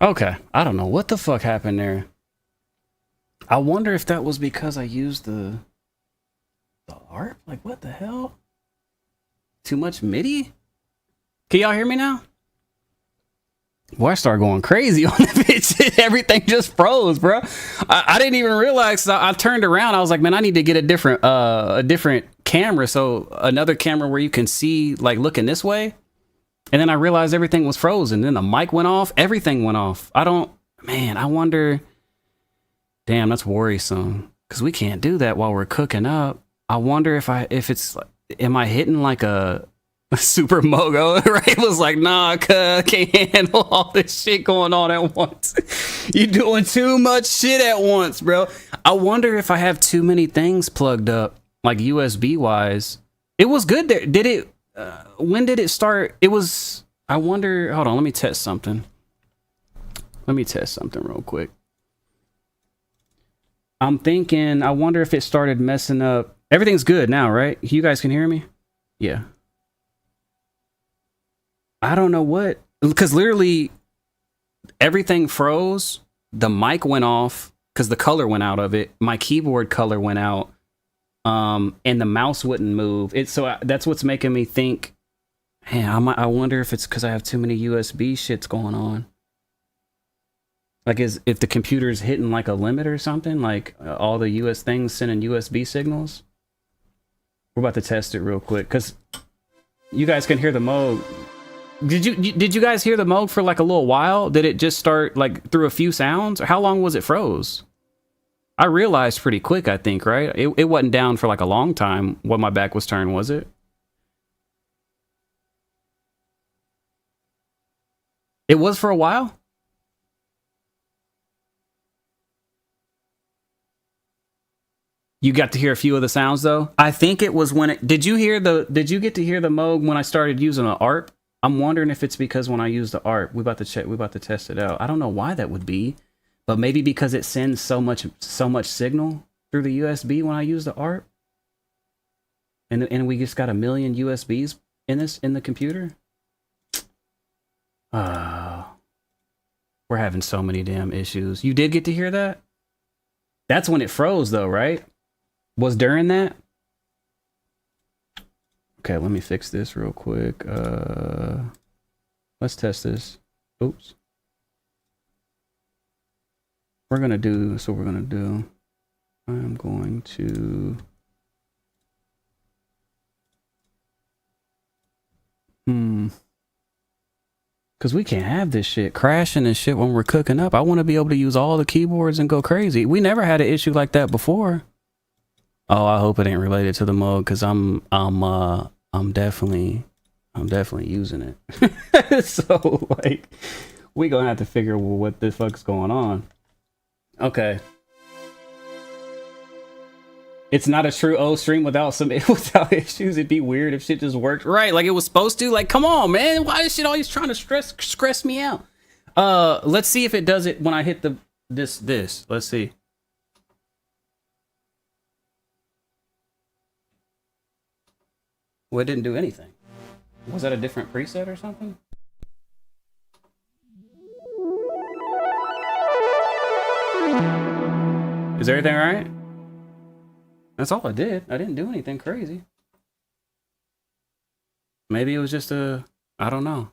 Okay, I don't know what the fuck happened there. I wonder if that was because I used the ARP. Like, what the hell? Too much MIDI? Can y'all hear me now? Boy, I started going crazy on the bitch. Everything just froze, bro. I didn't even realize. I turned around. I was like, man, I need to get a different camera. So another camera where you can see, like, looking this way. And then I realized everything was frozen. Then the mic went off. Everything went off. Man, I wonder. Damn, that's worrisome. Because we can't do that while we're cooking up. I wonder if am I hitting like a super mogo, right? It was like, nah, I can't handle all this shit going on at once. You doing too much shit at once, bro. I wonder if I have too many things plugged up, like USB wise. It was good there. Did it? When did it start? It was. I wonder. Hold on. Let me test something. Real quick. I'm thinking. I wonder if it started messing up. Everything's good now, right? You guys can hear me? Yeah. I don't know what. Because literally, everything froze. The mic went off because the color went out of it. My keyboard color went out. And the mouse wouldn't move. That's what's making me think, man, I wonder if it's because I have too many USB shits going on. Like, if the computer's hitting like a limit or something, like all the US things sending USB signals. We're about to test it real quick because you guys can hear the Moog. Did you guys hear the Moog for like a little while? Did it just start like through a few sounds? Or how long was it froze? I realized pretty quick, I think, right? It wasn't down for like a long time when my back was turned, was it? It was for a while? You got to hear a few of the sounds though? I think it was when it... Did you get to hear the Moog when I started using an ARP? I'm wondering if it's because when I used the ARP, we about to test it out. I don't know why that would be. But maybe because it sends so much signal through the USB when I use the ARP, and we just got a million USBs in the computer. We're having so many damn issues. You did get to hear that? That's when it froze, though, right? Was during that? Okay, let me fix this real quick. Let's test this. Oops. We're gonna do. I'm going to. Because we can't have this shit crashing and shit when we're cooking up. I want to be able to use all the keyboards and go crazy. We never had an issue like that before. Oh, I hope it ain't related to the mug, because I'm definitely using it. So like, we gonna have to figure what the fuck's going on. Okay. It's not a true O stream without issues. It'd be weird if shit just worked right like it was supposed to. Like, come on, man. Why is shit always trying to stress me out? Let's see if it does it when I hit this. Let's see. Well, it didn't do anything. Was that a different preset or something? Is everything all right? That's all I did. I didn't do anything crazy. Maybe it was just I don't know.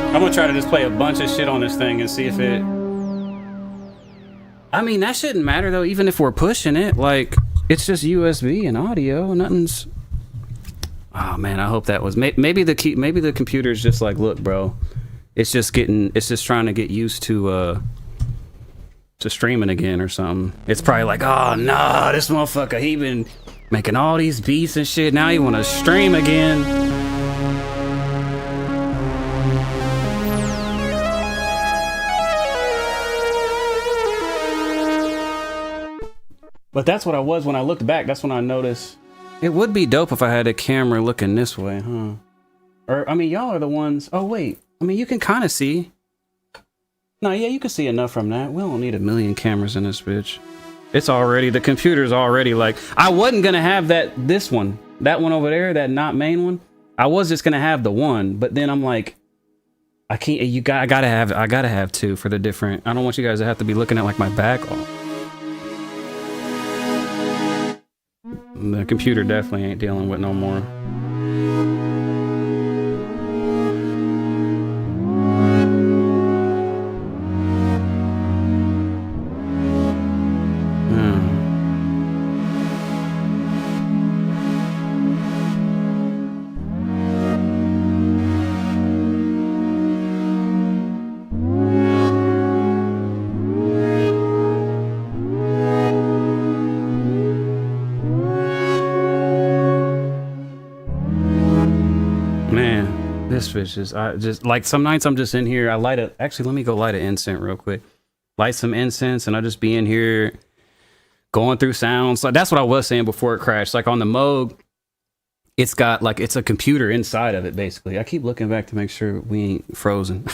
I'm gonna try to just play a bunch of shit on this thing and see if it... I mean, that shouldn't matter though, even if we're pushing it. Like, it's just USB and audio. Nothing's... Oh man, I hope that was... Maybe the computer's just like, look, bro. It's just trying to get used to streaming again or something. It's probably like, oh no, this motherfucker, he been making all these beats and shit. Now he wanna stream again. But that's what I was when I looked back. That's when I noticed It would be dope if I had a camera looking this way, huh? Or, I mean, y'all are the ones... Oh, wait. I mean, you can kind of see. No, yeah, you can see enough from that. We don't need a million cameras in this bitch. It's already... The computer's already like... I wasn't gonna have this one. That one over there, that not main one. I was just gonna have the one, but then I'm like... I can't... I gotta have two for the different... I don't want you guys to have to be looking at, like, my back all... The computer definitely ain't dealing with no more. This fish is, I just like some nights I'm just in here. I light a, actually, let me go light an incense real quick. Light some incense and I just be in here going through sounds. Like that's what I was saying before it crashed. Like on the Moog, it's got like, it's a computer inside of it basically. I keep looking back to make sure we ain't frozen.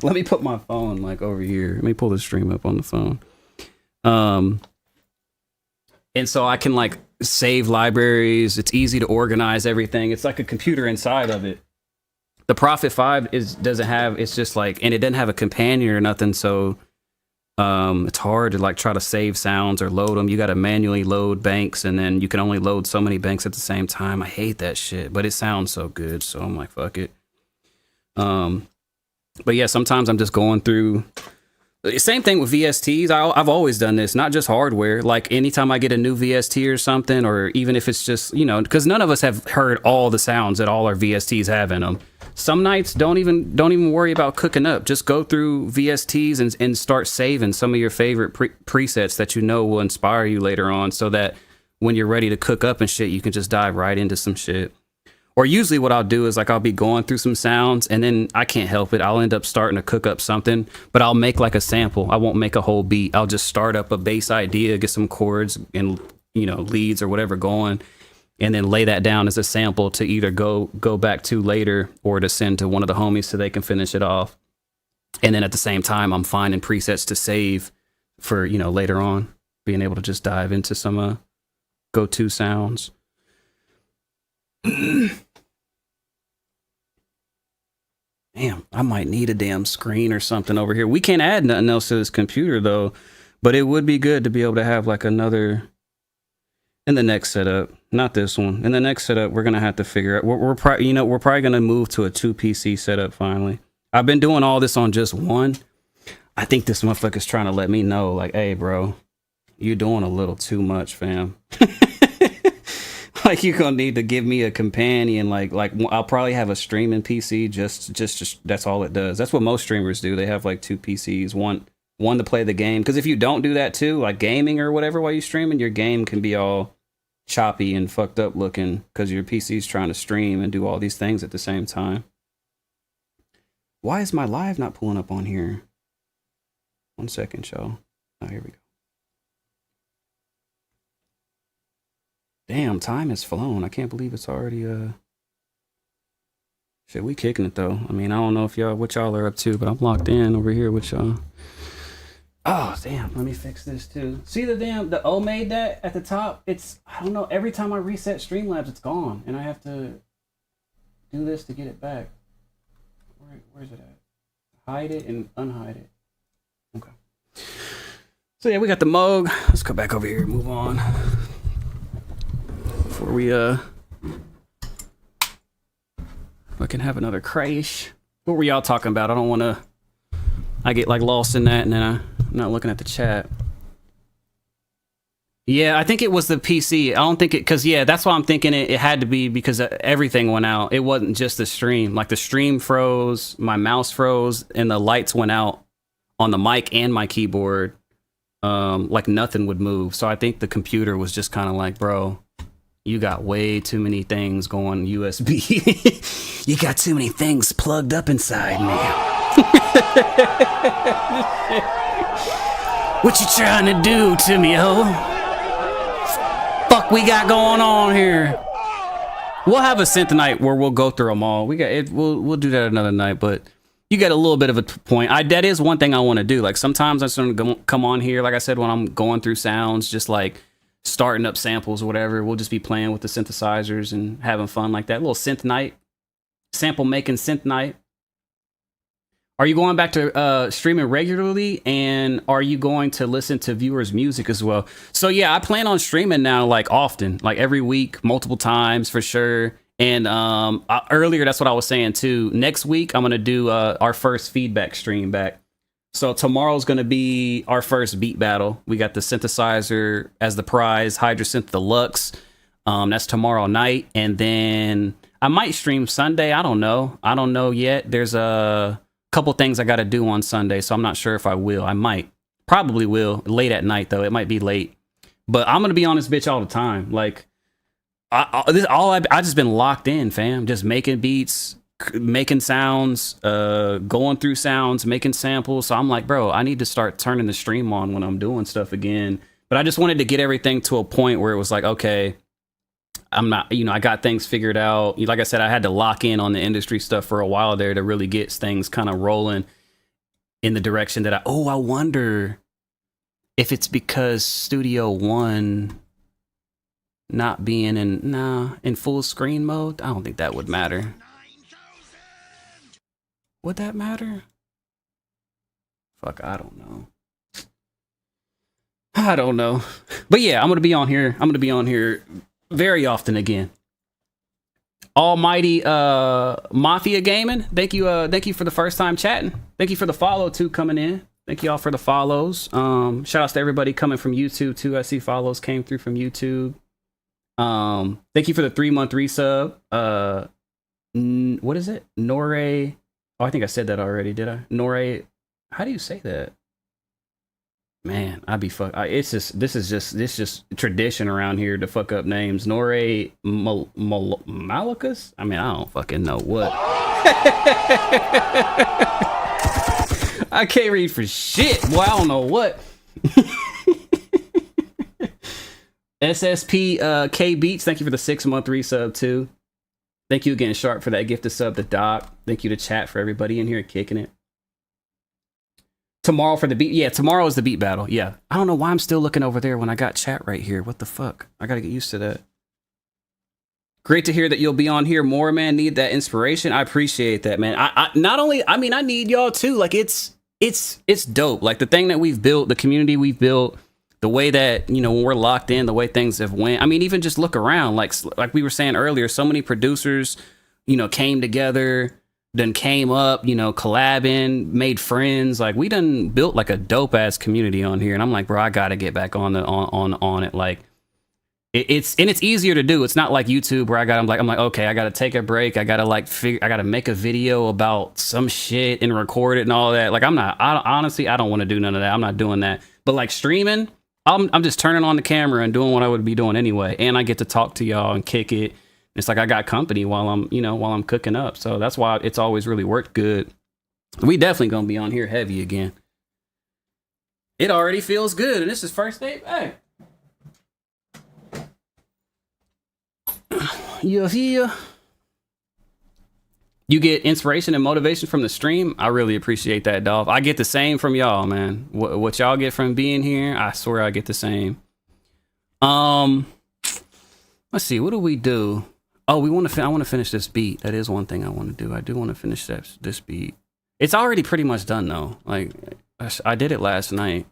Let me put my phone like over here. Let me pull the stream up on the phone. And so I can like save libraries. It's easy to organize everything. It's like a computer inside of it. The Prophet 5 doesn't have, it's just like, and it doesn't have a companion or nothing. So it's hard to like try to save sounds or load them. You got to manually load banks and then you can only load so many banks at the same time. I hate that shit, but it sounds so good. So I'm like, fuck it. But yeah, sometimes I'm just going through. Same thing with VSTs. I've always done this, not just hardware. Like anytime I get a new VST or something, or even if it's just, you know, because none of us have heard all the sounds that all our VSTs have in them. Some nights don't even worry about cooking up. Just go through VSTs and start saving some of your favorite presets that you know will inspire you later on, so that when you're ready to cook up and shit, you can just dive right into some shit. Or usually what I'll do is like I'll be going through some sounds and then I can't help it. I'll end up starting to cook up something, but I'll make like a sample. I won't make a whole beat. I'll just start up a bass idea, get some chords and, you know, leads or whatever going, and then lay that down as a sample to either go back to later or to send to one of the homies so they can finish it off. And then at the same time, I'm finding presets to save for, you know, later on, being able to just dive into some go-to sounds. Damn, I might need a damn screen or something over here. We can't add nothing else to this computer though, but it would be good to be able to have like another in the next setup. Not this one. In the next setup, we're gonna have to figure out. We're probably gonna move to a 2 PC setup finally. I've been doing all this on just one. I think this motherfucker's trying to let me know, like, hey, bro, you doing a little too much, fam. Like you're gonna need to give me a companion. Like I'll probably have a streaming PC. Just that's all it does. That's what most streamers do. They have like 2 PCs. One to play the game. Because if you don't do that too, like gaming or whatever while you're streaming, your game can be all choppy and fucked up looking because your PC's trying to stream and do all these things at the same time. Why is my live not pulling up on here? 1 second, y'all. Oh, here we go. Damn, time has flown. I can't believe it's already, shit, we kicking it, though. I mean, I don't know if what y'all are up to, but I'm locked in over here with y'all. Oh, damn, let me fix this, too. See the O made that at the top? It's, I don't know, every time I reset Streamlabs, it's gone, and I have to do this to get it back. Where's it at? Hide it and unhide it. Okay. So, yeah, we got the Moog. Let's go back over here and move on. Before we fucking have another crash. What were y'all talking about? I get like lost in that and then I'm not looking at the chat. Yeah, I think it was the PC. I don't think because yeah, that's why I'm thinking it had to be because everything went out. It wasn't just the stream. Like the stream froze, my mouse froze, and the lights went out on the mic and my keyboard. Like nothing would move. So I think the computer was just kind of like, bro, you got way too many things going USB. You got too many things plugged up inside me. What you trying to do to me, ho? fuck we got going on here? We'll have a synth night where we'll go through them all. We got it. We'll do that another night. But you get a little bit of a point. That is one thing I want to do. Like sometimes I just want to come on here. Like I said, when I'm going through sounds, just like starting up samples or whatever, we'll just be playing with the synthesizers and having fun like that. A little synth night, sample making synth night. Are you going back to streaming regularly, and are you going to listen to viewers' music as well? So yeah, I plan on streaming now, like often, like every week, multiple times for sure. And earlier, that's what I was saying too. Next week, I'm gonna do our first feedback stream back. So tomorrow's gonna be our first beat battle. We got the synthesizer as the prize, Hydrosynth Deluxe. That's tomorrow night, and then I might stream Sunday. I don't know yet. There's a couple things I got to do on Sunday, so I'm not sure if I will. I might, probably will, late at night though. It might be late, but I'm gonna be on this bitch all the time. Like, I just been locked in, fam. Just making beats, making sounds, going through sounds, making samples. So I'm like, bro, I need to start turning the stream on when I'm doing stuff again. But I just wanted to get everything to a point where it was like, okay, I'm not, I got things figured out. Like I said, I had to lock in on the industry stuff for a while there to really get things kind of rolling in the direction that I wonder if it's because Studio One not being in full screen mode. I don't think that would matter. Would that matter? Fuck, I don't know. I don't know. But yeah, I'm going to be on here very often again. Almighty Mafia Gaming, thank you for the first time chatting. Thank you for the follow too coming in. Thank you all for the follows. Shout outs to everybody coming from YouTube too. I see follows came through from YouTube. Thank you for the 3-month resub. What is it? Nore. Oh, I think I said that already, did I? Nore. How do you say that? Man, I'd be this is just tradition around here to fuck up names. Nore Malakas? I mean, I don't fucking know what. I can't read for shit. Boy, I don't know what. SSP K Beats, thank you for the 6-month resub too. Thank you again, Sharp, for that gifted sub to Doc. Thank you to chat for everybody in here kicking it. Tomorrow for the beat. Yeah, tomorrow is the beat battle. Yeah. I don't know why I'm still looking over there when I got chat right here. What the fuck? I gotta get used to that. Great to hear that you'll be on here more, man. Need that inspiration. I appreciate that, man. I need y'all too. Like it's dope. Like the thing that we've built, the community we've built, the way that, when we're locked in, the way things have went. I mean, even just look around. Like we were saying earlier, so many producers, came together, then came up, collabing, made friends. Like we done built like a dope ass community on here. And I'm like, bro, I gotta get back on it. Like it's easier to do. It's not like YouTube where I'm like, okay, I gotta take a break. I gotta I gotta make a video about some shit and record it and all that. Like honestly, I don't want to do none of that. I'm not doing that. But like streaming, I'm just turning on the camera and doing what I would be doing anyway. And I get to talk to y'all and kick it. It's like I got company while I'm cooking up. So that's why it's always really worked good. We definitely gonna be on here heavy again. It already feels good, and this is first day. Hey, you get inspiration and motivation from the stream. I really appreciate that, Dolph. I get the same from y'all, man. What y'all get from being here, I swear I get the same. Let's see. What do we do? Oh, I want to finish this beat. That is one thing I want to do. I do want to finish this beat. It's already pretty much done though. Like I did it last night.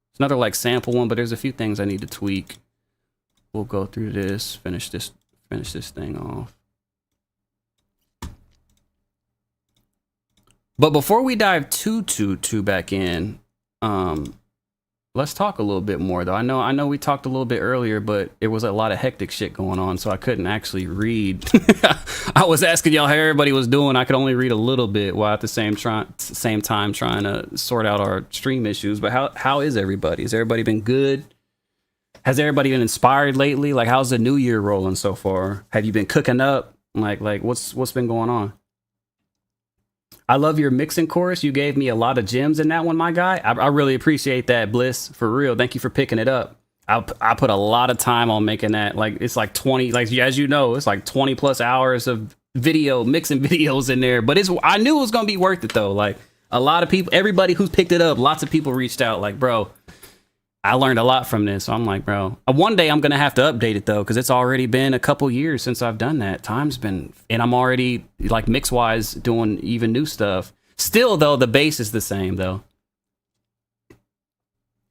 It's another like sample one, but there's a few things I need to tweak. We'll go through this, finish this thing off. But before we dive too back in, let's talk a little bit more though. I know we talked a little bit earlier, but it was a lot of hectic shit going on, so I couldn't actually read. I was asking y'all how everybody was doing. I could only read a little bit while at the same time trying to sort out our stream issues. But how is everybody? Has everybody been good? Has everybody been inspired lately? Like how's the new year rolling so far? Have you been cooking up? Like what's been going on? I love your mixing course. You gave me a lot of gems in that one, my guy. I really appreciate that, Bliss. For real. Thank you for picking it up. I put a lot of time on making that. Like it's like 20, like as you know, it's like 20 plus hours of video mixing videos in there. But I knew it was gonna be worth it though. Like a lot of people, everybody who's picked it up, lots of people reached out. Like, bro, I learned a lot from this. So I'm like, bro, one day I'm gonna have to update it though, because it's already been a couple years since I've done that. Time's been, and I'm already like mix wise doing even new stuff. Still though, the bass is the same though.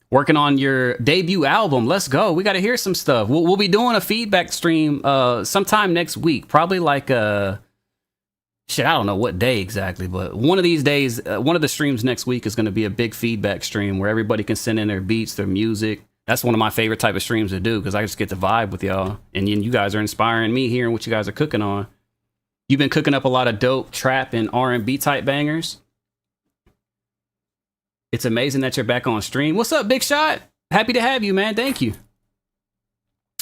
Working on your debut album. Let's go. We got to hear some stuff. We'll be doing a feedback stream sometime next week. Probably like shit, I don't know what day exactly, but one of these days, one of the streams next week is going to be a big feedback stream where everybody can send in their beats, their music. That's one of my favorite type of streams to do because I just get to vibe with y'all. And you guys are inspiring me hearing what you guys are cooking on. You've been cooking up a lot of dope trap and R&B type bangers. It's amazing that you're back on stream. What's up, Big Shot? Happy to have you, man. Thank you.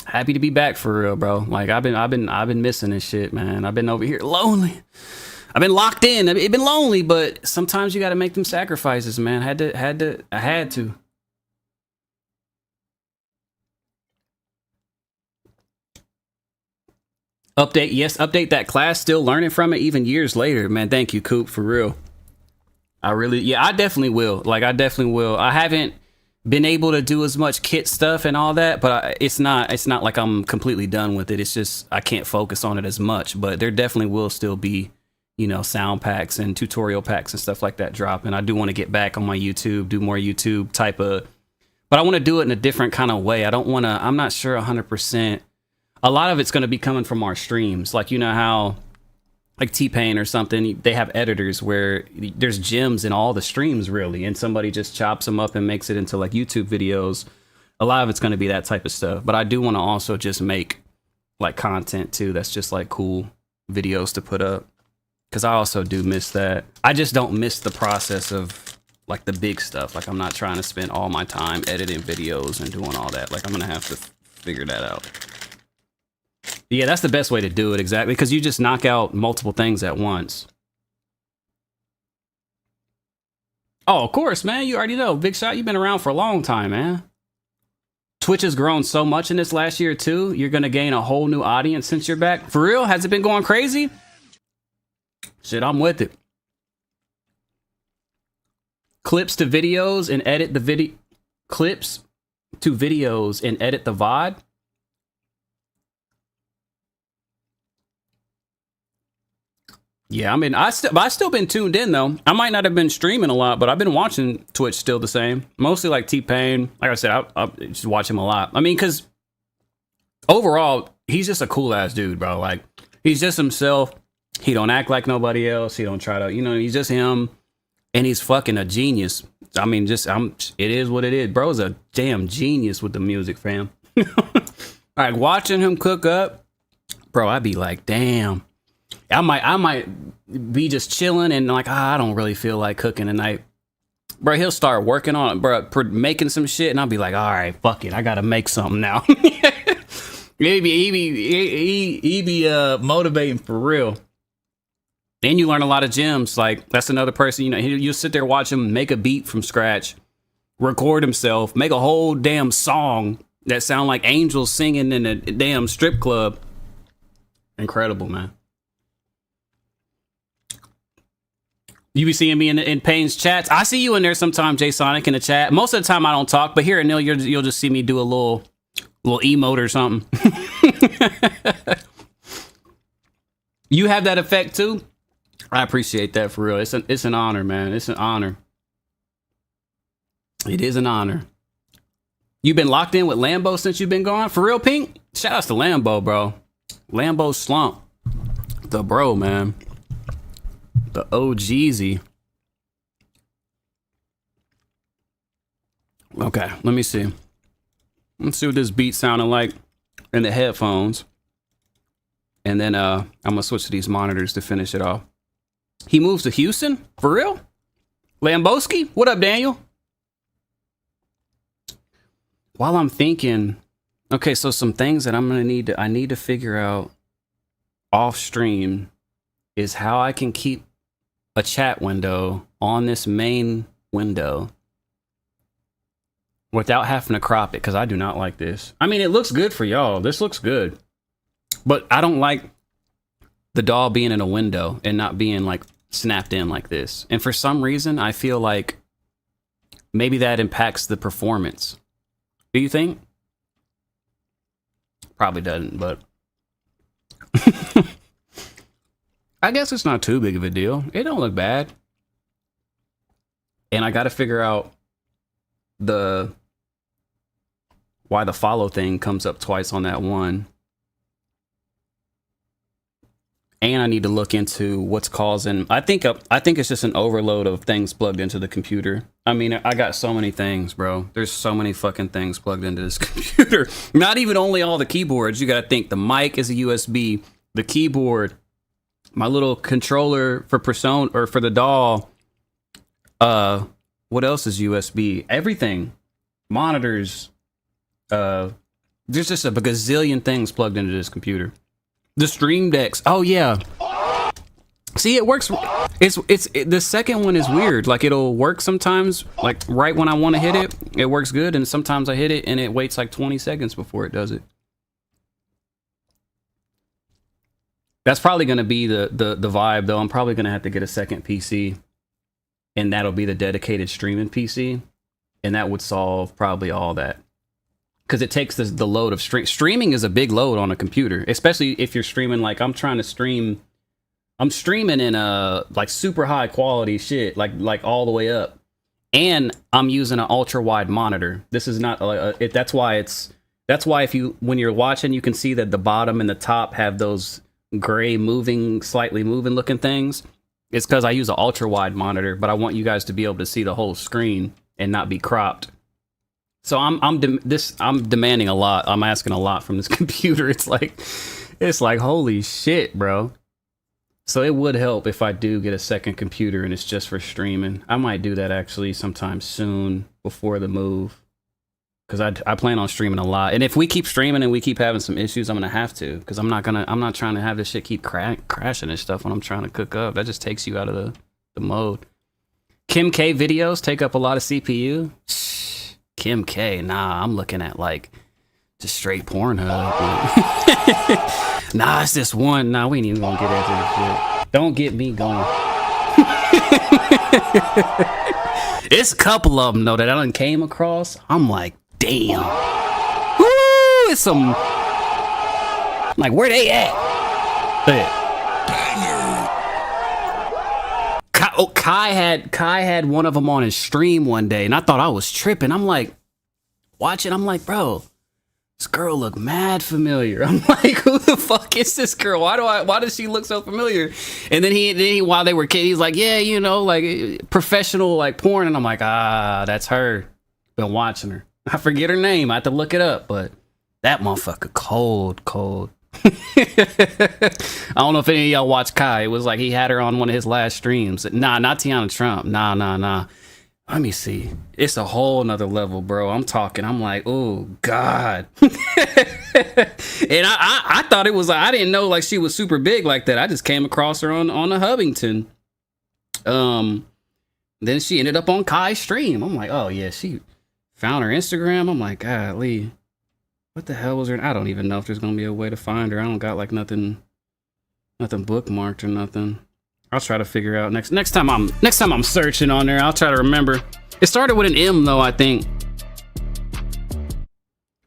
Happy to be back for real, bro. Like I've been missing this shit, man. I've been over here lonely. I've been locked in. It's been lonely, but sometimes you got to make them sacrifices, man. I had to. Update, yes, update that class. Still learning from it even years later, man. Thank you, Coop, for real. I definitely will. Like, I definitely will. I haven't been able to do as much kit stuff and all that, but it's not like I'm completely done with it. It's just I can't focus on it as much. But there definitely will still be, sound packs and tutorial packs and stuff like that dropping. I do want to get back on my YouTube, do more YouTube type of, but I want to do it in a different kind of way. I'm not sure 100%. A lot of it's going to be coming from our streams. Like, you know how like T-Pain or something, they have editors where there's gems in all the streams really, and somebody just chops them up and makes it into like YouTube videos. A lot of it's going to be that type of stuff, but I do want to also just make like content too that's just like cool videos to put up, because I also do miss that. I just don't miss the process of like the big stuff. Like I'm not trying to spend all my time editing videos and doing all that. Like I'm gonna have to figure that out. Yeah, that's the best way to do it, exactly, because you just knock out multiple things at once. Oh, of course, man. You already know. Big Shot, you've been around for a long time, man. Twitch has grown so much in this last year, too. You're going to gain a whole new audience since you're back. For real? Has it been going crazy? Shit, I'm with it. Clips to videos and edit the video. Clips to videos and edit the VOD. Yeah, I mean, I've still been tuned in though. I might not have been streaming a lot, but I've been watching Twitch still the same. Mostly like T-Pain. Like I said, I just watch him a lot. I mean, because overall, he's just a cool ass dude, bro. Like he's just himself. He don't act like nobody else. He don't try to, he's just him, and he's fucking a genius. I mean, it is what it is. Bro's a damn genius with the music, fam. Like watching him cook up, bro, I'd be like, damn. I might be just chilling and like, I don't really feel like cooking tonight. Bro, he'll start working on it, bro, making some shit, and I'll be like, all right, fuck it, I gotta make something now. he be motivating for real. Then you learn a lot of gems. Like that's another person, you'll sit there, watch him make a beat from scratch, record himself, make a whole damn song that sound like angels singing in a damn strip club. Incredible, man. You be seeing me in Payne's chats. I see you in there sometimes, Jay Sonic, in the chat. Most of the time I don't talk, but here and there you'll just see me do a little emote or something. You have that effect too? I appreciate that for real. It's an honor, man. It's an honor. It is an honor. You've been locked in with Lambo since you've been gone? For real, Pink? Shout outs to Lambo, bro. Lambo Slump. The bro, man. The OGZ. Okay, let me see. Let's see what this beat sounded like in the headphones. And then I'm gonna switch to these monitors to finish it off. He moves to Houston? For real? Lamboski? What up, Daniel? While I'm thinking, okay, so some things that I need to figure out off stream is how I can keep a chat window on this main window without having to crop it, because I do not like this. I mean, it looks good for y'all. This looks good. But I don't like the doll being in a window and not being like snapped in like this. And for some reason, I feel like maybe that impacts the performance. Do you think? Probably doesn't, but I guess it's not too big of a deal. It don't look bad. And I got to figure out why the follow thing comes up twice on that one. And I need to look into what's causing. I think it's just an overload of things plugged into the computer. I mean, I got so many things, bro. There's so many fucking things plugged into this computer. Not even only all the keyboards. You got to think the mic is a USB, the keyboard, my little controller for Persona or for the doll. What else is USB? Everything. Monitors. There's just a gazillion things plugged into this computer. The Stream Decks. Oh yeah. See, it works. The second one is weird. Like, it'll work sometimes, like right when I want to hit it, it works good, and sometimes I hit it and it waits like 20 seconds before it does it. That's probably gonna be the vibe though. I'm probably gonna have to get a second PC, and that'll be the dedicated streaming PC, and that would solve probably all that. Because it takes the load of streaming is a big load on a computer, especially if you're streaming. Like, I'm streaming in a like super high quality shit, like all the way up, and I'm using an ultra wide monitor. This is not that's why if when you're watching, you can see that the bottom and the top have those gray slightly moving looking things. It's because I use an ultra wide monitor, but I want you guys to be able to see the whole screen and not be cropped. So I'm demanding a lot. I'm asking a lot from this computer. It's like holy shit, bro. So it would help if I do get a second computer and it's just for streaming. I might do that actually sometime soon before the move, because I plan on streaming a lot. And if we keep streaming and we keep having some issues, I'm gonna have to, because I'm not trying to have this shit keep crashing and stuff when I'm trying to cook up. That just takes you out of the mode. Kim K videos take up a lot of CPU. Kim K, nah, I'm looking at like just straight Pornhub. Nah, it's this one. Nah, we ain't even gonna get into this shit. Don't get me going. It's a couple of them though that I done came across. I'm like, damn. Woo! It's some. Like, where they at? Kai had one of them on his stream one day, and I thought I was tripping. I'm like, watching. I'm like, bro, this girl look mad familiar. I'm like, who the fuck is this girl? Why does she look so familiar? And then he while they were kids, he's like, yeah, you know, like professional like porn, and I'm like, that's her. Been watching her. I forget her name. I have to look it up, but that motherfucker cold. I don't know if any of y'all watch Kai. It was like he had her on one of his last streams. Nah, not Tiana Trump. Nah. Let me see. It's a whole nother level, bro. I'm like, oh God. And I thought it was, I didn't know like she was super big like that. I just came across her on the Hubbington. Then she ended up on Kai's stream. I'm like, oh yeah, she found her Instagram. I'm like, golly. What the hell was her? I don't even know if there's gonna be a way to find her. I don't got like nothing bookmarked or nothing. I'll try to figure out next time I'm searching on there. I'll try to remember. It started with an M though, I think.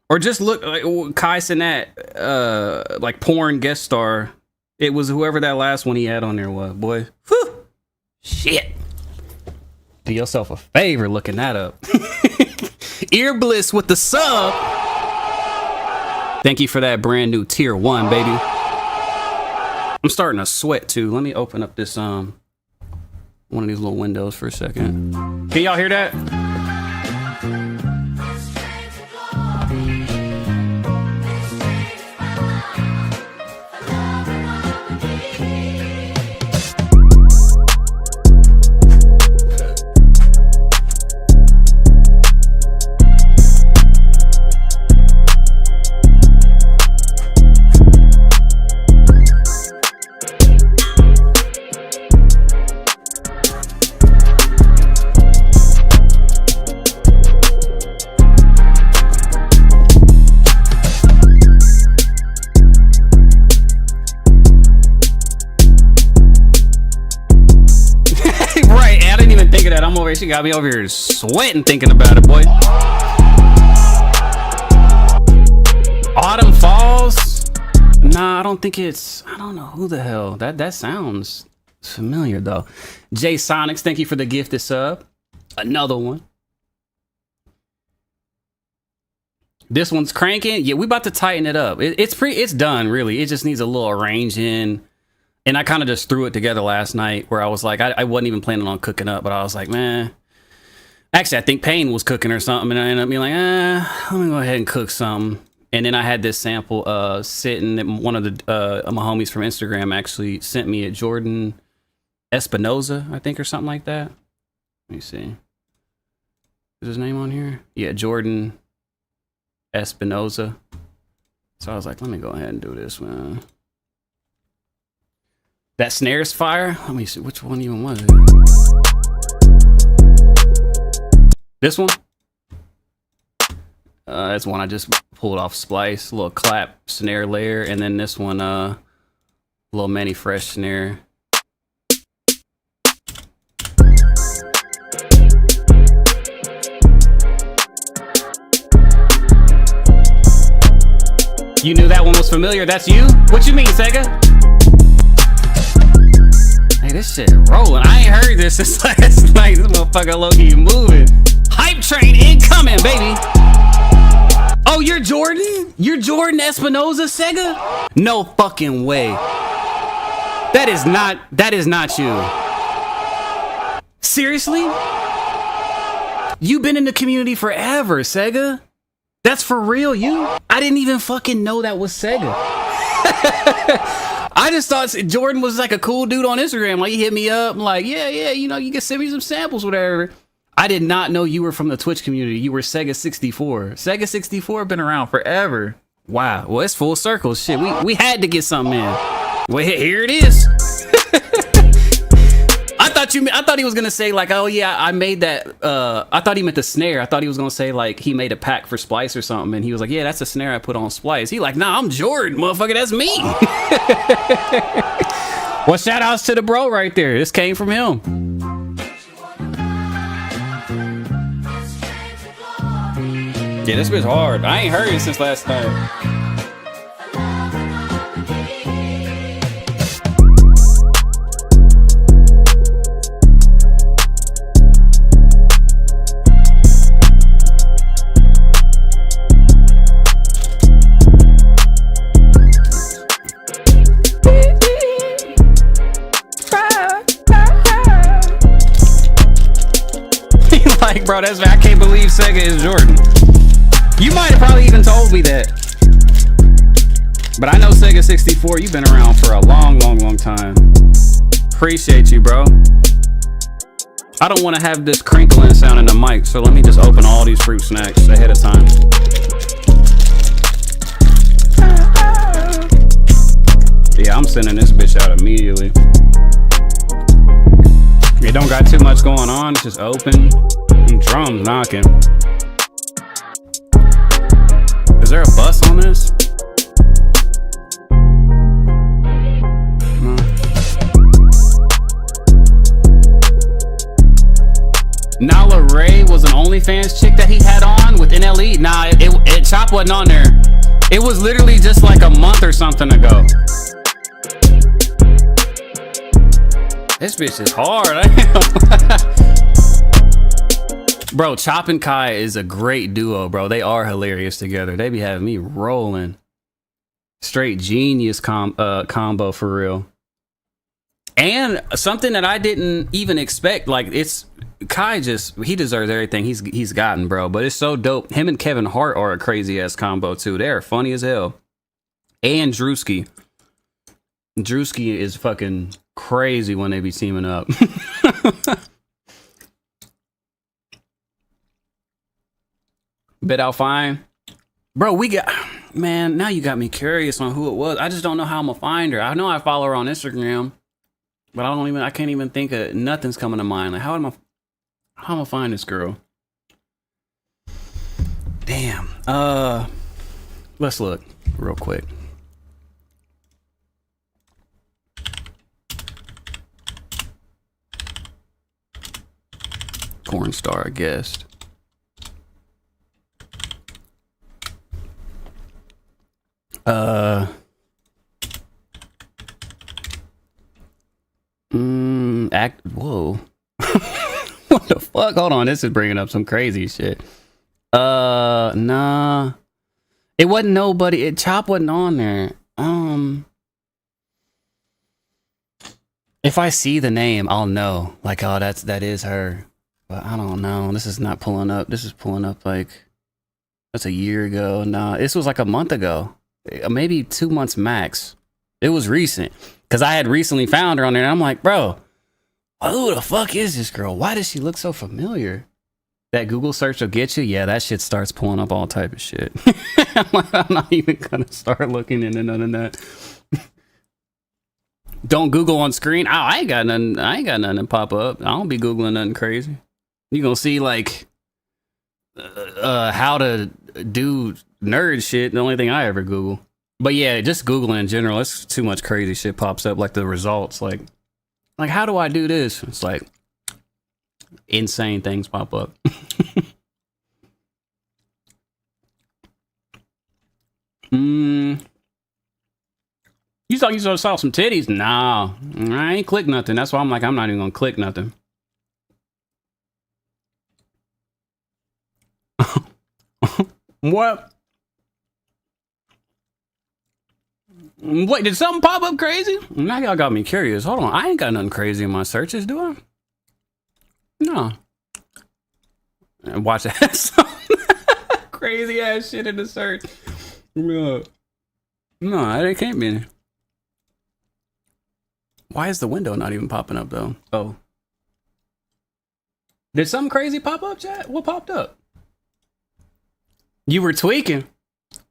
Or just look like Kai Cenat, like porn guest star. It was whoever that last one he had on there was. Boy, whew, shit. Do yourself a favor looking that up. Ear Bliss with the sub. Thank you for that brand new tier 1, baby. I'm starting to sweat too. Let me open up this one of these little windows for a second. Can y'all hear that? I'm over here. She got me over here sweating thinking about it, boy. Autumn Falls? Nah, I don't think it's... I don't know who the hell. That sounds familiar, though. Jay Sonics, thank you for the gifted sub. Another one. This one's cranking. Yeah, we about to tighten it up. It's done, really. It just needs a little arranging. And I kind of just threw it together last night where I was like, I wasn't even planning on cooking up, but I was like, man. Actually, I think Payne was cooking or something, and I ended up being like, let me go ahead and cook something. And then I had this sample sitting that one of the my homies from Instagram actually sent me at Jordan Espinoza, I think, or something like that. Let me see. Is his name on here? Yeah, Jordan Espinoza. So I was like, let me go ahead and do this, man. That snare's fire. Let me see, which one even was it? This one? That's one I just pulled off Splice. A little clap snare layer, and then this one, little Manny Fresh snare. You knew that one was familiar? That's you? What you mean, Sega? Hey, this shit rolling. I ain't heard this since last night. This motherfucker low-key moving. Hype train incoming, baby. Oh, you're Jordan? You're Jordan Espinoza, Sega? No fucking way. That is not you. Seriously? You've been in the community forever, Sega. That's for real, you? I didn't even fucking know that was Sega. I just thought Jordan was like a cool dude on Instagram. Like, he hit me up, like, yeah, you know, you can send me some samples, whatever. I did not know you were from the Twitch community. You were Sega 64. Sega 64 been around forever. Wow. Well, it's full circle. Shit, we had to get something in. Well, here it is. I thought he was gonna say like, oh yeah, I made that. I thought he meant the snare. I thought he was gonna say like he made a pack for Splice or something, and he was like, yeah, that's a snare I put on Splice. He like, nah, I'm Jordan, motherfucker, that's me. Well, shout outs to the bro right there. This came from him. Yeah, this bitch hard. I ain't heard it since last night. Like, bro, that's I can't believe Sega is Jordan. You might have probably even told me that. But I know Sega 64, you've been around for a long time. Appreciate you, bro. I don't want to have this crinkling sound in the mic, so let me just open all these fruit snacks ahead of time. Yeah, I'm sending this bitch out immediately. It don't got too much going on, it's just open. Drums knocking. Is there a bus on this? No. Nala Ray was an OnlyFans chick that he had on with NLE. Nah, Chop wasn't on there. It was literally just like a month or something ago. This bitch is hard. Bro, Chop and Kai is a great duo, bro. They are hilarious together. They be having me rolling. Straight genius combo for real. And something that I didn't even expect, like it's Kai he deserves everything he's gotten, bro. But it's so dope. Him and Kevin Hart are a crazy ass combo too. They're funny as hell. And Drewski. Drewski is fucking crazy when they be teaming up. Bit out fine. Bro, man, now you got me curious on who it was. I just don't know how I'm gonna find her. I know I follow her on Instagram, but I can't even think of nothing's coming to mind. Like how am I gonna find this girl? Damn. Let's look real quick. Porn star, I guessed. Whoa. What the fuck? Hold on, this is bringing up some crazy shit. Nah. It wasn't nobody. Chop wasn't on there. If I see the name, I'll know. Like, oh, that is her. But I don't know. This is not pulling up. This is pulling up like that's a year ago. Nah, this was like a month ago. Maybe 2 months max. It was recent. Cause I had recently found her on there and I'm like, bro, who the fuck is this girl? Why does she look so familiar? That Google search will get you. Yeah, that shit starts pulling up all type of shit. I'm not even gonna start looking into none of that. Don't Google on screen. Oh, I ain't got nothing to pop up. I don't be Googling nothing crazy. You gonna see like how to do nerd shit. The only thing I ever Google. But yeah, just Googling in general. It's too much crazy shit pops up. Like the results. Like how do I do this? It's like insane things pop up. You thought you saw some titties? Nah, I ain't click nothing. That's why I'm like, I'm not even gonna click nothing. What? Wait, did something pop up crazy? Now y'all got me curious. Hold on, I ain't got nothing crazy in my searches, do I? No. And watch that. Crazy ass shit in the search. No, it can't be. Why is the window not even popping up though? Oh. Did something crazy pop up, chat? What popped up? You were tweaking.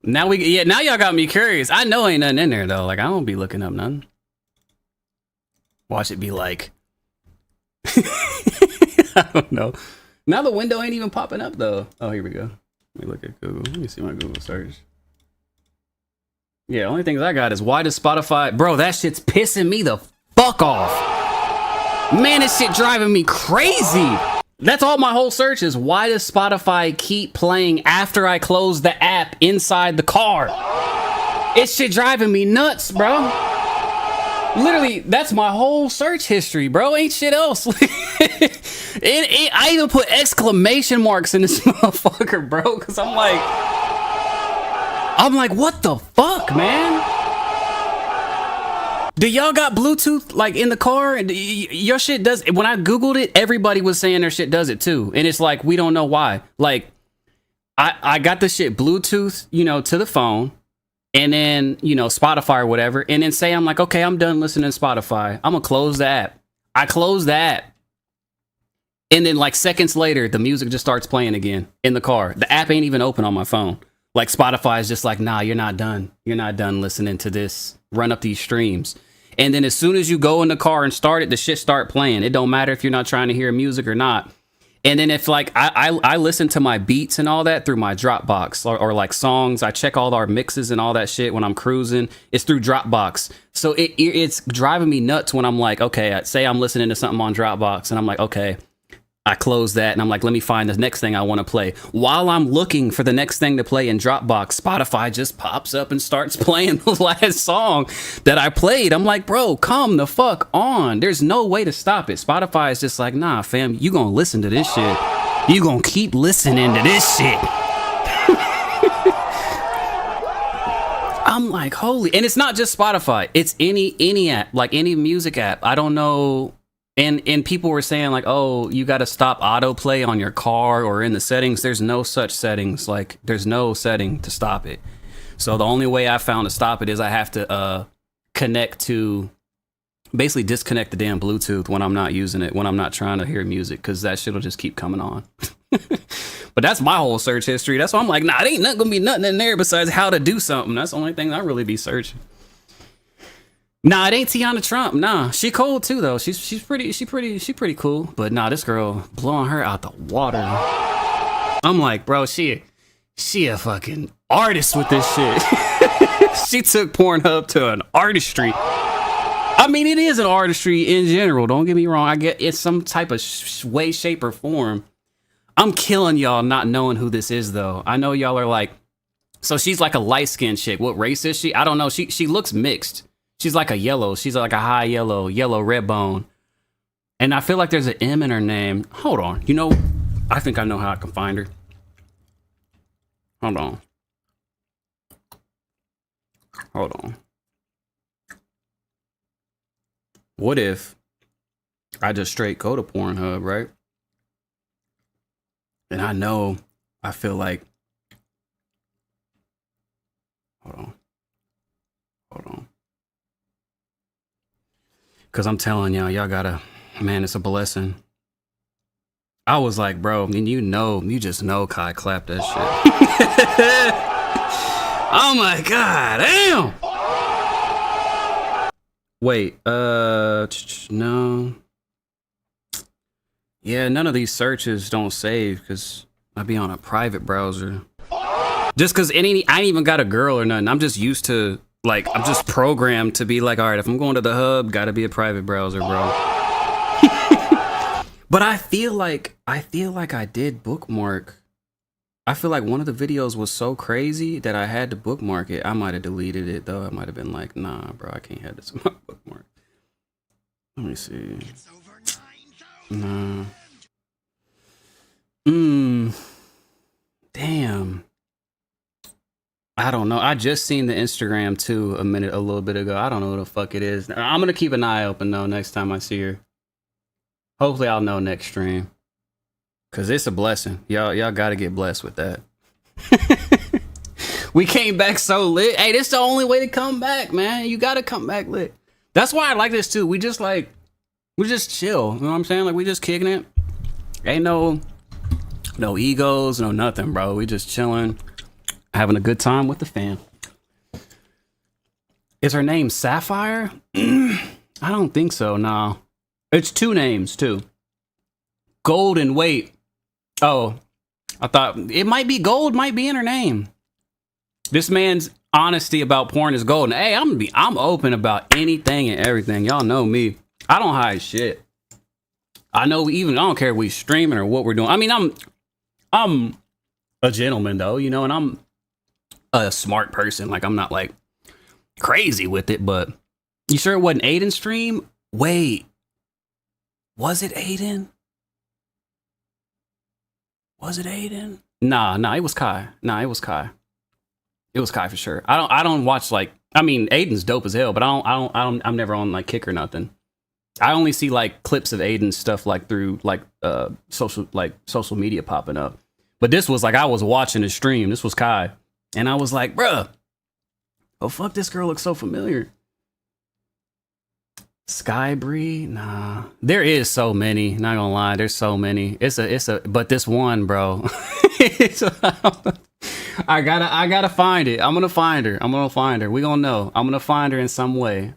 Now y'all got me curious. I know ain't nothing in there though. Like I don't be looking up nothing. Watch it be like I don't know. Now the window ain't even popping up though. Oh, here we go. Let me look at Google. Let me see my Google search. Yeah, only things I got is why does Spotify... Bro, that shit's pissing me the fuck off. Man, this shit driving me crazy. That's all my whole search is. Why does Spotify keep playing after I close the app inside the car? It's shit driving me nuts, bro. Literally, that's my whole search history, bro. Ain't shit else. I even put exclamation marks in this motherfucker, bro, because I'm like, what the fuck, man? Do y'all got Bluetooth like in the car? And your shit does. When I Googled it, everybody was saying their shit does it too. And it's like, we don't know why. Like, I got the shit Bluetooth, to the phone. And then, Spotify or whatever. And then say, I'm like, okay, I'm done listening to Spotify. I'm going to close the app. I close the app. And then like seconds later, the music just starts playing again in the car. The app ain't even open on my phone. Like Spotify is just like, nah, you're not done. You're not done listening to this. Run up these streams. And then as soon as you go in the car and start it, the shit start playing. It don't matter if you're not trying to hear music or not. And then if like I listen to my beats and all that through my Dropbox or like songs, I check all our mixes and all that shit when I'm cruising. It's through Dropbox. So it's driving me nuts when I'm like, okay, say I'm listening to something on Dropbox and I'm like, okay, I close that and I'm like, let me find the next thing I want to play. While I'm looking for the next thing to play in Dropbox, Spotify just pops up and starts playing the last song that I played. I'm like, bro, come the fuck on. There's no way to stop it. Spotify is just like, nah, fam, you gonna listen to this shit. You gonna keep listening to this shit. I'm like, holy, and it's not just Spotify. It's any app, like any music app. I don't know. And people were saying like, oh, you got to stop autoplay on your car or in the settings. There's no such settings. Like there's no setting to stop it. So the only way I found to stop it is I have to basically disconnect the damn Bluetooth when I'm not using it, when I'm not trying to hear music, because that shit will just keep coming on. But that's my whole search history. That's why I'm like, nah, it ain't nothing gonna be nothing in there besides how to do something. That's the only thing I really be searching. Nah, it ain't Tiana Trump. Nah, she cold too though. She's pretty cool. But nah, this girl blowing her out the water. I'm like, bro, she a fucking artist with this shit. She took Pornhub to an artistry. I mean, it is an artistry in general. Don't get me wrong. I get it's some type of way, shape, or form. I'm killing y'all not knowing who this is, though. I know y'all are like, so she's like a light skinned chick. What race is she? I don't know. She looks mixed. She's like a yellow. She's like a high yellow red bone. And I feel like there's an M in her name. Hold on. You know, I think I know how I can find her. Hold on. Hold on. What if I just straight go to Pornhub, right? And I feel like, hold on. Because I'm telling y'all gotta, man, it's a blessing. I was like, bro, I mean, you just know Kai clapped that shit. Oh my God, damn. Wait, no. Yeah, none of these searches don't save because I'd be on a private browser. Just because I ain't even got a girl or nothing. I'm just used to, like, I'm just programmed to be like, all right, if I'm going to the hub, gotta be a private browser, bro. But I feel like I did bookmark. I feel like one of the videos was so crazy that I had to bookmark it. I might have deleted it though. I might have been like, nah, bro, I can't have this in my bookmark. Let me see. Nah. Damn. I don't know. I just seen the Instagram too a little bit ago. I don't know what the fuck it is. I'm gonna keep an eye open though next time I see her. Hopefully I'll know next stream. Cause it's a blessing. Y'all gotta get blessed with that. We came back so lit. Hey, this is the only way to come back, man. You gotta come back lit. That's why I like this too. We just chill. You know what I'm saying? Like we just kicking it. Ain't no egos, no nothing, bro. We just chilling, having a good time with the fam. Is her name Sapphire? I don't think so. No, it's two names too. Gold and Wait. Oh, I thought it might be Gold. Might be in her name. This man's honesty about porn is golden. Hey, I'm open about anything and everything. Y'all know me. I don't hide shit. I don't care if we streaming or what we're doing. I mean, I'm a gentleman though, you know, and I'm a smart person. Like I'm not like crazy with it, but you sure it wasn't Aiden's stream? Wait, was it Aiden? Was it Aiden? Nah, it was Kai. It was Kai. It was Kai for sure. I don't watch like, I mean, Aiden's dope as hell, but I'm never on like Kick or nothing. I only see like clips of Aiden's stuff like through like social media popping up. But this was like I was watching the stream. This was Kai. And I was like, bruh, oh fuck, this girl looks so familiar. Skybree? Nah. There is so many. Not gonna lie, there's so many. But this one, bro. I gotta find it. I'm gonna find her. We gonna know. I'm gonna find her in some way.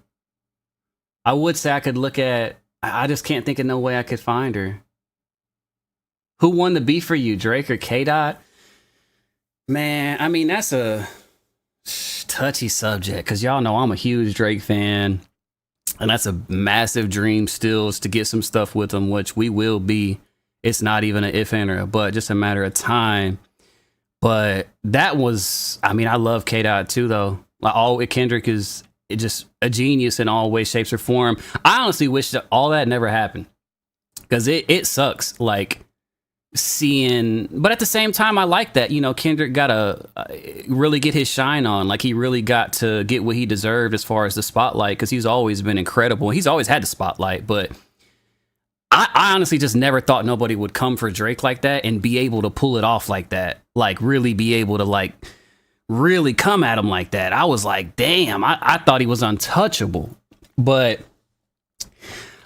I would say I could look at, I just can't think of no way I could find her. Who won the beef for you, Drake or K-Dot? Man, I mean, that's a touchy subject because y'all know I'm a huge Drake fan. And that's a massive dream still is to get some stuff with him, which we will be. It's not even an if and or a but, just a matter of time. But that was, I mean, I love K-Dot too, though. Like, Kendrick is just a genius in all ways, shapes, or form. I honestly wish that all that never happened because it sucks. Like, seeing, but at the same time I like that, you know, Kendrick got to really get his shine on, like he really got to get what he deserved as far as the spotlight, because he's always been incredible. He's always had the spotlight, but I honestly just never thought nobody would come for Drake like that and be able to pull it off like that, like really be able to like really come at him like that. I was like, damn, I thought he was untouchable. But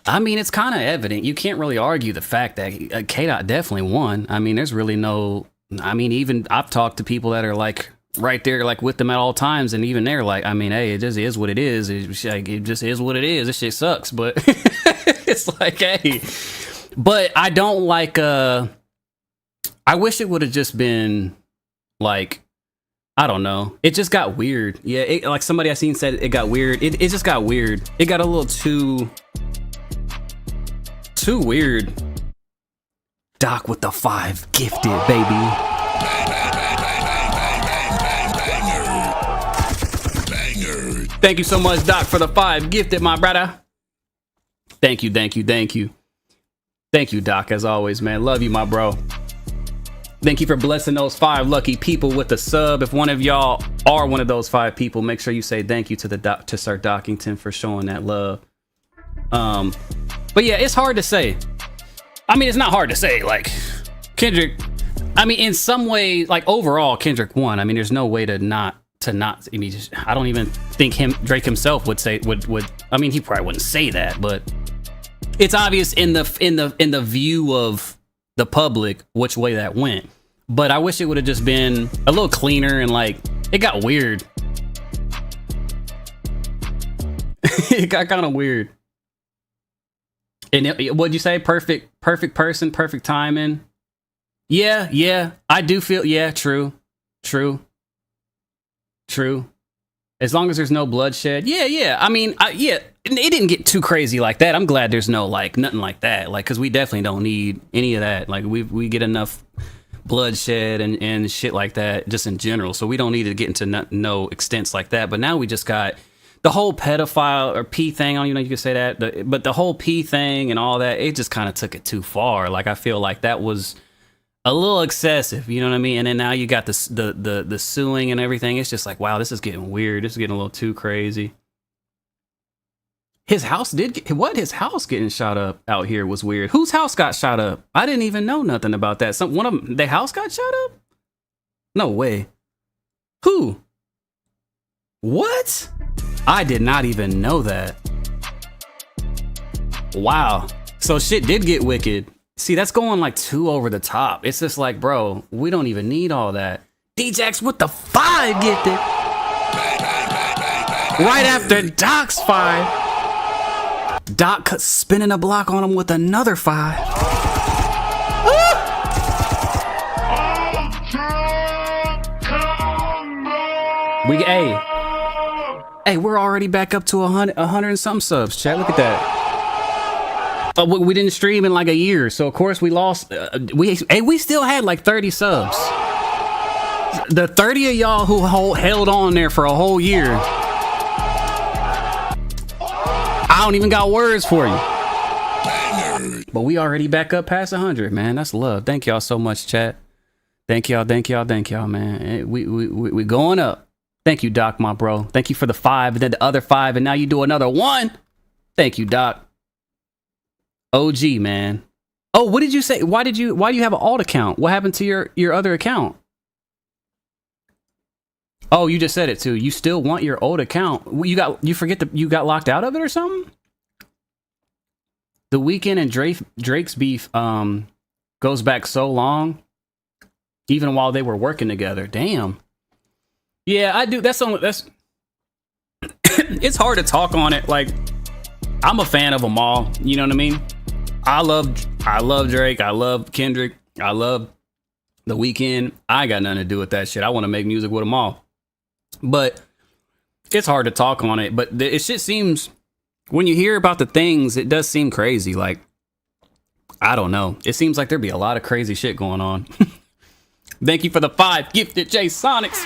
I mean, it's kind of evident. You can't really argue the fact that K-Dot definitely won. I mean, there's really no, I mean, even I've talked to people that are like right there, like with them at all times. And even they're like, I mean, hey, it just is what it is. It just is what it is. This shit sucks. But it's like, hey, but I don't like, I wish it would have just been like I don't know. It just got weird. Yeah, like somebody I seen said it got weird. It just got weird. It got a little too weird. Doc with the 5 gifted, baby. Thank you so much, Doc, for the 5 gifted, my brother. Thank you, thank you, thank you. Thank you, Doc, as always, man. Love you, my bro. Thank you for blessing those 5 lucky people with a sub. If one of y'all are one of those 5 people, make sure you say thank you to to Sir Dockington for showing that love. But yeah, it's hard to say. I mean, it's not hard to say. Like Kendrick, I mean, in some way, like overall, Kendrick won. I mean, there's no way to not. I mean, I don't even think Drake himself would say would. I mean, he probably wouldn't say that, but it's obvious in the view of the public which way that went. But I wish it would have just been a little cleaner and like it got weird. It got kind of weird. And what'd you say? Perfect person, perfect timing. Yeah. I do feel. Yeah, true. As long as there's no bloodshed. Yeah. I mean, yeah. It didn't get too crazy like that. I'm glad there's no like nothing like that. Like, cause we definitely don't need any of that. Like we get enough bloodshed and shit like that just in general. So we don't need to get into no extents like that. But now we just got the whole pedophile or P thing. I don't even know if you could say that, but the whole P thing and all that, it just kind of took it too far. Like I feel like that was a little excessive, you know what I mean? And then now you got the suing and everything. It's just like, wow, this is getting weird. This is getting a little too crazy. His house his house getting shot up out here was weird. Whose house got shot up? I didn't even know nothing about that. One of them, their house got shot up? No way. Who? What? I did not even know that. Wow. So shit did get wicked. See, that's going like too over the top. It's just like, bro, we don't even need all that. D-Jax with the 5 gifted. Right after Doc's 5. Doc spinning a block on him with another 5. Hey, we're already back up to 100 and some subs, chat. Look at that. We didn't stream in like a year, so of course we lost. We still had like 30 subs. The 30 of y'all who held on there for a whole year, I don't even got words for you. But we already back up past 100, man. That's love. Thank y'all so much, chat. Thank y'all, man. We going up. Thank you, Doc, my bro. Thank you for the 5 and then the other 5, and now you do another 1. Thank you, Doc. OG, man. Oh, what did you say? Why do you have an alt account? What happened to your other account? Oh, you just said it too. You still want your old account? You got locked out of it or something? The Weeknd and Drake's beef goes back so long, even while they were working together. Damn. Yeah, I do. That's it's hard to talk on it. Like, I'm a fan of them all. You know what I mean? I love Drake. I love Kendrick. I love The Weeknd. I got nothing to do with that shit. I want to make music with them all. But it's hard to talk on it. But it shit seems, when you hear about the things, it does seem crazy. Like, I don't know. It seems like there'd be a lot of crazy shit going on. Thank you for the 5 gifted J Sonics.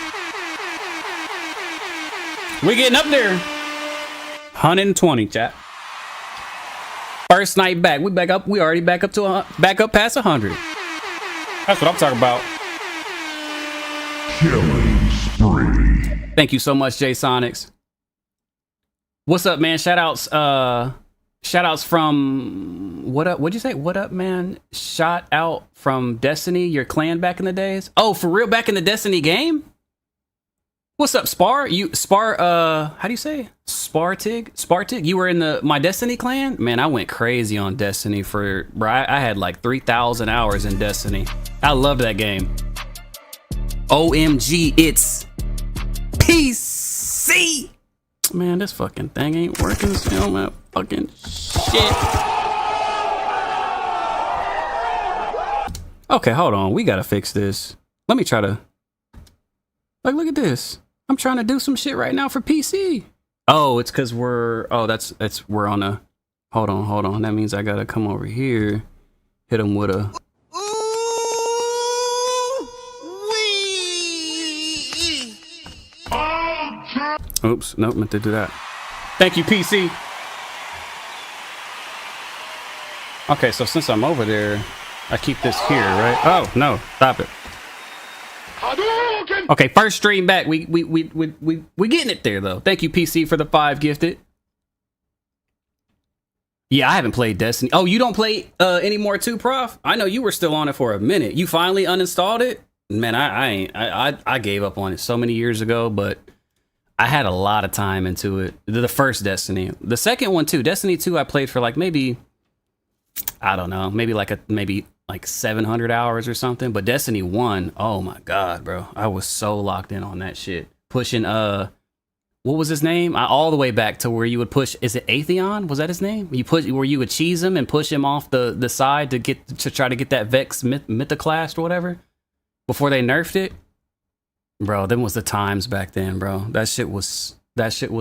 We getting up there. 120, chat. First night back. We back up. We already back up past 100. That's what I'm talking about. Killing spree. Thank you so much, J Sonics. What's up, man? Shout outs from what up? What'd you say? What up, man? Shout out from Destiny, your clan back in the days. Oh, for real, back in the Destiny game? What's up, Spar? How do you say? Spartig? You were in my Destiny clan? Man, I went crazy on Destiny bro, I had like 3,000 hours in Destiny. I loved that game. OMG, it's PC. Man, this fucking thing ain't working still, man. Fucking shit. Okay, hold on. We gotta fix this. Let me try to... Like, look at this. I'm trying to do some shit right now for PC. Oh, it's because we're... Oh, we're on a... Hold on. That means I gotta come over here. Hit him with a... Oops, nope, meant to do that. Thank you, PC. Okay, so since I'm over there, I keep this here, right? Oh, no, stop it. Okay, first stream back. We getting it there, though. Thank you, PC, for the 5 gifted. Yeah, I haven't played Destiny. Oh, you don't play anymore too, Prof? I know you were still on it for a minute. You finally uninstalled it? Man, I gave up on it so many years ago, but I had a lot of time into it. The first Destiny. The second one, too. Destiny 2, I played for like maybe, I don't know, maybe like 700 hours or something. But Destiny 1, oh my God, bro. I was so locked in on that shit. Pushing, what was his name? All the way back to where you would push, is it Atheon? Was that his name? Where you would cheese him and push him off the side to try to get that Vex Mythoclast or whatever before they nerfed it. Bro, them was the times back then, bro. That shit was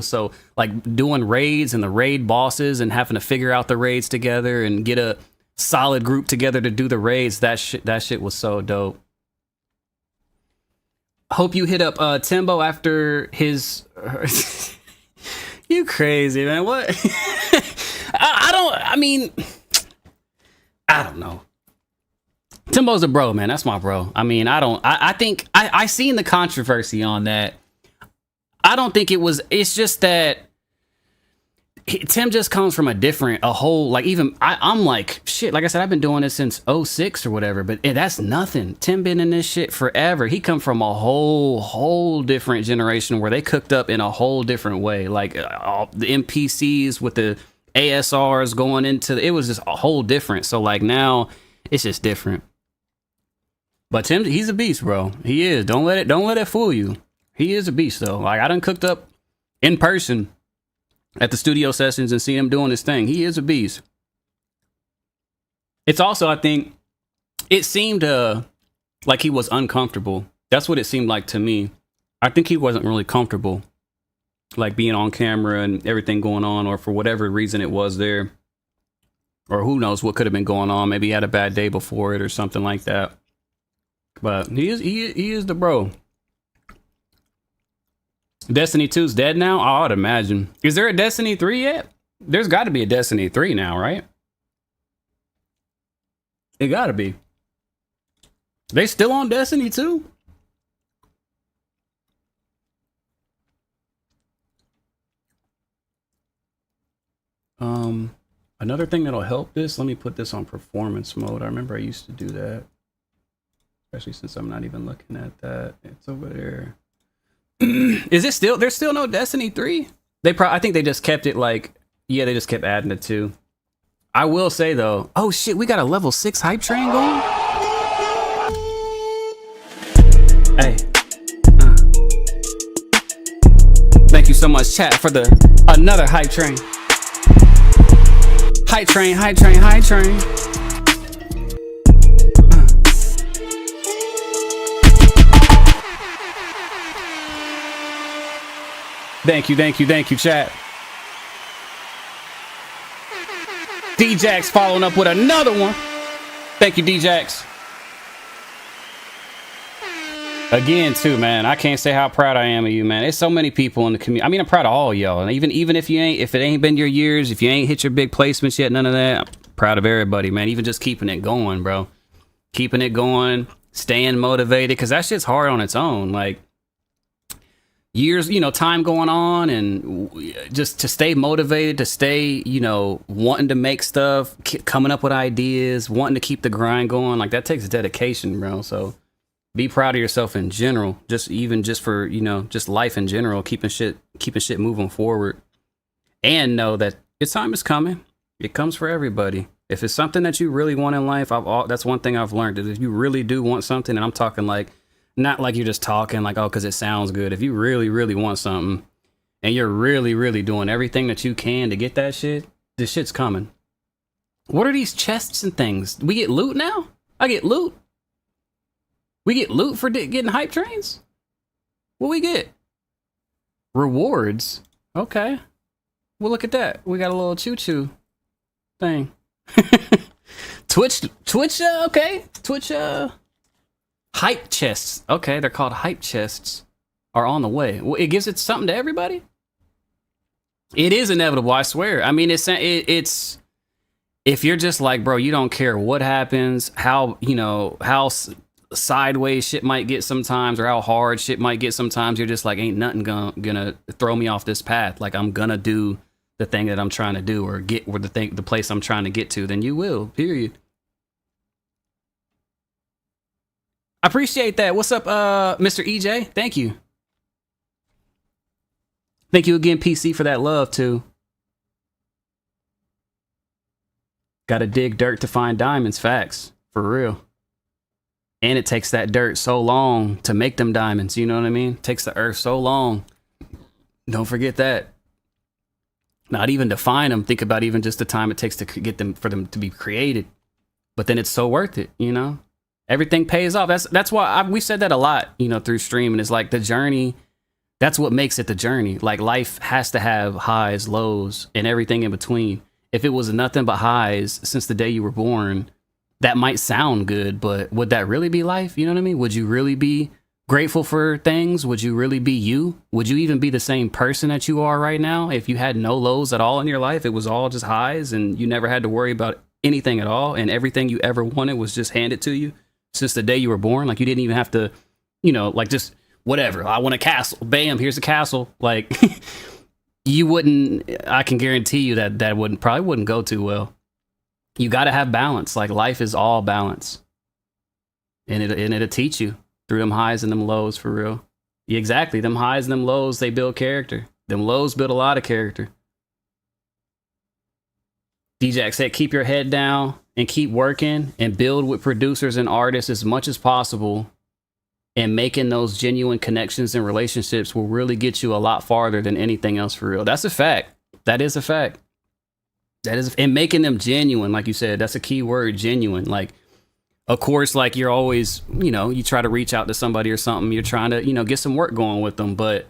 so, like, doing raids and the raid bosses and having to figure out the raids together and get a solid group together to do the raids. That shit was so dope. Hope you hit up Timbo after his... You crazy, man. What? I don't know. Timbo's a bro, man. That's my bro. I mean, I think I seen the controversy on that. I don't think it's just that Tim just comes from I'm like, shit, like I said, I've been doing this since 06 or whatever, but that's nothing. Tim been in this shit forever. He come from a whole different generation where they cooked up in a whole different way. Like all the NPCs with the ASRs going into, it was just a whole different. So like now it's just different. But Tim, he's a beast, bro. He is. Don't let it fool you. He is a beast though. Like I done cooked up in person at the studio sessions and see him doing his thing. He is a beast. It's also, I think, it seemed like he was uncomfortable. That's what it seemed like to me. I think he wasn't really comfortable, like being on camera and everything going on, or for whatever reason it was there. Or who knows what could have been going on. Maybe he had a bad day before it or something like that. But he is the bro. Destiny 2's dead now? I would imagine. Is there a Destiny 3 yet? There's got to be a Destiny 3 now, right? It got to be. They still on Destiny 2? Another thing that'll help this, let me put this on performance mode. I remember I used to do that. Especially since I'm not even looking at that. It's over there. Is it still, there's still no Destiny 3? I think they just kept it like, yeah, they just kept adding it too. I will say though, oh shit, we got a level 6 hype train going? Hey. Thank you so much, chat, for another hype train. Hype train, hype train, hype train. Thank you, chat. D-Jax following up with another one. Thank you, D-Jax. Again, too, man. I can't say how proud I am of you, man. There's so many people in the community. I mean, I'm proud of all y'all. And even if it ain't been your years, if you ain't hit your big placements yet, none of that, I'm proud of everybody, man. Even just keeping it going, bro. Keeping it going, staying motivated, because that shit's hard on its own. Like, years, time going on, and just to stay motivated, to stay, wanting to make stuff, coming up with ideas, wanting to keep the grind going, like that takes dedication, bro. So be proud of yourself in general, just for, just life in general, keeping shit moving forward, and know that your time is coming. It comes for everybody. If it's something that you really want in life, that's one thing I've learned, is if you really do want something, and I'm talking like, not like you're just talking like, oh, because it sounds good. If you really, really want something and you're really, really doing everything that you can to get that shit, this shit's coming. What are these chests and things? We get loot now? I get loot? We get loot for getting hype trains? What we get? Rewards. Okay. Well, look at that. We got a little choo-choo thing. Twitch, okay. Twitch, hype chests. Okay, they're called hype chests. Are on the way. Well, it gives it something to everybody. It is inevitable, I swear. I mean, it's if you're just like, bro, you don't care what happens, how, you know, how sideways shit might get sometimes, or how hard shit might get sometimes. You're just like, ain't nothing gonna throw me off this path. Like, I'm gonna do the thing that I'm trying to do, or get where the place I'm trying to get to. Then you will. Period. I appreciate that. What's up, Mr. EJ? Thank you. Thank you again, PC, for that love too. Gotta dig dirt to find diamonds. Facts. For real. And it takes that dirt so long to make them diamonds. You know what I mean? It takes the earth so long. Don't forget that. Not even to find them. Think about even just the time it takes to get them, for them to be created. But then it's so worth it, you know? Everything pays off. That's why we said that a lot, you know, through stream. And it's like the journey, that's what makes it the journey. Like, life has to have highs, lows, and everything in between. If it was nothing but highs since the day you were born, that might sound good, but would that really be life? You know what I mean? Would you really be grateful for things? Would you really be you? Would you even be the same person that you are right now if you had no lows at all in your life? It was all just highs and you never had to worry about anything at all, and everything you ever wanted was just handed to you since the day you were born. Like, you didn't even have to, you know, like, just whatever. I want a castle. Bam, here's a castle. Like, you wouldn't, I can guarantee you that probably wouldn't go too well. You got to have balance. Like, life is all balance. And it'll teach you through them highs and them lows, for real. Yeah, exactly. Them highs and them lows, they build character. Them lows build a lot of character. DJ said, keep your head down and keep working and build with producers and artists as much as possible. And making those genuine connections and relationships will really get you a lot farther than anything else, for real. That's a fact. That is a fact. That is, and making them genuine, like you said, that's a key word, genuine. Like, of course, like, you're always, you know, you try to reach out to somebody or something, you're trying to, you know, get some work going with them. But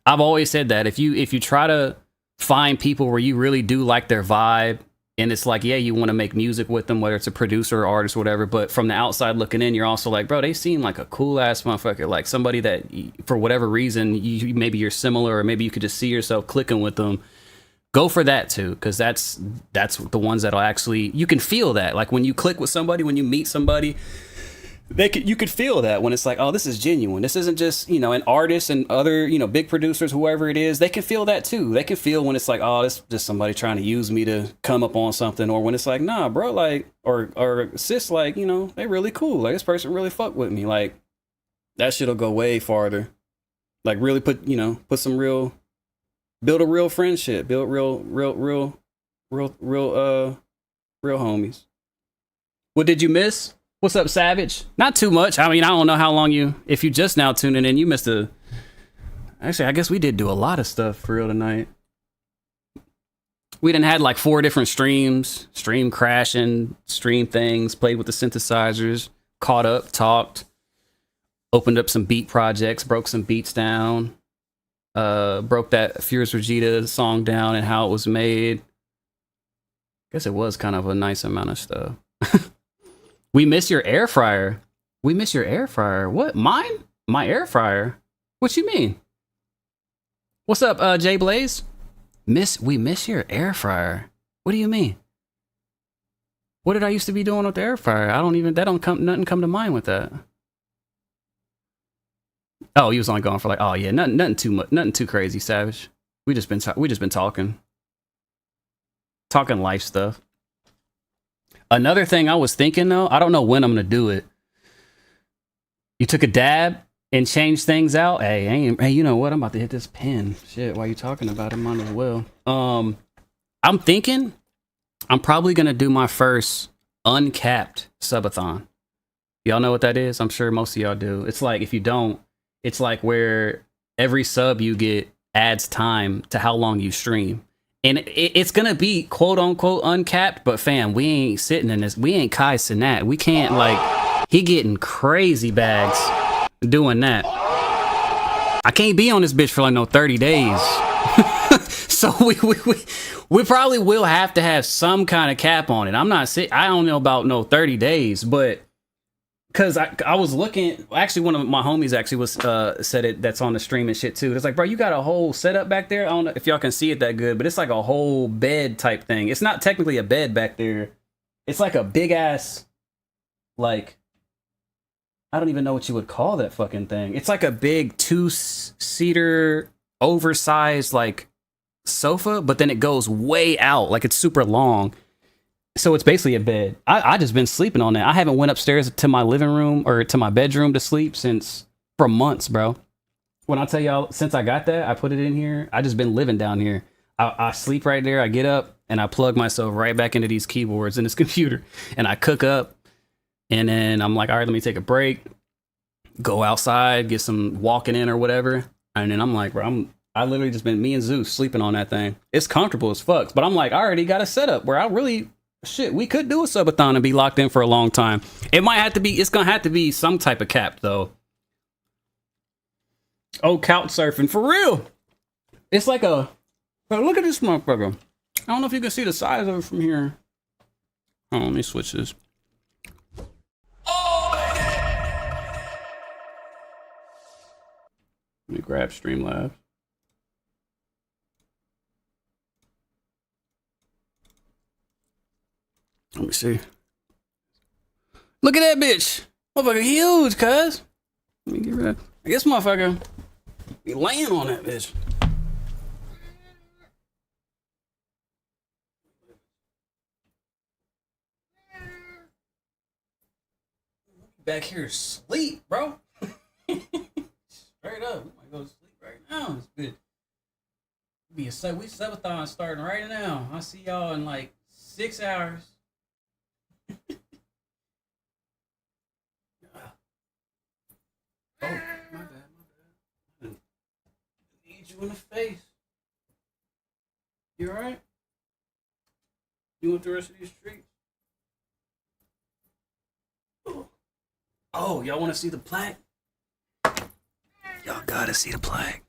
I've always said that if you try to find people where you really do like their vibe, and it's like, yeah, you want to make music with them, whether it's a producer or artist or whatever, but from the outside looking in, you're also like, bro, they seem like a cool ass motherfucker, like somebody that for whatever reason, maybe you're similar, or maybe you could just see yourself clicking with them. Go for that too, because that's the ones that'll actually, you can feel that. Like, when you click with somebody, when you meet somebody, you could feel that when it's like, oh, this is genuine. This isn't just, you know, an artist and other, you know, big producers, whoever it is, they can feel that too. They can feel when it's like, oh, this is just somebody trying to use me to come up on something, or when it's like, nah, bro, like, or sis, like, you know, they really cool. Like, this person really fuck with me. Like, that shit'll go way farther. Like, really put some real, build a real friendship, build real homies. What did you miss? What's up, Savage? Not too much. I mean, I don't know how long if you just now tuning in, you missed actually, I guess we did do a lot of stuff for real tonight. We done had like 4 different streams, stream crashing, stream things, played with the synthesizers, caught up, talked, opened up some beat projects, broke some beats down, broke that Fierce Vegeta song down and how it was made. Guess it was kind of a nice amount of stuff. We miss your air fryer. We miss your air fryer. What? Mine? My air fryer? What you mean? What's up, Jay Blaze? We miss your air fryer. What do you mean? What did I used to be doing with the air fryer? Nothing come to mind with that. Oh, he was only going for like, oh yeah, nothing too much, nothing too crazy, Savage. We just been talking life stuff. Another thing I was thinking though, I don't know when I'm gonna do it. You took a dab and changed things out. Hey, you know what? I'm about to hit this pen. Shit, while you talking about it, might as well. I'm thinking I'm probably gonna do my first uncapped subathon. Y'all know what that is? I'm sure most of y'all do. It's like, if you don't, it's like where every sub you get adds time to how long you stream. And it's going to be quote unquote uncapped, but fam, we ain't sitting in this. We ain't Kai Cenat. We can't, like, he getting crazy bags doing that. I can't be on this bitch for like no 30 days. So we probably will have to have some kind of cap on it. I'm not sick. I don't know about no 30 days, but because I was looking, actually one of my homies actually was said it, that's on the stream and shit too. It's like, bro, you got a whole setup back there. I don't know if y'all can see it that good, but it's like a whole bed type thing. It's not technically a bed back there. It's like a big ass, like, I don't even know what you would call that fucking thing. It's like a big 2-seater oversized like sofa, but then it goes way out, like it's super long. So it's basically a bed. I just been sleeping on that. I haven't went upstairs to my living room or to my bedroom to sleep for months, bro. When I tell y'all, since I got that, I put it in here. I just been living down here. I sleep right there. I get up and I plug myself right back into these keyboards and this computer, and I cook up. And then I'm like, all right, let me take a break, go outside, get some walking in or whatever. And then I'm like, bro, I literally just been me and Zeus sleeping on that thing. It's comfortable as fuck, but I'm like, I already got a setup where I really. Shit, we could do a subathon and be locked in for a long time. It's gonna have to be some type of cap though. Oh, couch surfing, for real. It's like a, but look at this motherfucker. I don't know if you can see the size of it from here. Oh, let me switch this. Let me grab Streamlabs. Let me see. Look at that bitch. Motherfucker huge, cuz. Let me get rid of that. I guess motherfucker be laying on that bitch. Back here sleep, bro. Straight up. We might go to sleep right now. This bitch. We subathon starting right now. I'll see y'all in like 6 hours. Oh, my bad. I need you in the face. You alright? You want the rest of these streets? Oh, y'all want to see the plaque? Y'all gotta see the plaque.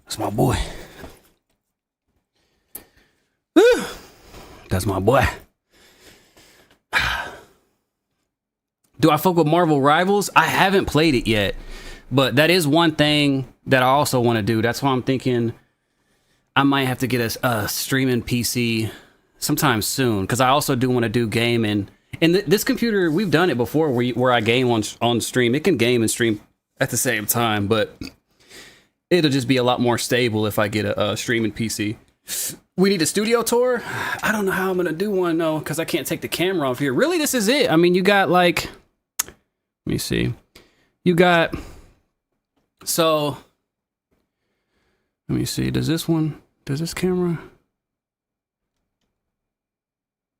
That's my boy. That's my boy. Do I fuck with Marvel Rivals? I haven't played it yet, but that is one thing that I also want to do. That's why I'm thinking I might have to get a streaming PC sometime soon, because I also do want to do gaming. And this computer, we've done it before where I game on stream. It can game and stream at the same time, but it'll just be a lot more stable if I get a streaming PC. We need a studio tour? I don't know how I'm going to do one, though, because I can't take the camera off here. Really, this is it. I mean, you got, like... Let me see. You got... So... Let me see. Does this camera...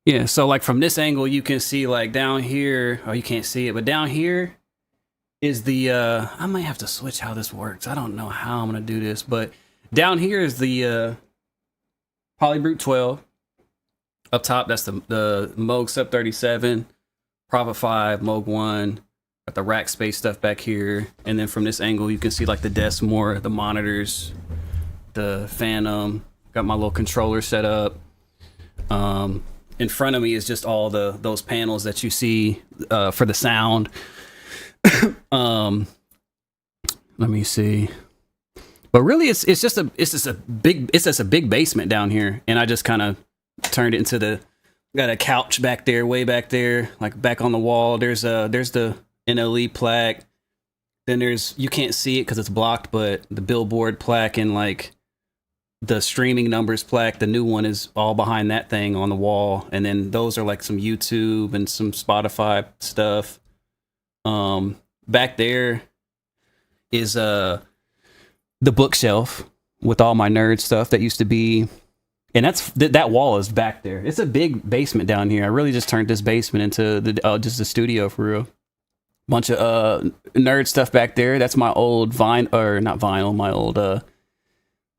Yeah, so like from this angle, you can see like down here. Oh, you can't see it, but down here is the. I might have to switch how this works. I don't know how I'm gonna do this, but down here is the Polybrute 12. Up top, that's the Moog Sub 37, Prophet 5, Moog 1. Got the rack space stuff back here, and then from this angle, you can see like the Desmore, the monitors, the Phantom. Got my little controller set up. In front of me is just all those panels that you see for the sound. Let me see. But really, it's just a big basement down here, and I just kind of turned it into got a couch back there, way back there, like back on the wall. There's the NLE plaque. Then you can't see it because it's blocked, but the Billboard plaque and like the streaming numbers plaque, the new one is all behind that thing on the wall. And then those are like some YouTube and some Spotify stuff. Back there is the bookshelf with all my nerd stuff that used to be, and that wall is back there. It's a big basement down here. I really just turned this basement into just a studio for real. Bunch of nerd stuff back there. That's my old not vinyl, my old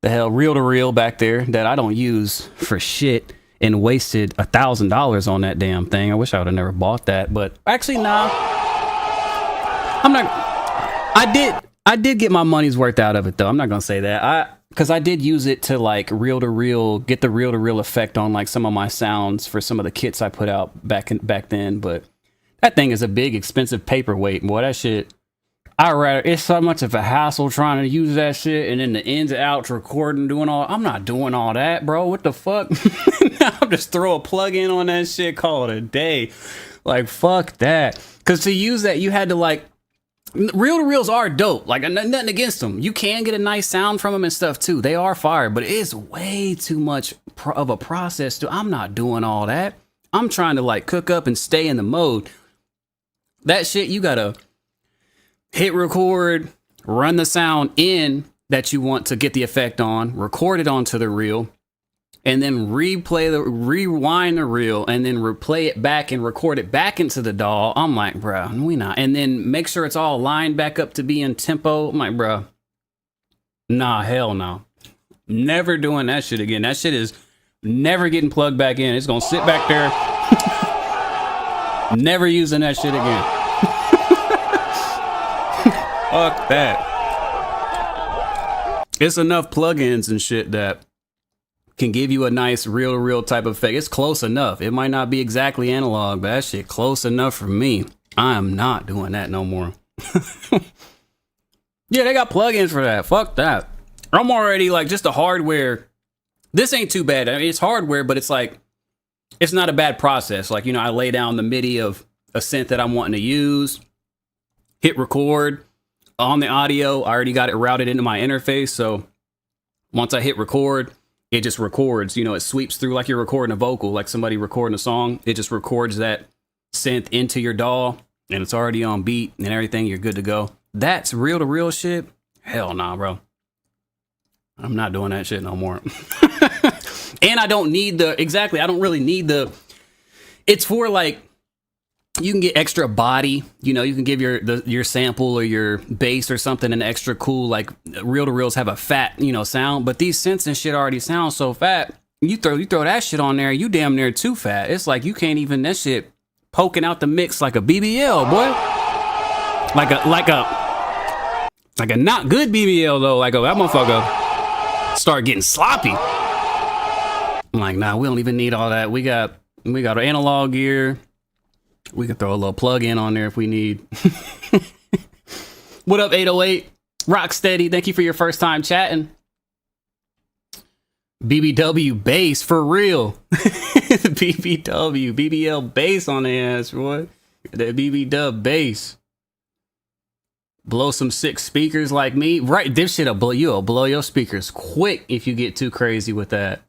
the hell reel-to-reel back there that I don't use for shit, and wasted $1,000 on that damn thing. I wish I would have never bought that, but actually nah. I'm not. I did get my money's worth out of it though. I'm not gonna say that. Because I did use it to like reel-to-reel, get the reel-to-reel effect on like some of my sounds for some of the kits I put out back then. But that thing is a big, expensive paperweight. Boy, that shit. It's so much of a hassle trying to use that shit, and then the ins and outs recording, doing all. I'm not doing all that, bro. What the fuck? I'll just throw a plug in on that shit, call it a day. Like fuck that. Because to use that, you had to like. Reel-to-reels are dope. Like nothing against them. You can get a nice sound from them and stuff too. They are fire, but it is way too much of a process. I'm not doing all that. I'm trying to like cook up and stay in the mode. That shit, you gotta hit record, run the sound in that you want to get the effect on, record it onto the reel, and then rewind the reel, and then replay it back and record it back into the DAW. I'm like, bro, we not. And then make sure it's all lined back up to be in tempo. I'm like, bro, nah, hell no. Never doing that shit again. That shit is never getting plugged back in. It's gonna sit back there. Never using that shit again. Fuck that. It's enough plugins and shit that can give you a nice reel-to-reel type of effect. It's close enough. It might not be exactly analog, but that shit close enough for me. I am not doing that no more. Yeah, they got plugins for that. Fuck that. I'm already like just the hardware. This ain't too bad. I mean, it's hardware, but it's like, it's not a bad process. Like, you know, I lay down the MIDI of a synth that I'm wanting to use, hit record on the audio. I already got it routed into my interface. So once I hit record, it just records, you know, it sweeps through like you're recording a vocal, like somebody recording a song. It just records that synth into your DAW, and it's already on beat and everything. You're good to go. That's reel-to-reel shit. Hell nah, bro. I'm not doing that shit no more. And I don't need I don't really need it's for like, you can get extra body, you know, you can give your sample or your bass or something an extra cool, like reel-to-reels have a fat, you know, sound, but these synths and shit already sound so fat. You throw that shit on there, you damn near too fat. It's like you can't even, that shit poking out the mix like a BBL, boy. Like a not good BBL though, like that motherfucker start getting sloppy. I'm like, nah, we don't even need all that. We got our analog gear. We can throw a little plug in on there if we need. What up, 808? Rocksteady, thank you for your first time chatting. BBW bass for real. BBL bass on the ass, boy. That BBW bass. Blow some sick speakers like me. Right, this shit'll blow your speakers quick if you get too crazy with that.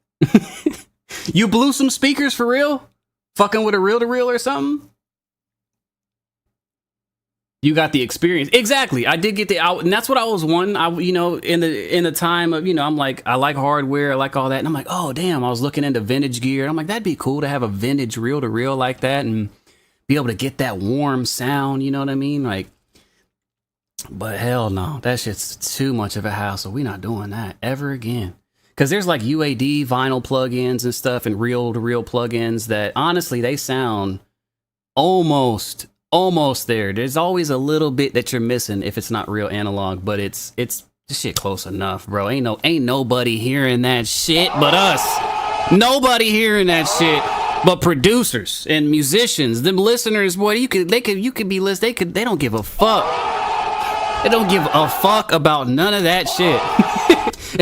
You blew some speakers for real? Fucking with a reel-to-reel or something? You got the experience. Exactly. I did get and that's what I was wanting. In the time of, I'm like, I like hardware, I like all that. And I'm like, oh damn, I was looking into vintage gear. And I'm like, that'd be cool to have a vintage reel to reel like that and be able to get that warm sound, you know what I mean? Like, but hell no, that shit's too much of a hassle. We not doing that ever again. Cause there's like UAD vinyl plugins and stuff and reel to reel plugins that honestly, they sound almost there. There's always a little bit that you're missing if it's not real analog, but it's this shit close enough, bro. Ain't nobody hearing that shit but us. Nobody hearing that shit but producers and musicians. Them listeners, boy, you could be listening. They don't give a fuck. They don't give a fuck about none of that shit.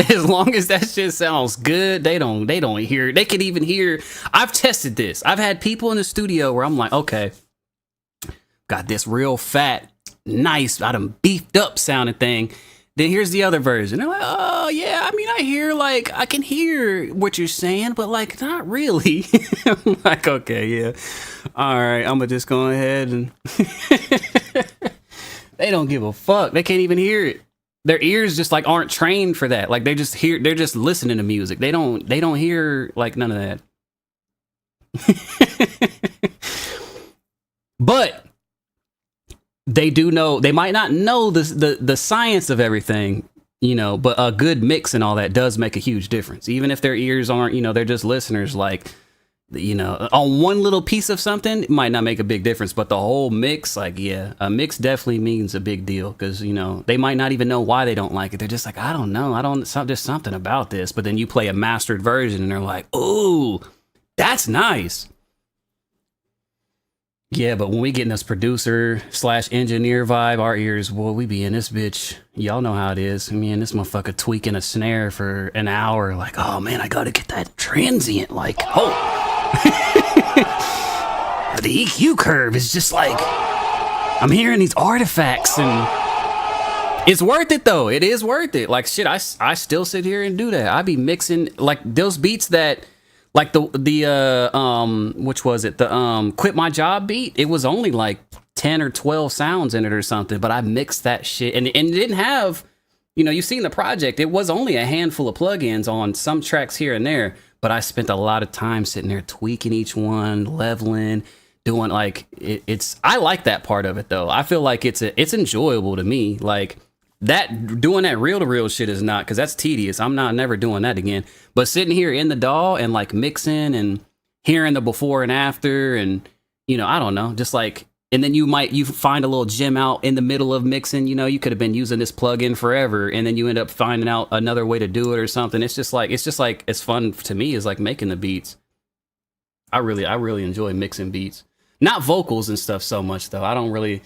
As long as that shit sounds good, they don't hear. They could even hear. I've tested this. I've had people in the studio where I'm like, okay, got this real fat, nice, I done beefed up sounding thing. Then here's the other version. They're like, oh yeah, I mean, I can hear what you're saying, but like, not really. I'm like, okay, yeah. All right, I'm gonna just go ahead and they don't give a fuck. They can't even hear it. Their ears just like aren't trained for that. Like they're just listening to music. They don't hear like none of that. But they do know, they might not know the science of everything, but a good mix and all that does make a huge difference. Even if their ears aren't, they're just listeners, like, on one little piece of something, it might not make a big difference, but the whole mix, like, yeah, a mix definitely means a big deal because, they might not even know why they don't like it. They're just like, I don't know. There's something about this. But then you play a mastered version and they're like, ooh, that's nice. Yeah, but when we get in this producer/engineer vibe, our ears, boy, we be in this bitch. Y'all know how it is. Me and this motherfucker tweaking a snare for an hour. Like, oh man, I gotta get that transient. Like, oh, the EQ curve is just like, I'm hearing these artifacts, and it's worth it though. It is worth it. Like shit, I still sit here and do that. I be mixing like those beats that. Like the which was it? The Quit My Job beat. It was only like 10 or 12 sounds in it or something, but I mixed that shit and it didn't have, you've seen the project. It was only a handful of plugins on some tracks here and there, but I spent a lot of time sitting there tweaking each one, leveling, doing like it's I like that part of it though. I feel like it's enjoyable to me. Like that doing that reel to reel shit is not, because that's tedious. I'm never doing that again. But sitting here in the DAW and like mixing and hearing the before and after, and I don't know, just like, and then you find a little gem out in the middle of mixing. You could have been using this plugin forever, and then you end up finding out another way to do it or something. It's just like it's fun to me. Is like making the beats. I really enjoy mixing beats, not vocals and stuff so much though. I don't really.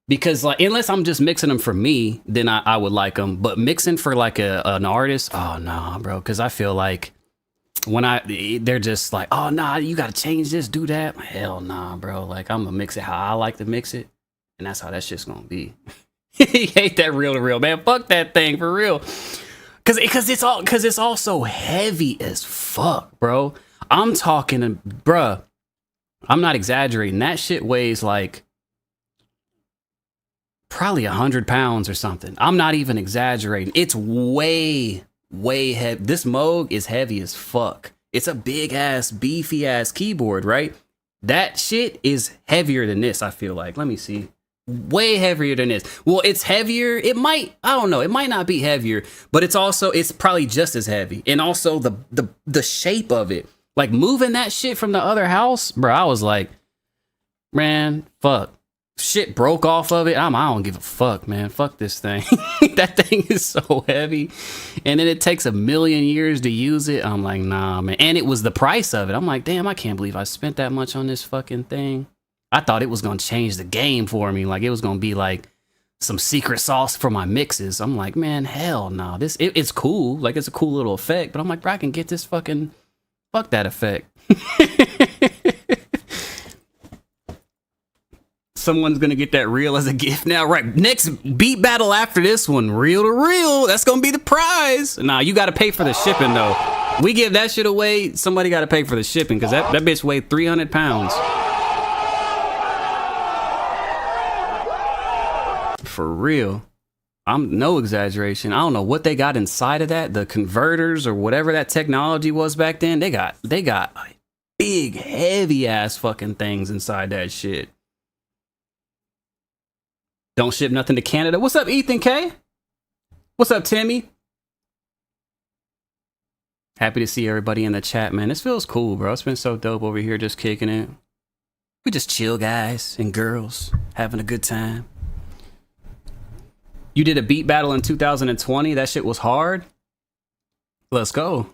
Because like, unless I'm just mixing them for me, then I would like them. But mixing for like an artist, oh no, bro. Because I feel like when they're just like, oh nah, you gotta change this, do that. Hell nah, bro. Like I'm gonna mix it how I like to mix it, and that's how that shit's gonna be. He hate that reel to reel, man. Fuck that thing for real. Cause it's all so heavy as fuck, bro. I'm talking, bruh. I'm not exaggerating. That shit weighs like. Probably 100 pounds or something. I'm not even exaggerating. It's way heavy. This Moog is heavy as fuck. It's a big ass, beefy ass keyboard, right? That shit is heavier than this, I feel like. Let me see. Way heavier than this. Well, it's heavier. I don't know. It might not be heavier, but it's probably just as heavy. And also the shape of it. Like moving that shit from the other house, bro, I was like, man, fuck. Shit broke off of it. I don't give a fuck, man. Fuck this thing. That thing is so heavy. And then it takes 1,000,000 years to use it. I'm like, nah, man. And it was the price of it. I'm like, damn, I can't believe I spent that much on this fucking thing. I thought it was going to change the game for me. Like it was going to be like some secret sauce for my mixes. I'm like, man, hell no. It's cool. Like it's a cool little effect. But I'm like, bro, I can get this fucking... Fuck that effect. Someone's gonna get that reel as a gift now, right? Next beat battle after this one, reel to reel. That's gonna be the prize. Nah, you gotta pay for the shipping though. We give that shit away. Somebody gotta pay for the shipping because that bitch weighed 300 pounds. for real. I'm no exaggeration. I don't know what they got inside of that, the converters or whatever that technology was back then. They got like big, heavy ass fucking things inside that shit. Don't ship nothing to Canada. What's up, Ethan K? What's up, Timmy? Happy to see everybody in the chat, man. This feels cool, bro. It's been so dope over here just kicking it. We just chill guys and girls having a good time. You did a beat battle in 2020. That shit was hard. Let's go.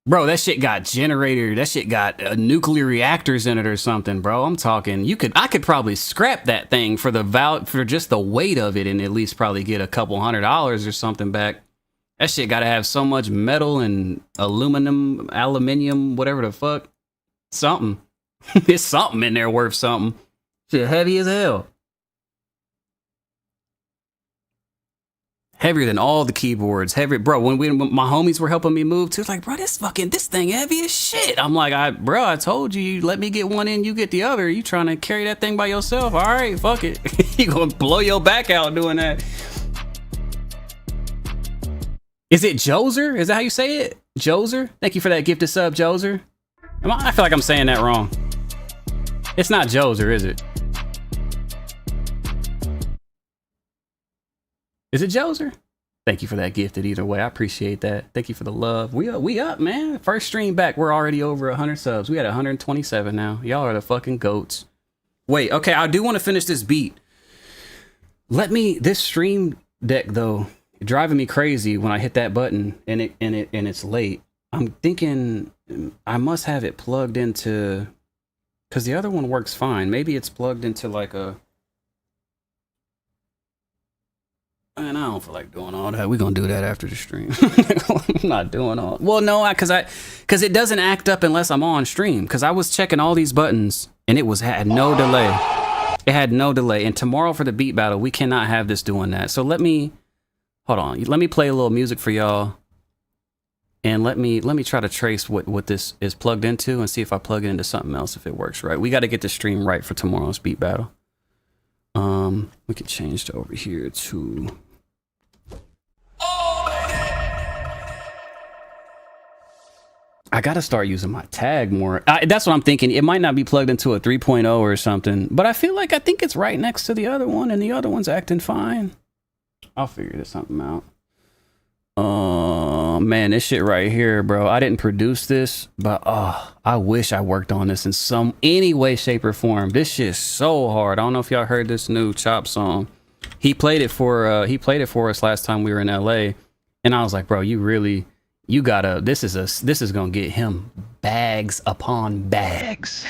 Bro, that shit got generator. That shit got nuclear reactors in it or something, bro. I'm talking. I could probably scrap that thing for just the weight of it and at least probably get a couple $100 or something back. That shit gotta have so much metal and aluminium, whatever the fuck. Something. There's something in there worth something. Shit heavy as hell. Heavier than all the keyboards. Heavy, bro. When my homies were helping me move too, it's like, bro, this thing heavy as shit. I'm like, I told you, let me get one in, you get the other. You trying to carry that thing by yourself? All right, fuck it. You gonna blow your back out doing that. Is it Joser? Is that how you say it? Joser? Thank you for that gifted sub, Joser. I feel like I'm saying that wrong. It's not Joser, is it? Is it Joser? Thank you for that gifted either way. I appreciate that. Thank you for the love. We up, man. First stream back. We're already over 100 subs. We at 127 now. Y'all are the fucking goats. Wait, okay. I do want to finish this beat. This stream deck though, driving me crazy when I hit that button and it's late. I'm thinking I must have it plugged into, because the other one works fine. Maybe it's plugged into like a. Man, I don't feel like doing all that. We're gonna do that after the stream. I'm not doing all. Well, no, because it doesn't act up unless I'm on stream. Because I was checking all these buttons and it had no delay. It had no delay. And tomorrow for the beat battle, we cannot have this doing that. So hold on. Let me play a little music for y'all, and let me try to trace what this is plugged into and see if I plug it into something else if it works right. We got to get the stream right for tomorrow's beat battle. We could change to over here to. I gotta start using my tag more. That's what I'm thinking. It might not be plugged into a 3.0 or something, but I think it's right next to the other one, and the other one's acting fine. I'll figure this something out. Man, this shit right here, bro. I didn't produce this, but I wish I worked on this in any way, shape, or form. This shit's so hard. I don't know if y'all heard this new Chop song. He played it for us last time we were in LA, and I was like, bro, you gotta. This is gonna get him bags upon bags.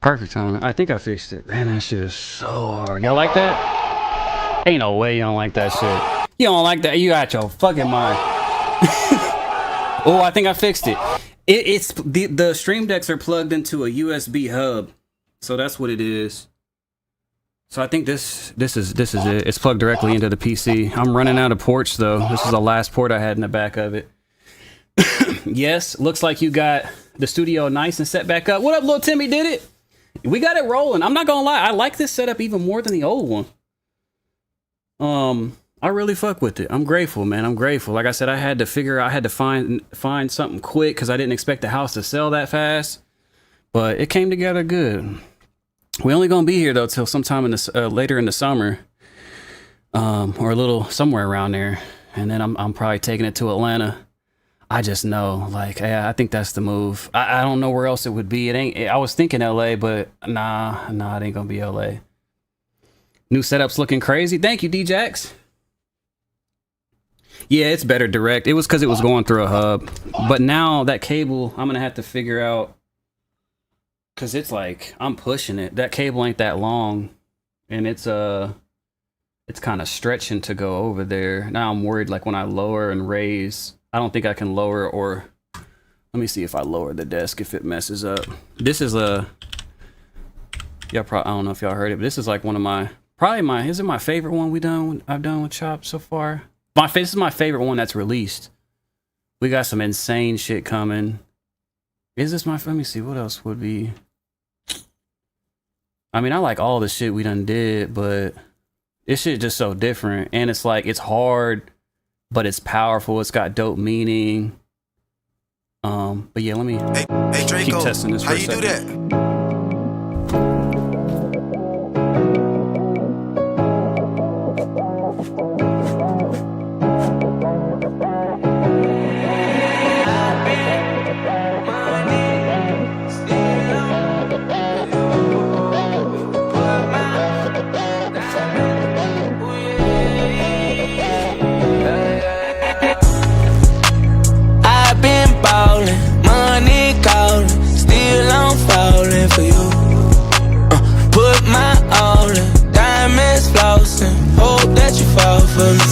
Perfect timing. I think I fixed it. Man, that shit is so hard. Y'all like that? Ain't no way you don't like that shit. You don't like that? You out your fucking mind. Oh, I think I fixed it. It's the Stream Decks are plugged into a USB hub, so that's what it is. So I think this is it. It's plugged directly into the PC. I'm running out of ports though. This is the last port I had in the back of it. Yes, looks like you got the studio nice and set back up. What up, little Timmy? Did it? We got it rolling. I'm not gonna lie, I like this setup even more than the old one. I really fuck with it. I'm grateful, man. I'm grateful. Like I said, I had to find something quick because I didn't expect the house to sell that fast. But it came together good. We only gonna be here though till sometime in the later in the summer, or a little somewhere around there, and then I'm probably taking it to Atlanta. I just know, like, yeah, I think that's the move. I don't know where else it would be. It ain't. I was thinking LA, but nah, it ain't gonna be LA. New setup's looking crazy. Thank you, D-Jax. Yeah, it's better direct. It was because it was going through a hub, but now that cable, I'm gonna have to figure out, because it's like I'm pushing it. That cable ain't that long, and it's kind of stretching to go over there. Now I'm worried, like when I lower and raise, I don't think I can lower, or let me see if I lower the desk if it messes up. This is I don't know if y'all heard it, but this is like one of my is it my favorite one I've done with Chop so far. This is my favorite one that's released. We got some insane shit coming. Is this let me see what else would be. I mean, I like all the shit we done did, but this shit just so different, and it's like it's hard, but it's powerful. It's got dope meaning. But yeah, let me Draco, keep testing this for a second. How you do that? For you, put my all in, diamonds flossing, hope that you fall for me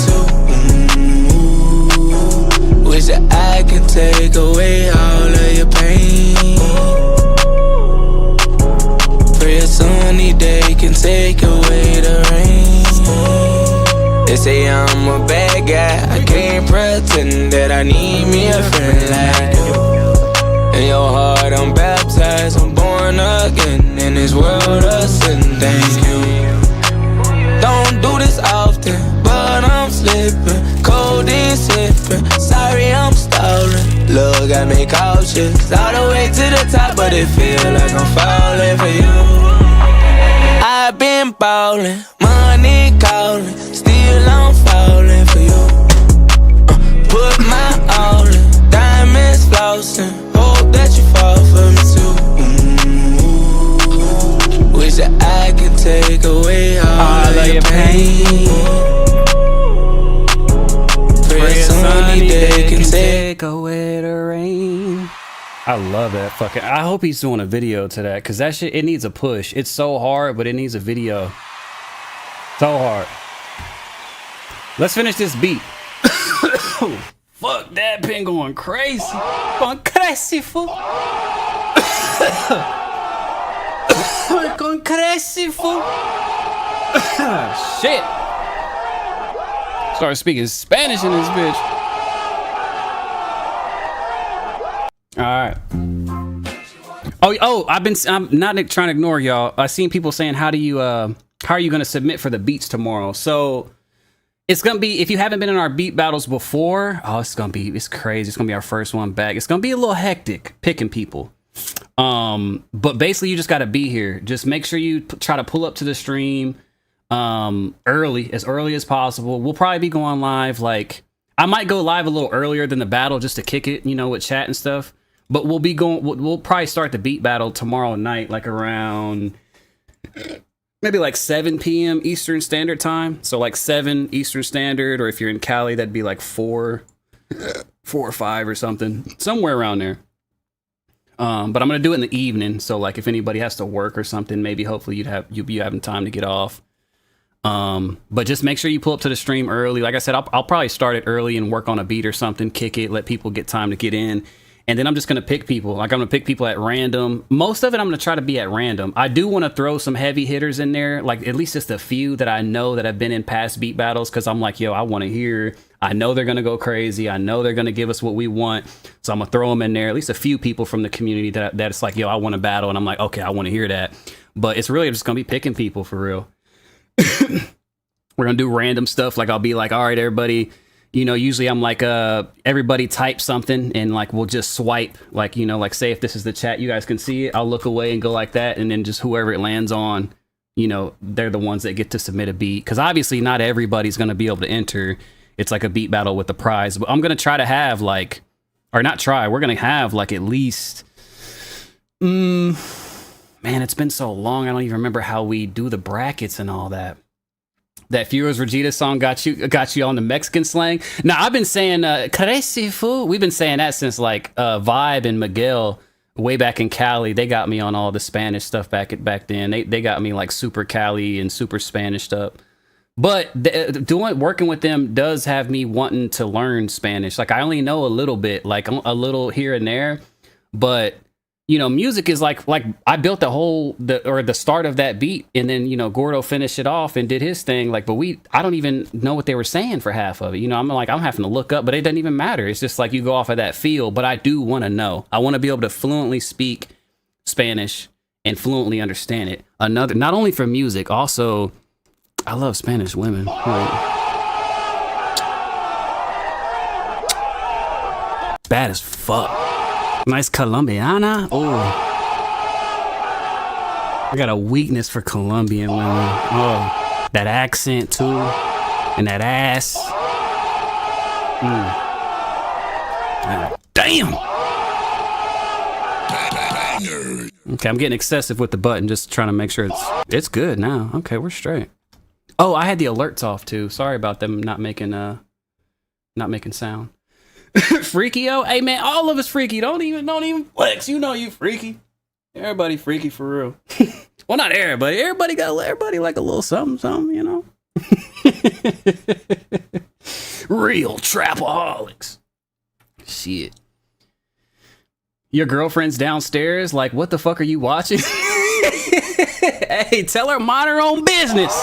too. Wish that I could take away all of your pain. Pray a sunny day can take away the rain. They say I'm a bad guy, I can't pretend that I need me a friend like you. In your heart I'm baptized, I'm born again. In this world of sin, thank you. Don't do this often, but I'm slipping, codeine sipping. Sorry I'm stalling, look got me cautious. All the way to the top, but it feel like I'm falling for you. I've been ballin', money calling, still I'm falling for you. Put my all in, diamonds flossing, hope that you fall for me too. Wish that I could take away all of your pain. Pray a sunny day can take away the rain. I love that fucking. I hope he's doing a video to that, because that shit, it needs a push. It's so hard, but it needs a video. So hard. Let's finish this beat. Fuck, that pen going crazy. Going crazy, fool. Going crazy, fool. Shit. Started speaking Spanish in this bitch. Alright. I'm not trying to ignore y'all. I seen people saying, how are you gonna submit for the beats tomorrow? So it's gonna be, if you haven't been in our beat battles before, it's crazy. It's gonna be our first one back. It's gonna be a little hectic picking people. But basically you just gotta be here. Just make sure you try to pull up to the stream as early as possible. We'll probably be going live, like, I might go live a little earlier than the battle just to kick it, with chat and stuff. But we'll probably start the beat battle tomorrow night, like around maybe like 7 p.m. Eastern Standard Time. So like 7 Eastern Standard, or if you're in Cali, that'd be like 4 or 5 or something, somewhere around there. But I'm gonna do it in the evening. So like, if anybody has to work or something, maybe hopefully you'll be having time to get off. But just make sure you pull up to the stream early. Like I said, I'll probably start it early and work on a beat or something, kick it, let people get time to get in. And then I'm just going to pick people. Like, I'm going to pick people at random. Most of it, I'm going to try to be at random. I do want to throw some heavy hitters in there, like at least just a few that I know that have been in past beat battles. Cause I'm like, yo, I want to hear, I know they're going to go crazy. I know they're going to give us what we want. So I'm going to throw them in there. At least a few people from the community that it's like, yo, I want to battle. And I'm like, okay, I want to hear that. But it's really just going to be picking people for real. We're going to do random stuff. Like, I'll be like, all right, everybody, you know, usually I'm like, everybody type something and like, we'll just swipe, like, you know, like say if this is the chat, you guys can see it. I'll look away and go like that. And then just whoever it lands on, you know, they're the ones that get to submit a beat. Cause obviously not everybody's going to be able to enter. It's like a beat battle with the prize, but I'm going to try to have like, or not try, we're going to have like at least, man, it's been so long. I don't even remember how we do the brackets and all that. That Furo's Vegeta song got you on the Mexican slang. Now I've been saying "Crazy food." We've been saying that since like Vibe and Miguel way back in Cali. They got me on all the Spanish stuff back then. They got me like super Cali and super Spanish stuff. But working with them does have me wanting to learn Spanish. Like I only know a little bit, like a little here and there, but. You know, music is like I built the start of that beat, and then, you know, Gordo finished it off and did his thing. Like, but I don't even know what they were saying for half of it. You know, I'm having to look up, but it doesn't even matter. It's just like you go off of that feel. But I do want to know. I want to be able to fluently speak Spanish and fluently understand it. Not only for music, also I love Spanish women. Bad as fuck. Nice Colombiana. Oh, I got a weakness for Colombian women. Oh, that accent too, and that ass. Damn. Okay, I'm getting excessive with the button, just trying to make sure it's good now. Okay, we're straight. Oh, I had the alerts off too. Sorry about them not making sound. Freaky-o? Hey man, all of us freaky. Don't even flex. You know you freaky. Everybody freaky for real. Well, not everybody. Everybody like a little something, you know. Real trapaholics. Shit. Your girlfriend's downstairs, like, what the fuck are you watching? Hey, tell her mind her own business.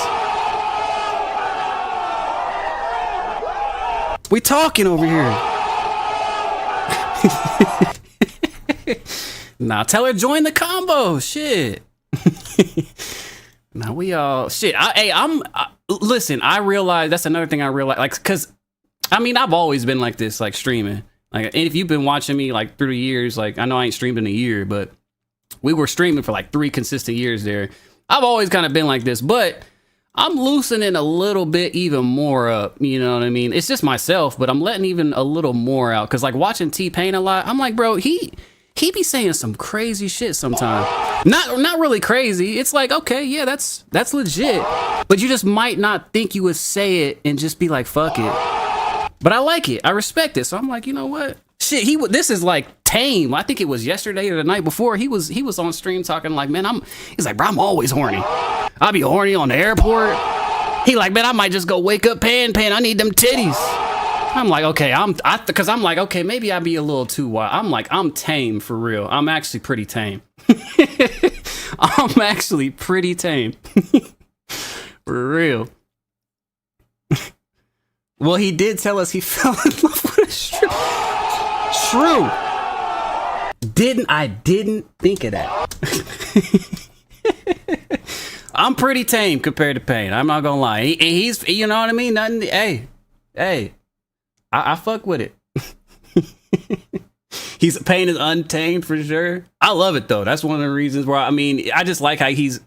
We talking over here. Nah, tell her join the combo. Shit. Now we all shit. Listen. I realize that's another thing I realize. Like, cause I mean, I've always been like this, like streaming. Like, and if you've been watching me like through the years, like I know I ain't streamed in a year, but we were streaming for like 3 consistent years there. I've always kind of been like this, but I'm loosening a little bit even more up, you know what I mean? It's just myself, but I'm letting even a little more out. Cause like watching T-Pain a lot, I'm like, bro, he be saying some crazy shit sometimes. Not really crazy. It's like, okay, yeah, that's legit. But you just might not think you would say it and just be like, fuck it. But I like it. I respect it. So I'm like, you know what? Shit, this is like tame. I think it was yesterday or the night before. He was on stream talking like, man, he's like, bro, I'm always horny. I'll be horny on the airport. He like, man, I might just go wake up Pan. I need them titties. I'm like, okay, because I'm like, okay, maybe I'd be a little too wild. I'm like, I'm tame for real. I'm actually pretty tame. I'm actually pretty tame. For real. Well, he did tell us he fell in love with a stripper. True. I didn't think of that. I'm pretty tame compared to Pain. I'm not gonna lie. He's, you know what I mean? Nothing. Hey, I fuck with it. Pain is untamed for sure. I love it though. That's one of the reasons why. I mean, I just like how he's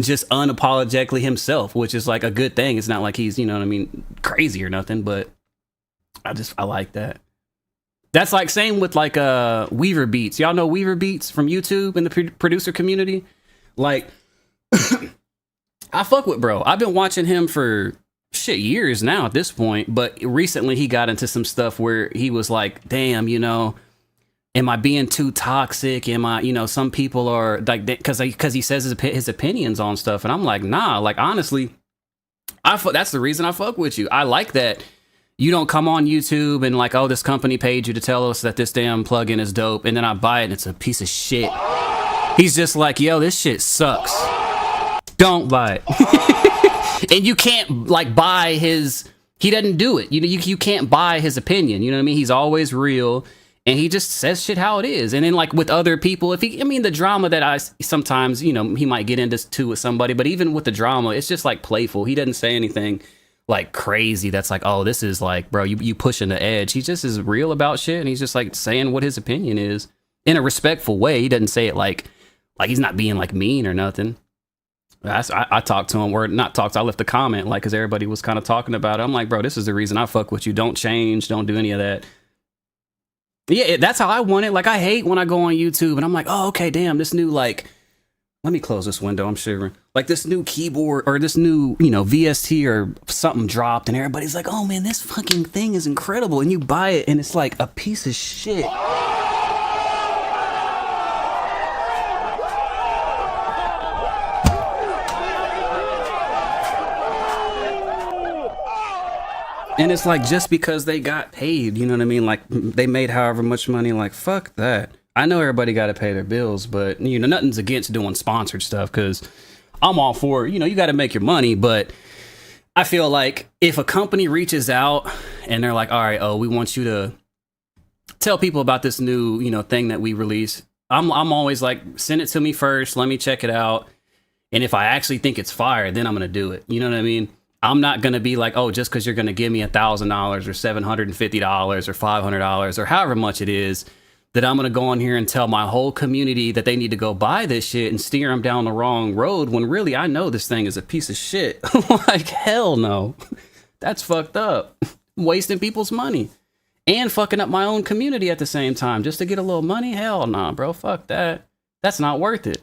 just unapologetically himself, which is like a good thing. It's not like he's, you know what I mean, crazy or nothing. But I like that. That's like same with like Weaver Beats. Y'all know Weaver Beats from YouTube and the producer community. Like, I fuck with bro. I've been watching him for shit years now at this point, but recently he got into some stuff where he was like, damn, you know, am I being too toxic? Am I, some people are like, because he says his opinions on stuff, and I'm like, nah, like honestly, that's the reason I fuck with you. I like that you don't come on YouTube and like, oh, this company paid you to tell us that this damn plugin is dope, and then I buy it and it's a piece of shit. He's just like, yo, this shit sucks. Don't buy it. And you can't like buy his. He doesn't do it. You can't buy his opinion. You know what I mean? He's always real. And he just says shit how it is. And then like with other people, the drama that I sometimes, he might get into with somebody, but even with the drama, it's just like playful. He doesn't say anything like crazy that's like, oh, this is like, bro, you pushing the edge. He just is real about shit, and he's just like saying what his opinion is in a respectful way. He doesn't say it like he's not being like mean or nothing. I talked to him, or not talked, I left a comment, like, because everybody was kind of talking about it. I'm like, bro, this is the reason I fuck with you. Don't change, don't do any of that. Yeah, that's how I want it. Like, I hate when I go on YouTube and I'm like, oh, okay, damn, this new, like, let me close this window, I'm shivering. Like, this new keyboard or this new, VST or something dropped, and everybody's like, oh, man, this fucking thing is incredible. And you buy it, and it's like a piece of shit. And it's like, just because they got paid, you know what I mean? Like, they made however much money, like, fuck that. I know everybody got to pay their bills, but, nothing's against doing sponsored stuff, because I'm all for, you got to make your money. But I feel like if a company reaches out and they're like, all right, we want you to tell people about this new, thing that we released. I'm always like, send it to me first. Let me check it out. And if I actually think it's fire, then I'm going to do it. You know what I mean? I'm not going to be like, oh, just because you're going to give me $1,000 or $750 or $500 or however much it is, that I'm going to go on here and tell my whole community that they need to go buy this shit and steer them down the wrong road, when really I know this thing is a piece of shit. Like, hell no. That's fucked up. I'm wasting people's money and fucking up my own community at the same time just to get a little money. Hell nah, bro. Fuck that. That's not worth it.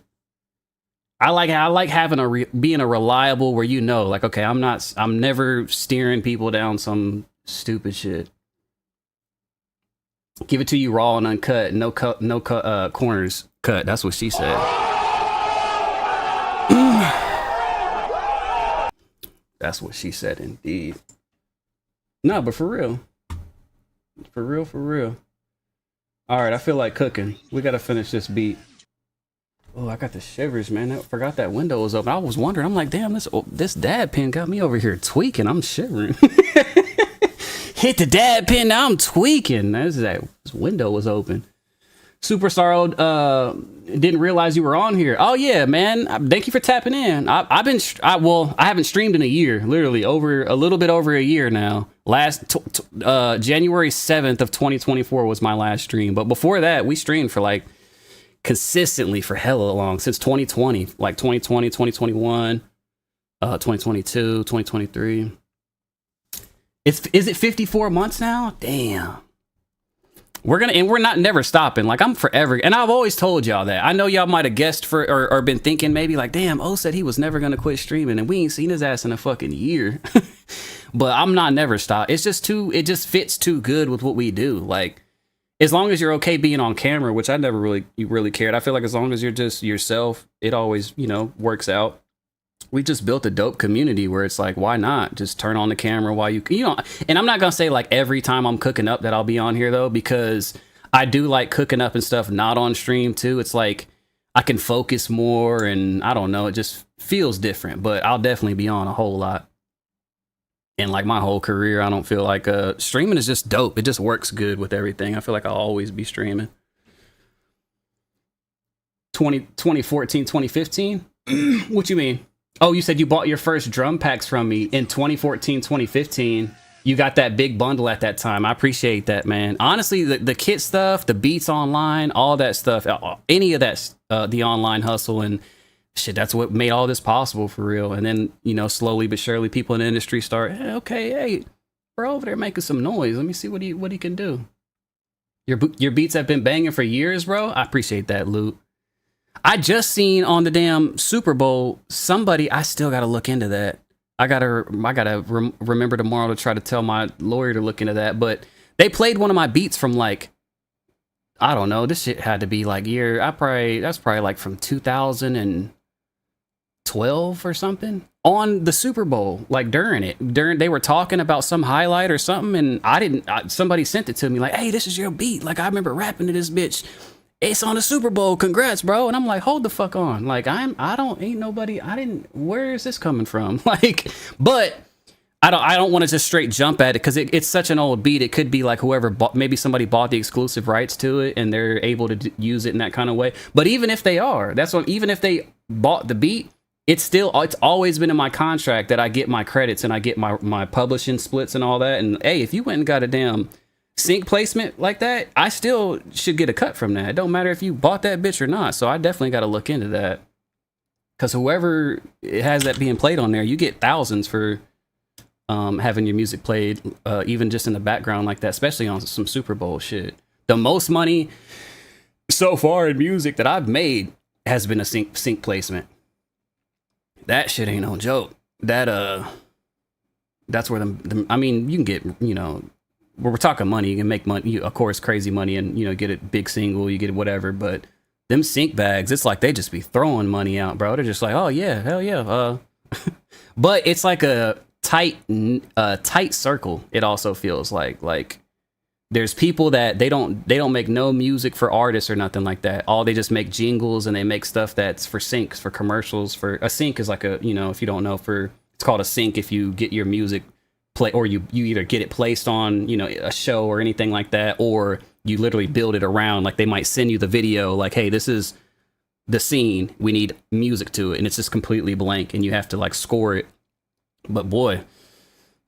I like having being a reliable where like, okay, I'm never steering people down some stupid shit. Give it to you raw and uncut, no corners cut. That's what she said. That's what she said, indeed. No, but for real. For real. All right, I feel like cooking. We got to finish this beat. Oh, I got the shivers, man. I forgot that window was open. I was wondering. I'm like, damn, this dad pin got me over here tweaking. I'm shivering. Hit the dad pin. Now I'm tweaking. This window was open. Superstar didn't realize you were on here. Oh yeah, man. Thank you for tapping in. I haven't streamed in a year. Literally a little bit over a year now. January 7th of 2024 was my last stream. But before that, we streamed for like consistently for hella long, since 2020, like 2020, 2021, 2022, 2023. Is it 54 months now? Damn. We're not never stopping. Like, I'm forever. And I've always told y'all that. I know y'all might have guessed or been thinking maybe like, damn, O said he was never going to quit streaming, and we ain't seen his ass in a fucking year. But I'm not never stop. It just fits too good with what we do. Like, as long as you're okay being on camera, which I never really cared. I feel like as long as you're just yourself, it always, works out. We just built a dope community where it's like, why not just turn on the camera while and I'm not going to say like every time I'm cooking up that I'll be on here though, because I do like cooking up and stuff not on stream too. It's like I can focus more, and I don't know, it just feels different, but I'll definitely be on a whole lot. And like my whole career, I don't feel like streaming is just dope. It just works good with everything. I feel like I'll always be streaming. 2014, 2015? What you mean? Oh, you said you bought your first drum packs from me in 2014, 2015. You got that big bundle at that time. I appreciate that, man. Honestly, the kit stuff, the beats online, all that stuff, any of that, the online hustle and shit, that's what made all this possible for real. And then, slowly but surely, people in the industry start, hey, we're over there making some noise. Let me see what he can do. Your beats have been banging for years, bro. I appreciate that, Luke. I just seen on the damn Super Bowl I still got to look into that. I gotta remember tomorrow to try to tell my lawyer to look into that. But they played one of my beats from like I don't know. This shit had to be like that's probably like from 2012 or something, on the Super Bowl, like during they were talking about some highlight or something, and somebody sent it to me like, hey, this is your beat. Like, I remember rapping to this bitch. It's on the Super Bowl. Congrats, bro. And I'm like, hold the fuck on. Like, where is this coming from? Like, but I don't want to just straight jump at it because it's such an old beat. It could be like maybe somebody bought the exclusive rights to it and they're able to use it in that kind of way. But even if they are, even if they bought the beat, it's always been in my contract that I get my credits and I get my publishing splits and all that. And hey, if you went and got a damn sync placement like that, I still should get a cut from that. It don't matter if you bought that bitch or not. So I definitely got to look into that, because whoever has that being played on there, you get thousands for having your music played, even just in the background like that, especially on some Super Bowl shit. The most money so far in music that I've made has been a sync placement. That shit ain't no joke. That's where I mean, you can get, we're talking money. You can make money, of course, crazy money, and get a big single, you get whatever. But them sync bags, it's like they just be throwing money out, bro. They're just like, oh yeah, hell yeah. But it's like a tight circle. It also feels like there's people that they don't make no music for artists or nothing like that. They just make jingles, and they make stuff that's for syncs, for commercials. For a sync is like if you don't know, it's called a sync if you get your music play, or you either get it placed on a show or anything like that, or you literally build it around. Like, they might send you the video like, hey, this is the scene, we need music to it, and it's just completely blank, and you have to like score it. But boy,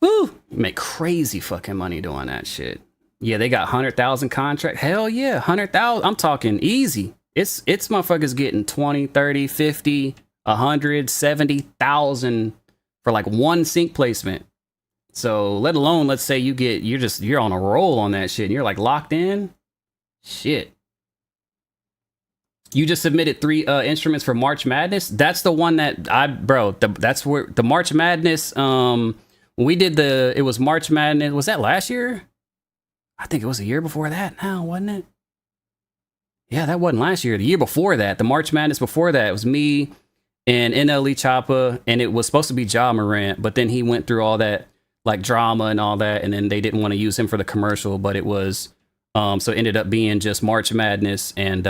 woo, you make crazy fucking money doing that shit. Yeah, they got 100,000 contract. Hell yeah, 100,000. I'm talking easy. It's motherfuckers getting 20, 30, 50, 100, 70,000 for like one sync placement. So let alone, let's say you're on a roll on that shit and you're like locked in. Shit. You just submitted 3 instruments for March Madness. That's the one that that's where the March Madness, when we did it was March Madness. Was that last year? I think it was a year before that now, wasn't it? Yeah, that wasn't last year. The year before that, the March Madness before that, it was me and NLE Choppa, and it was supposed to be Ja Morant, but then he went through all that like drama and all that, and then they didn't want to use him for the commercial, but it was so it ended up being just March Madness and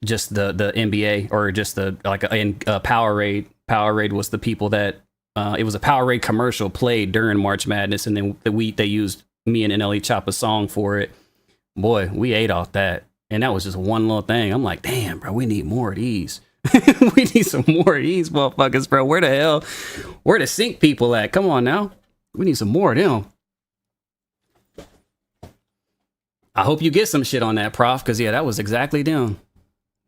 just the NBA, or just the Powerade. Powerade was the people that it was a Powerade commercial played during March Madness, and then they used me and NLE Choppa's song for it. Boy, we ate off that, and that was just one little thing. I'm like, damn, bro, we need more of these. We need some more of these motherfuckers, bro. Where the sync people at? Come on now, we need some more of them. I hope you get some shit on that, Prof, because yeah, that was exactly them.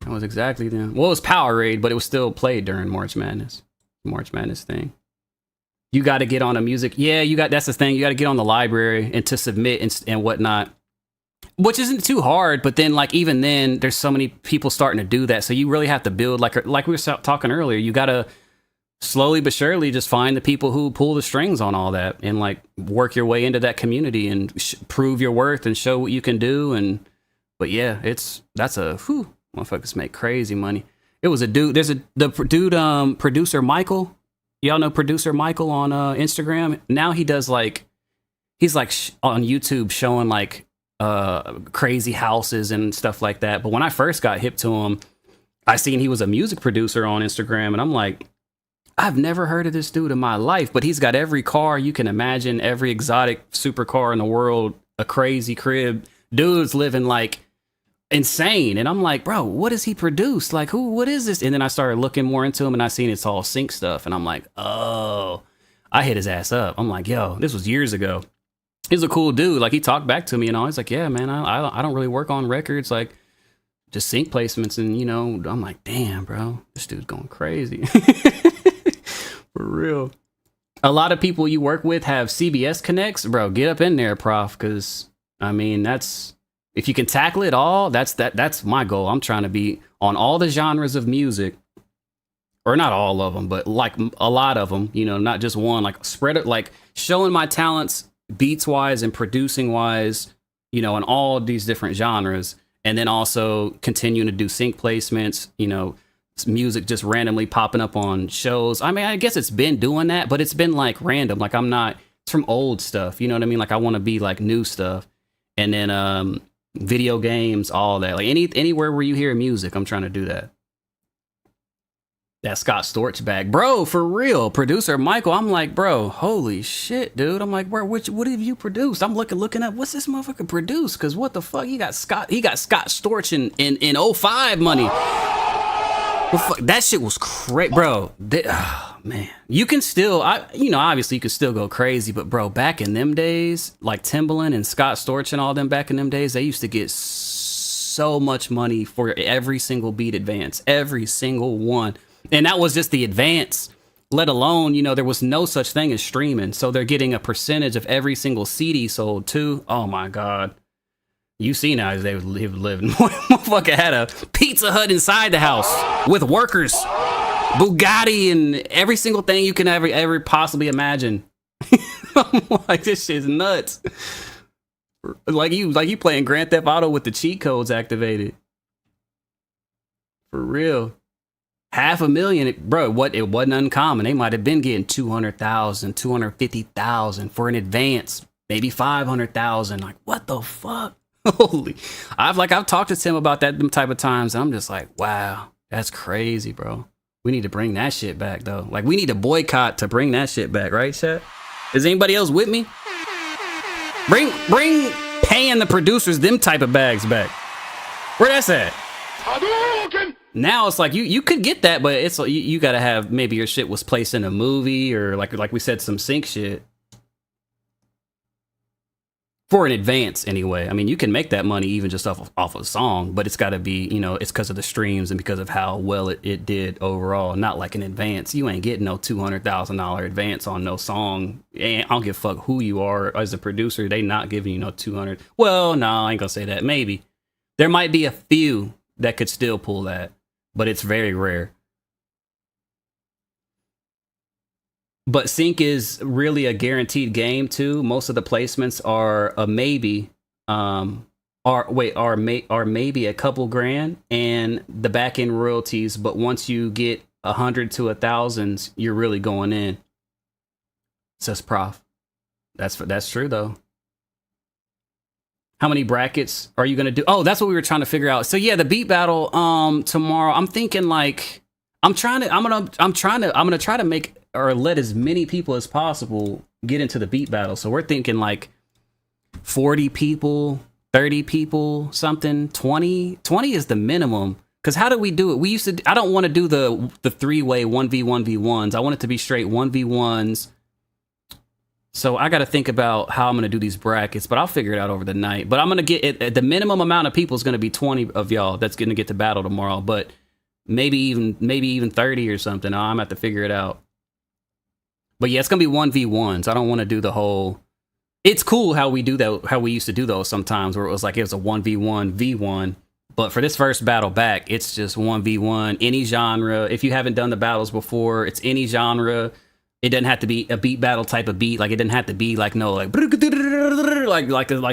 Well, it was Powerade, but it was still played during March Madness thing. You got to get on a music. Yeah, that's the thing. You got to get on the library and to submit and whatnot, which isn't too hard. But then, like, even then, there's so many people starting to do that. So you really have to build, like we were talking earlier, you got to slowly but surely just find the people who pull the strings on all that and like work your way into that community and prove your worth and show what you can do. But yeah, motherfuckers make crazy money. It was a dude. Producer Michael. Y'all know producer Michael on Instagram. Now he does he's on YouTube showing like crazy houses and stuff like that. But when I first got hip to him, I seen he was a music producer on Instagram, and I'm like, I've never heard of this dude in my life. But he's got every car you can imagine, every exotic supercar in the world, a crazy crib. Dude's living like insane. And I'm like, bro, what does he produce? Like, what is this? And then I started looking more into him, and I seen it's all sync stuff. And I'm like, oh, I hit his ass up. I'm like, yo, this was years ago. He's a cool dude. Like, he talked back to me and all. He's like, yeah, man, I don't really work on records, like just sync placements. And, I'm like, damn, bro, this dude's going crazy. For real. A lot of people you work with have CBS connects, bro. Get up in there, Prof. Because, I mean, if you can tackle it all, that's my goal. I'm trying to be on all the genres of music, or not all of them, but like a lot of them, not just one, like spread it, like showing my talents beats wise and producing wise you know, in all these different genres. And then also continuing to do sync placements, you know, music just randomly popping up on shows. I mean, I guess it's been doing that, but it's been like random. Like I'm not, it's from old stuff. You know what I mean? Like I want to be like new stuff. And then video games, all that. Like anywhere where you hear music, I'm trying to do that. That Scott Storch bag, bro, for real. Producer Michael, I'm like, bro, holy shit, dude. I'm like, bro, what have you produced? I'm looking up, what's this motherfucker produced? Cause what the fuck? He got Scott Storch in '05 money. Well, fuck, that shit was crazy, bro. Oh, man, you can still, obviously you can still go crazy, but bro, back in them days, like Timbaland and Scott Storch and all them back in them days, they used to get so much money for every single beat advance, every single one. And that was just the advance, let alone, you know, there was no such thing as streaming. So they're getting a percentage of every single CD sold too. Oh my God. You see now they would live. Motherfucker had a Pizza Hut inside the house with workers, Bugatti, and every single thing you can ever possibly imagine. I'm like, this shit's nuts. Like you playing Grand Theft Auto with the cheat codes activated. For real. $500,000, bro. It wasn't uncommon. They might have been getting 200,000, 250,000 for an advance, maybe 500,000. Like, what the fuck? Holy! I've talked to Tim about that them type of times. And I'm just like, wow, that's crazy, bro. We need to bring that shit back though. Like, we need to boycott to bring that shit back, right, chat? Is anybody else with me? Bring paying the producers them type of bags back. Where that's at? Now it's like you could get that, but it's like you gotta have, maybe your shit was placed in a movie or like we said, some sync shit for an advance anyway. I mean, you can make that money even just off a song, but it's got to be, you know, it's because of the streams and because of how well it did overall. Not like an advance. You ain't getting no $200,000 advance on no song. And I don't give a fuck who you are as a producer. They not giving you no 200. Well, no, I ain't gonna say that. Maybe there might be a few that could still pull that, but it's very rare. But sync is really a guaranteed game too. Most of the placements are a maybe, are maybe a couple grand, and the back end royalties. But once you get 100 to 1,000, you're really going in. Says Prof. That's true though. How many brackets are you gonna do? Oh, that's what we were trying to figure out. So yeah, the beat battle tomorrow. I'm thinking like I'm gonna try to make or let as many people as possible get into the beat battle. So we're thinking like 40 people, 30 people, something. 20 is the minimum. Because how do we do it? I don't want to do the three-way 1v1v1s. I want it to be straight 1v1s. So I got to think about how I'm going to do these brackets, but I'll figure it out over the night. But I'm going to get it. The minimum amount of people is going to be 20 of y'all that's going to get to battle tomorrow. But maybe even 30 or something. I'm going to have to figure it out. But yeah, it's going to be 1v1s. I don't want to do the whole... It's cool how we do that, how we used to do those sometimes, where it was a 1v1v1. But for this first battle back, it's just 1v1, any genre. If you haven't done the battles before, it's any genre. It doesn't have to be a beat battle type of beat. Like, it doesn't have to be like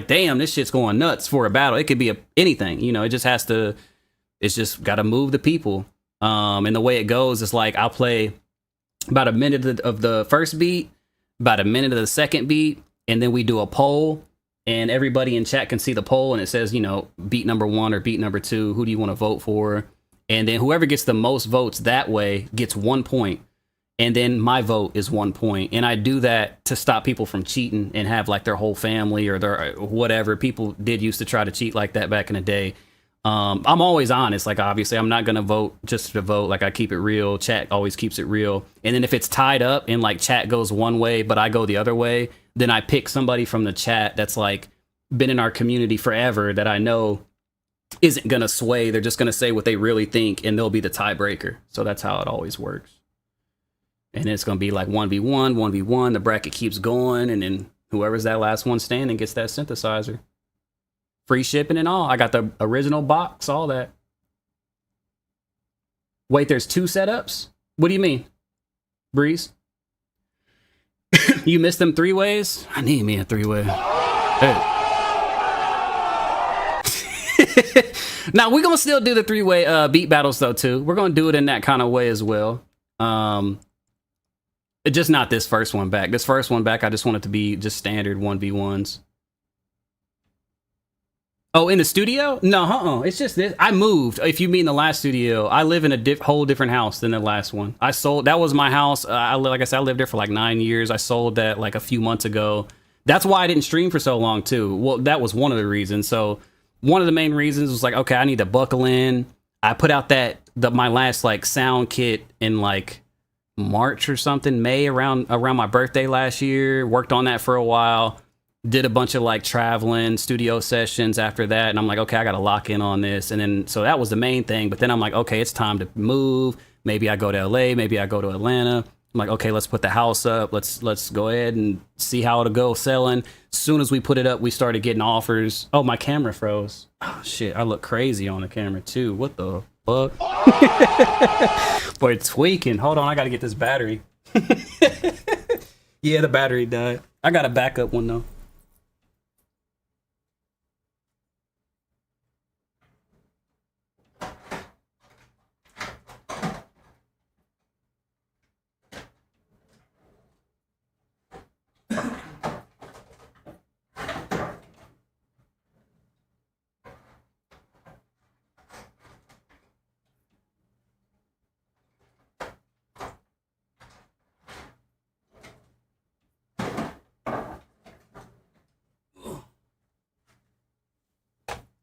damn, this shit's going nuts for a battle. It could be anything, you know. It just has to... It's just got to move the people. And the way it goes is like, I'll play about a minute of the first beat, about a minute of the second beat, and then we do a poll, and everybody in chat can see the poll, and it says, you know, beat number 1 or beat number 2, who do you want to vote for? And then whoever gets the most votes that way gets 1 point, and then my vote is 1 point. And I do that to stop people from cheating and have like their whole family or their whatever. People did used to try to cheat like that back in the day. I'm always honest. Like, obviously, I'm not going to vote just to vote. Like, I keep it real. Chat always keeps it real. And then if it's tied up and like chat goes one way, but I go the other way, then I pick somebody from the chat that's like been in our community forever that I know isn't going to sway. They're just going to say what they really think, and they'll be the tiebreaker. So that's how it always works. And it's going to be like 1v1, 1v1. The bracket keeps going. And then whoever's that last one standing gets that synthesizer. Free shipping and all. I got the original box, all that. Wait, there's 2 setups? What do you mean? Breeze? You missed them 3 ways? I need me a 3-way. Hey. Now we're gonna still do the 3-way beat battles though too. We're gonna do it in that kind of way as well. Just not this first one back. This first one back, I just want it to be just standard 1v1s. Oh, in the studio? No, it's just this. I moved. If you mean the last studio, I live in a whole different house than the last one. I sold. That was my house. Like I said, I lived there for like 9 years. I sold that like a few months ago. That's why I didn't stream for so long too. Well, that was one of the reasons. So one of the main reasons was like, okay, I need to buckle in. I put out my last like sound kit in like March or something, May, around my birthday last year. Worked on that for a while. Did a bunch of like traveling studio sessions after that, and I'm like, okay, I gotta lock in on this. And then so that was the main thing, but then I'm like, okay, it's time to move. Maybe I go to LA, maybe I go to Atlanta. I'm like, okay, let's put the house up. Let's go ahead and see how it'll go selling. As soon as we put it up, we started getting offers. Oh, my camera froze. Oh shit, I look crazy on the camera too. What the fuck? Boy, tweaking. Hold on, I gotta get this battery. Yeah, the battery died. I got a backup one though.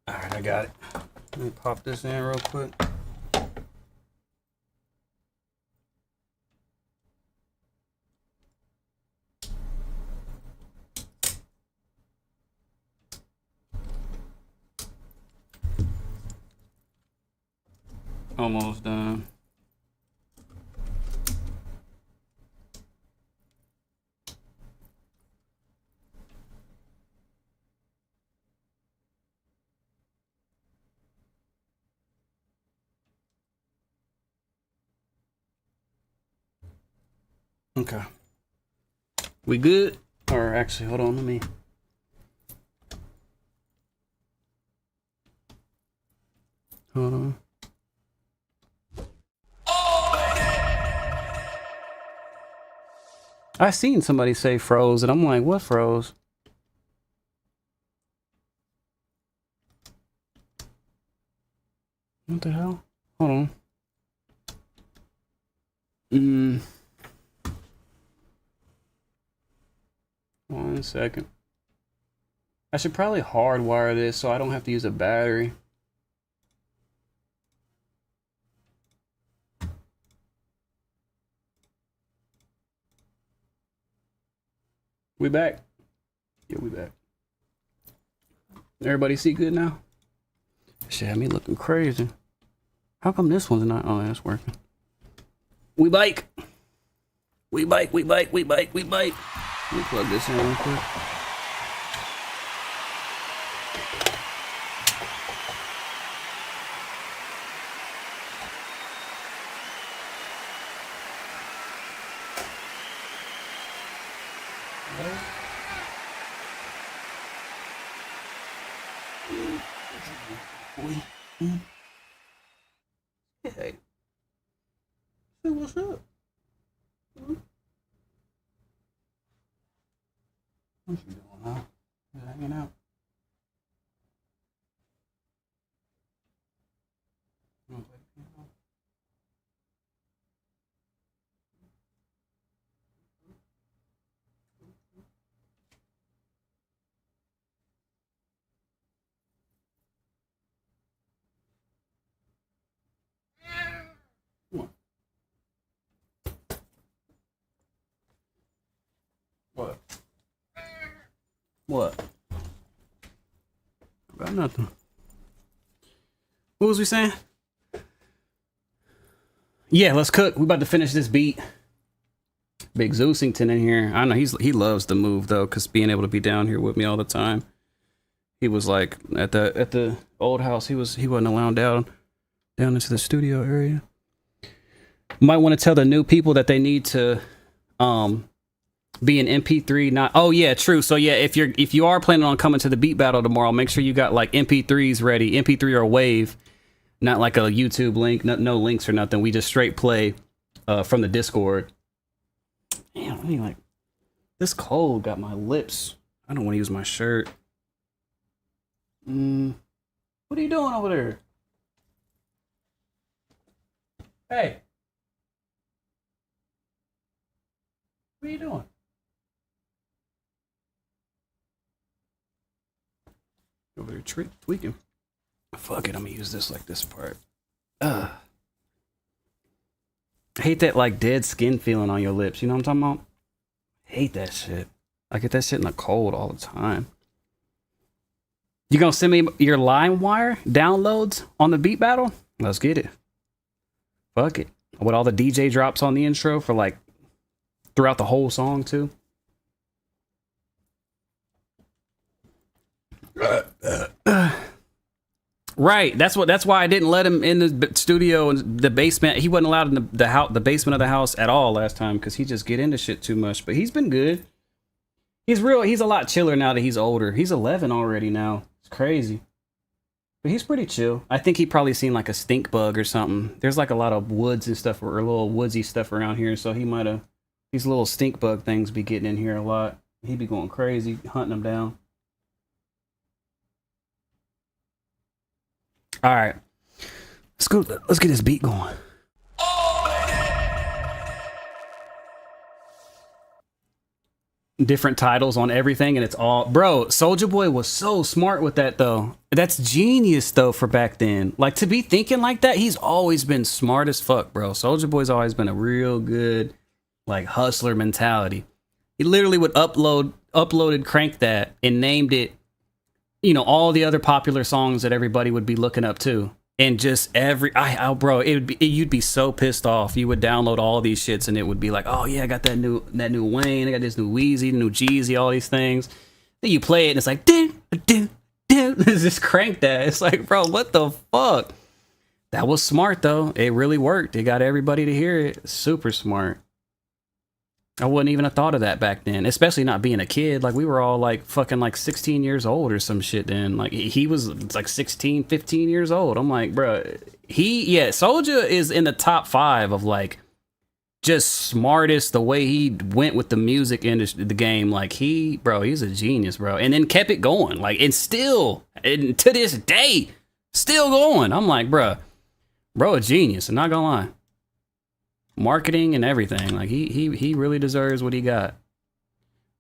I got it. Let me pop this in real quick. Almost done. Okay. We good? Or actually, hold on, let me. Hold on. I seen somebody say froze, and I'm like, what froze? What the hell? Hold on. 1 second. I should probably hardwire this so I don't have to use a battery. We back? Yeah, we back. Everybody see good now? Shit had me looking crazy. How come this one's not? Oh, that's working. We bike. We bike. We bike. We bike. We bike. Let me plug this in real quick. Hey. Hey, what's up? What you doing, huh? You hanging out? You wanna play the piano? Come on. What? What? Got nothing. What was we saying? Yeah, let's cook. We about to finish this beat. Big Zeusington in here. I know he loves the move though, cause being able to be down here with me all the time. He was like at the old house. He wasn't allowed down into the studio area. Might want to tell the new people that they need to Be an MP3, not. Oh yeah, true. So yeah, if you are planning on coming to the beat battle tomorrow, make sure you got like MP3s ready, MP3 or Wave, not like a YouTube link, no links or nothing. We just straight play from the Discord. Damn, I mean, like this cold got my lips. I don't want to use my shirt. What are you doing over there? Hey, what are you doing? Over there tweaking. Fuck it, I'm gonna use this like this part. I hate that like dead skin feeling on your lips. You know what I'm talking about? Hate that shit. I get that shit in the cold all the time. You gonna send me your LimeWire downloads on the beat battle? Let's get it. Fuck it. With all the DJ drops on the intro for like throughout the whole song too. Right. That's why I didn't let him in the studio and the basement. He wasn't allowed in the basement of the house at all last time because he just get into shit too much. But he's been good. He's a lot chiller now that he's older. He's 11 already now. It's crazy. But he's pretty chill. I think he probably seen like a stink bug or something. There's like a lot of woods and stuff or little woodsy stuff around here. So he might have, these little stink bug things be getting in here a lot. He'd be going crazy, hunting them down. All right, let's go. Let's get this beat going. Different titles on everything, and it's all, bro. Soulja Boy was so smart with that, though. That's genius, though, for back then. Like to be thinking like that, he's always been smart as fuck, bro. Soulja Boy's always been a real good, like hustler mentality. He literally would uploaded Crank That and named it, you know, all the other popular songs that everybody would be looking up to, and just bro, you'd be so pissed off. You would download all these shits, and it would be like, oh yeah, I got that new Wayne, I got this new Wheezy, new Jeezy, all these things. Then you play it, and it's like, it's just Crank That. It's like, bro, what the fuck? That was smart though. It really worked. It got everybody to hear it. Super smart. I wouldn't even have thought of that back then, especially not being a kid. Like, we were all, like, fucking, like, 16 years old or some shit then. Like, he was, like, 16, 15 years old. I'm like, bro, Soulja is in the top 5 of, like, just smartest, the way he went with the music industry, the game. Like, he's a genius, bro. And then kept it going. Like, and still, and to this day, still going. I'm like, bro, a genius. I'm not gonna lie. Marketing and everything, like he really deserves what he got.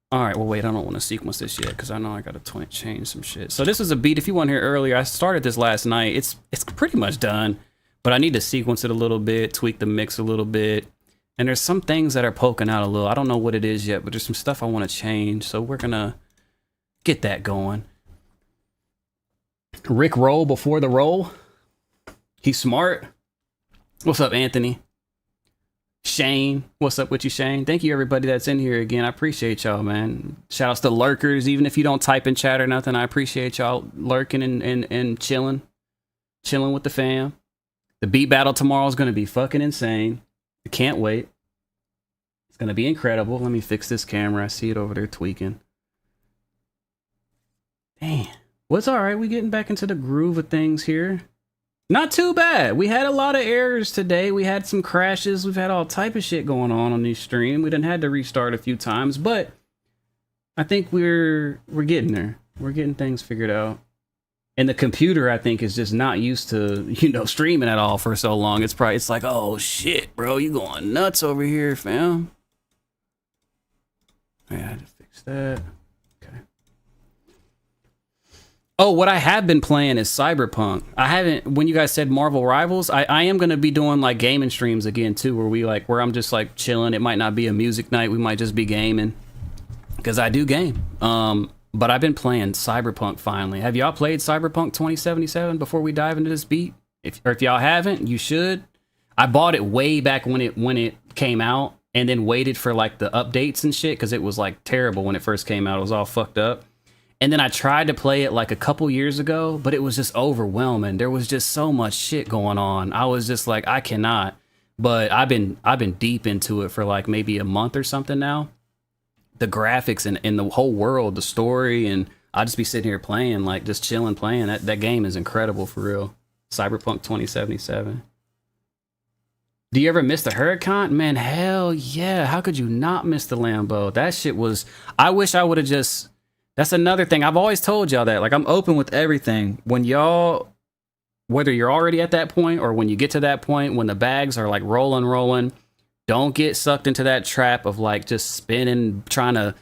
All right, well wait, I don't want to sequence this yet because I know I gotta change some shit. So this is a beat. If you weren't here earlier, I started this last night. It's pretty much done, but I need to sequence it a little bit, tweak the mix a little bit, and there's some things that are poking out a little. I don't know what it is yet, but there's some stuff I want to change. So we're gonna get that going. Rick roll before the roll. He's smart. What's up, Anthony? Shane, what's up with you, Shane? Thank you, everybody that's in here again. I appreciate y'all, man. Shout outs to lurkers, even if you don't type in chat or nothing. I appreciate y'all lurking and chilling with the fam. The beat battle tomorrow is going to be fucking insane. I can't wait. It's going to be incredible. Let me fix this camera. I see it over there tweaking. Damn. Well, it's all right. We getting back into the groove of things here. Not too bad. We had a lot of errors today. We had some crashes. We've had all type of shit going on this stream. We done had to restart a few times, but I think we're getting there. We're getting things figured out. And the computer, I think, is just not used to, streaming at all for so long. It's like, oh shit, bro, you going nuts over here, fam. Yeah, I had to fix that. Oh, what I have been playing is Cyberpunk. I haven't, when you guys said Marvel Rivals, I am going to be doing like gaming streams again too, where I'm just like chilling. It might not be a music night. We might just be gaming because I do game. But I've been playing Cyberpunk finally. Have y'all played Cyberpunk 2077 before we dive into this beat? If y'all haven't, you should. I bought it way back when it came out and then waited for like the updates and shit because it was like terrible when it first came out. It was all fucked up. And then I tried to play it like a couple years ago, but it was just overwhelming. There was just so much shit going on. I was just like, I cannot. But I've been deep into it for like maybe a month or something now. the graphics and the whole world, the story, and I'll just be sitting here playing, like just chilling, playing. That game is incredible for real. Cyberpunk 2077. Do you ever miss the Huracan? Man, hell yeah. How could you not miss the Lambo? That shit was, I wish I would have just, that's another thing. I've always told y'all that. Like, I'm open with everything. When y'all, whether you're already at that point or when you get to that point, when the bags are like rolling, don't get sucked into that trap of like just spinning, trying to,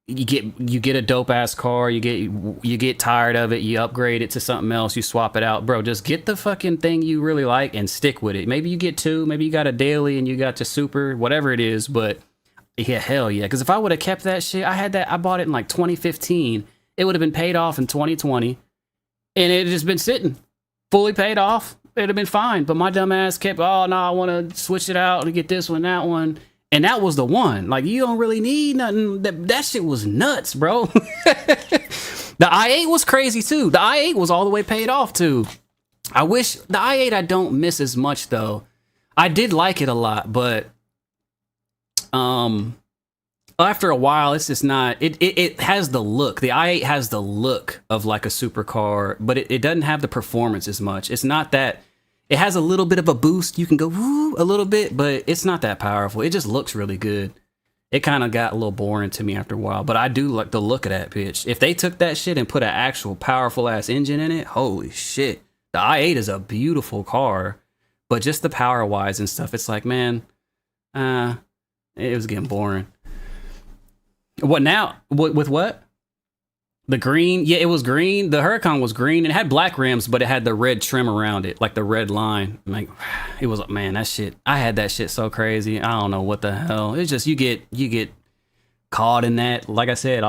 you get a dope ass car, you get tired of it, you upgrade it to something else, you swap it out. Bro, just get the fucking thing you really like and stick with it. Maybe you get two, maybe you got a daily and you got to super, whatever it is, but yeah, hell yeah. Because if I would have kept that shit, I bought it in like 2015. It would have been paid off in 2020. And it had just been sitting, fully paid off. It'd have been fine. But my dumb ass kept, oh no, I want to switch it out and get this one, that one. And that was the one. Like, you don't really need nothing. That shit was nuts, bro. The i8 was crazy too. The i8 was all the way paid off too. I wish the i8 I don't miss as much though. I did like it a lot, but after a while, it's just not. It has the look. The i8 has the look of like a supercar, but it doesn't have the performance as much. It's not that. It has a little bit of a boost. You can go woo a little bit, but it's not that powerful. It just looks really good. It kind of got a little boring to me after a while, but I do like the look of that bitch. If they took that shit and put an actual powerful ass engine in it, holy shit. The i8 is a beautiful car, but just the power wise and stuff, it's like, man, it was getting boring. What now? With what? The green? Yeah, it was green. The Huracan was green. It had black rims, but it had the red trim around it, like the red line. Like, it was, man, that shit. I had that shit so crazy. I don't know what the hell. It's just you get caught in that. Like I said,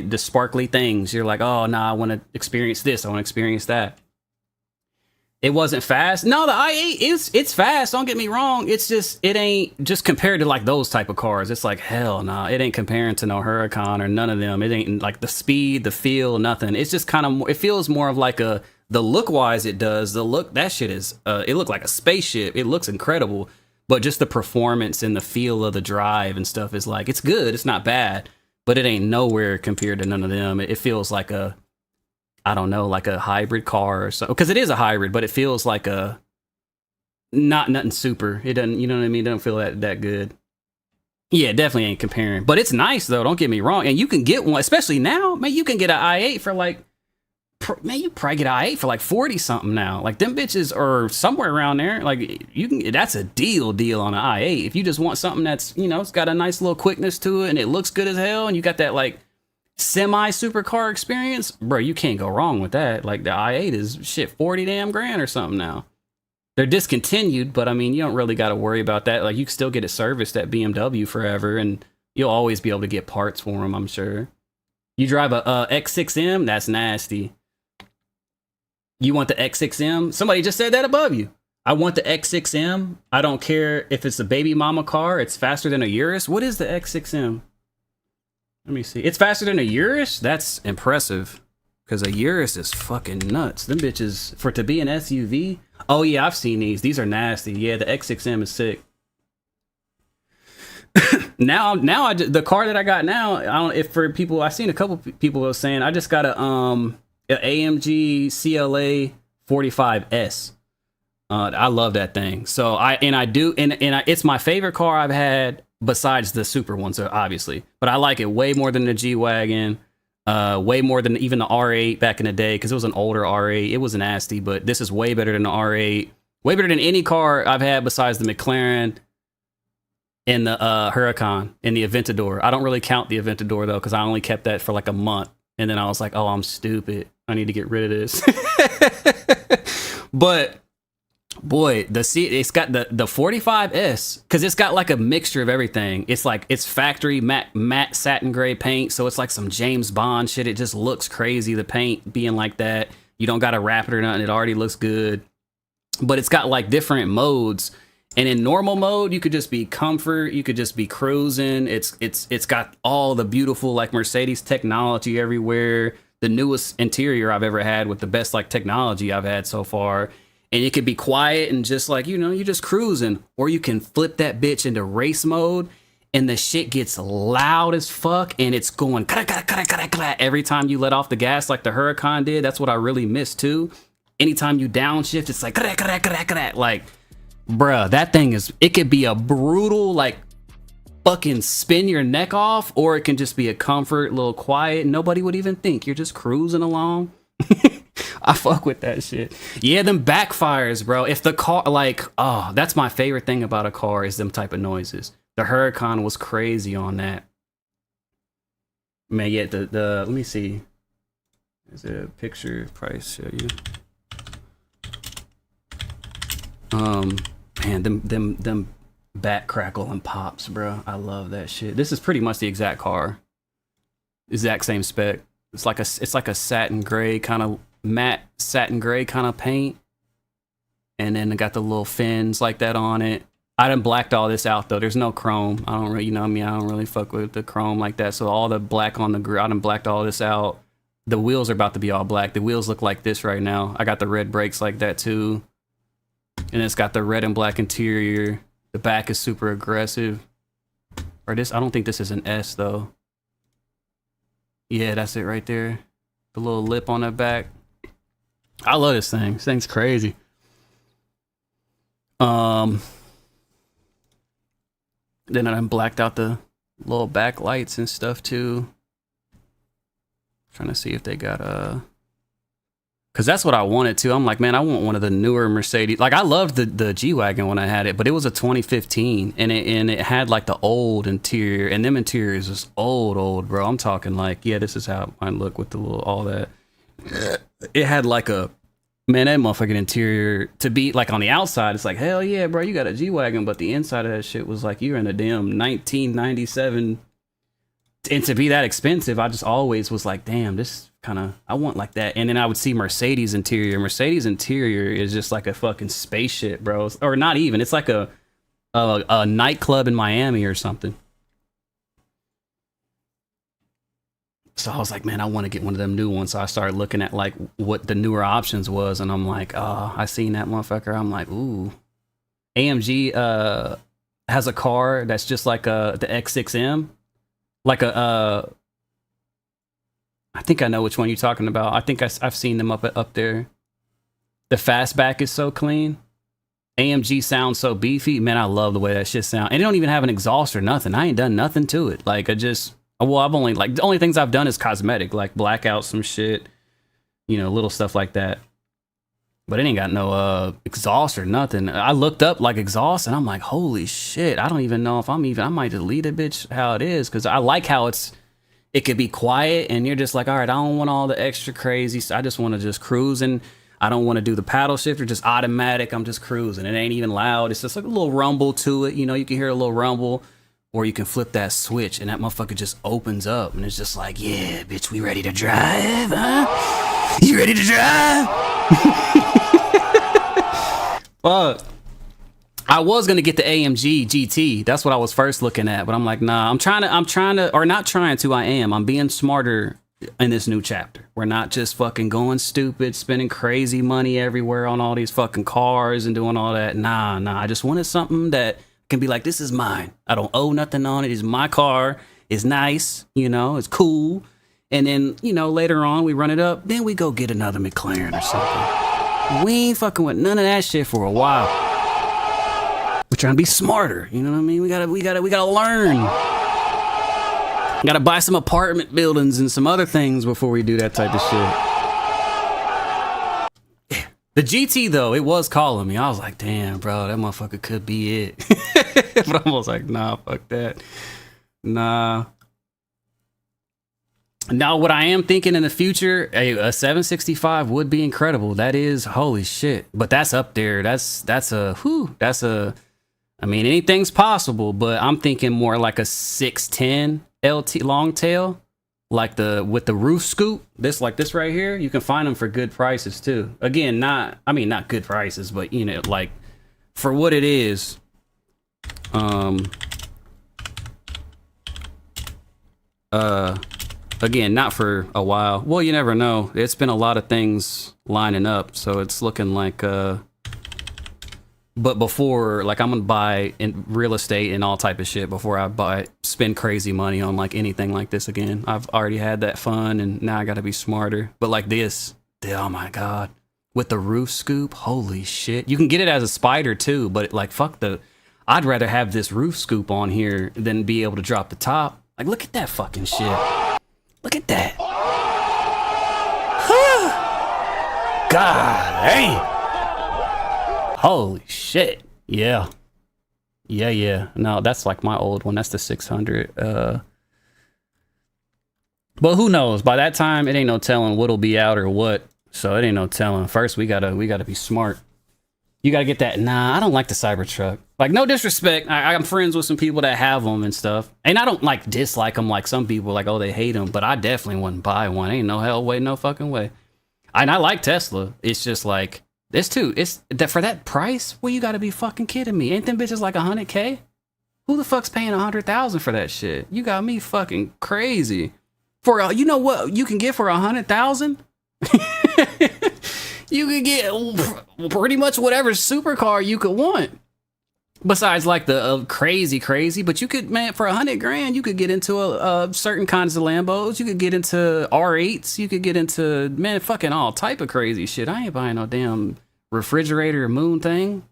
the sparkly things. You're like, oh no, I want to experience this. I want to experience that. It wasn't fast. No, the i8 it's fast. Don't get me wrong. It's just, it ain't just compared to like those type of cars. It's like, hell nah. It ain't comparing to no Huracan or none of them. It ain't like the speed, the feel, nothing. It's just kind of, it feels more of like the look wise it does. The look, that shit is, it looked like a spaceship. It looks incredible. But just the performance and the feel of the drive and stuff is like, it's good. It's not bad. But it ain't nowhere compared to none of them. It feels like I don't know, like a hybrid car or so, because it is a hybrid, but it feels like a nothing super. It doesn't, you know what I mean? It doesn't feel that good. Yeah, definitely ain't comparing, but it's nice though. Don't get me wrong, and you can get one, especially now. Man, you can get an i8 for like, man, you probably get an i8 for like 40 something now. Like them bitches are somewhere around there. Like you can, that's a deal on an i8 if you just want something that's, you know, it's got a nice little quickness to it and it looks good as hell, and you got that like semi supercar experience, bro. You can't go wrong with that. Like the i8 is shit 40 damn grand or something now. They're discontinued, but I mean, you don't really got to worry about that. Like you can still get it serviced at BMW forever, and you'll always be able to get parts for them, I'm sure. You drive a X6M, that's nasty. You want the X6M? Somebody just said that above you. I want the X6M. I don't care if it's a baby mama car. It's faster than a Urus. What is the X6M? Let me see. It's faster than a Urus? That's impressive. Because a Urus is fucking nuts. Them bitches, for to be an SUV. Oh yeah, I've seen these. These are nasty. Yeah, the X6M is sick. now the car that I got now, I don't, if for people, I've seen a couple people was saying, I just got a AMG CLA 45S. I love that thing. So it's my favorite car I've had besides the super ones, obviously. But I like it way more than the G-Wagon. Way more than even the R8 back in the day, because it was an older R8. It was nasty, but this is way better than the R8. Way better than any car I've had besides the McLaren and the Huracan and the Aventador. I don't really count the Aventador though, because I only kept that for like a month, and then I was like, oh, I'm stupid. I need to get rid of this. But boy, it's got the 45S, because it's got like a mixture of everything. It's like, it's factory matte satin gray paint, so it's like some James Bond shit. It just looks crazy, the paint being like that. You don't gotta wrap it or nothing, it already looks good. But it's got like different modes, and in normal mode you could just be comfort, you could just be cruising. It's got all the beautiful like Mercedes technology everywhere, the newest interior I've ever had with the best like technology I've had so far. And it could be quiet and just like, you know, you're just cruising. Or you can flip that bitch into race mode. and the shit gets loud as fuck, and it's going every time you let off the gas like the Huracan did. That's what I really miss too. Anytime you downshift, it's like bruh, that thing is, it could be a brutal like fucking spin your neck off, or it can just be a comfort, little quiet. Nobody would even think you're just cruising along. I fuck with that shit. Yeah, them backfires, bro. If the car, like, oh, that's my favorite thing about a car is them type of noises. The Huracan was crazy on that. Man, yeah, the let me see. Is it a picture? Price show you. Man, them back crackle and pops, bro. I love that shit. This is pretty much the exact car. Exact same spec. It's like a satin gray kind of matte satin gray kind of paint, and then it got the little fins like that on it. I done blacked all this out though. There's no chrome. I don't really, you know what I mean? I don't really fuck with the chrome like that. So all the black on the grill, I done blacked all this out. The wheels are about to be all black. The wheels look like this right now. I got the red brakes like that too. And it's got the red and black interior. The back is super aggressive. Or this, I don't think this is an S though. Yeah, that's it right there. The little lip on the back. I love this thing. This thing's crazy. Then I done blacked out the little back lights and stuff too. Trying to see if they got cause that's what I wanted too. I'm like, man, I want one of the newer Mercedes. Like I loved the G-Wagon when I had it, but it was a 2015 and it had like the old interior, and them interiors was old, bro. I'm talking like, yeah, this is how mine look with the little, all that. It had like a, man, that motherfucking interior to be like on the outside, it's like, hell yeah, bro, you got a G-Wagon, but the inside of that shit was like, you're in a damn 1997. And to be that expensive, I just always was like, damn, this kind of, I want like that. And then I would see Mercedes interior. Mercedes interior is just like a fucking spaceship, bro. Or not even. It's like a nightclub in Miami or something. So I was like, man, I want to get one of them new ones. So I started looking at like what the newer options was, and I'm like, oh, I seen that motherfucker. I'm like, ooh. AMG has a car that's just like the X6M. Like I think I know which one you're talking about. I think I've seen them up there. The fastback is so clean. AMG sounds so beefy. Man, I love the way that shit sounds. And it don't even have an exhaust or nothing. I ain't done nothing to it. Like I've only, like, the only things I've done is cosmetic, like black out some shit, you know, little stuff like that. But it ain't got no exhaust or nothing. I looked up like exhaust and I'm like, holy shit, I don't even know if I might delete a bitch how it is, because I like how it could be quiet and you're just like, all right, I don't want all the extra crazy. I just want to just cruise, and I don't want to do the paddle shifter, just automatic. I'm just cruising. It ain't even loud. It's just like a little rumble to it. You know, you can hear a little rumble, or you can flip that switch and that motherfucker just opens up and it's just like, yeah, bitch, we ready to drive, huh? You ready to drive? Fuck. I was gonna get the AMG GT. That's what I was first looking at, but I'm like, nah. I'm trying to, or not trying to. I am. I'm being smarter in this new chapter. We're not just fucking going stupid, spending crazy money everywhere on all these fucking cars and doing all that. Nah. I just wanted something that can be like, this is mine. I don't owe nothing on it. It's my car. It's nice. You know, it's cool. And then, you know, later on we run it up. Then we go get another McLaren or something. We ain't fucking with none of that shit for a while. We're trying to be smarter. You know what I mean? We gotta learn. Gotta buy some apartment buildings and some other things before we do that type of shit. The GT though, it was calling me. I was like, damn, bro, that motherfucker could be it. But I was like, nah, fuck that. Nah. Now, what I am thinking in the future, a 765 would be incredible. That is, holy shit. But that's up there. I mean, anything's possible, but I'm thinking more like a 610 LT long tail, like with the roof scoop. This right here, you can find them for good prices too. Again, not good prices, but you know, like for what it is. Again, not for a while. Well, you never know. It's been a lot of things lining up, so it's looking like But before, like, I'm gonna buy in real estate and all type of shit before I spend crazy money on like anything like this again. I've already had that fun, and now I gotta be smarter. But like this, oh my god, with the roof scoop, holy shit! You can get it as a spider too, but like fuck the. I'd rather have this roof scoop on here than be able to drop the top. Like, look at that fucking shit. Look at that. God damn. Holy shit. Yeah. Yeah. No, that's like my old one. That's the 600. But who knows? By that time, it ain't no telling what'll be out or what. So it ain't no telling. First, we gotta be smart. You gotta get that. Nah, I don't like the Cybertruck. Like, no disrespect. I'm friends with some people that have them and stuff. And I don't like dislike them like some people, like, oh, they hate them. But I definitely wouldn't buy one. Ain't no hell way, no fucking way. And I like Tesla. It's just like, it's that for that price. Well, you gotta be fucking kidding me. Ain't them bitches like 100K? Who the fuck's paying 100,000 for that shit? You got me fucking crazy. For you know what you can get for 100,000? You can get pretty much whatever supercar you could want. Besides like the crazy, but you could, man, for 100 grand, you could get into a certain kinds of Lambos. You could get into R8s. You could get into, man, fucking all type of crazy shit. I ain't buying no damn refrigerator moon thing.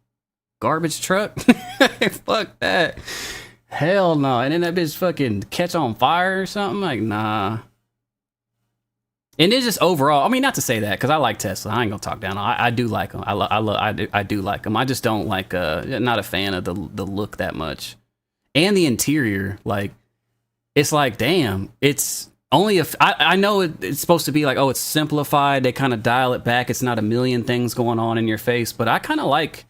Garbage truck. Fuck that. Hell no. And then that bitch fucking catch on fire or something. Like, nah. And it's just overall, I mean, not to say that, because I like Tesla. I ain't gonna talk down. I do like them. I do like them. I just don't like, not a fan of the look that much. And the interior, like, it's like, damn, it's only if I know it's supposed to be like, oh, it's simplified. They kind of dial it back. It's not a million things going on in your face, but I kind of like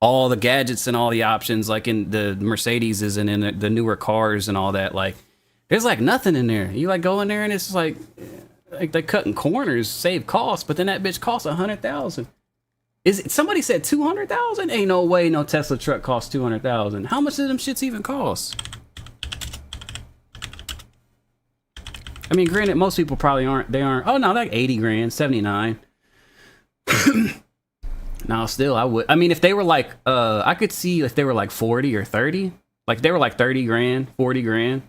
all the gadgets and all the options, like in the Mercedes and in the newer cars and all that. Like, there's like nothing in there. You like go in there and it's like they're cutting corners, save costs, but then that bitch costs 100,000. Is it, somebody said 200,000? Ain't no way no Tesla truck costs 200,000. How much do them shits even cost? I mean, granted, most people probably aren't. They aren't. Oh no, like 80 grand, 79. Now, still, I would. I mean, if they were like, I could see if they were like 40 or 30. Like if they were like 30 grand, 40 grand.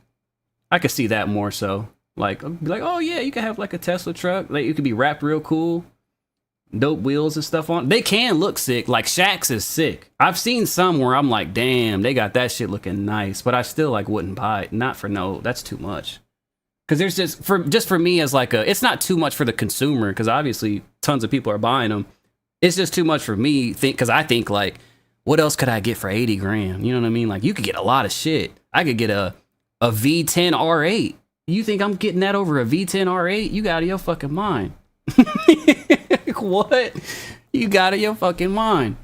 I could see that more so. Like, oh yeah, you could have like a Tesla truck. Like, it could be wrapped real cool. Dope wheels and stuff on. They can look sick. Like Shaq's is sick. I've seen some where I'm like, damn, they got that shit looking nice. But I still like wouldn't buy it. Not for no. That's too much. Because there's just for me as like it's not too much for the consumer. Because obviously tons of people are buying them. It's just too much for me. Because I think like, what else could I get for 80 grand? You know what I mean? Like you could get a lot of shit. I could get a V10 R8. You think I'm getting that over a V10 R8? You got out of your fucking mind. What? You got out of your fucking mind.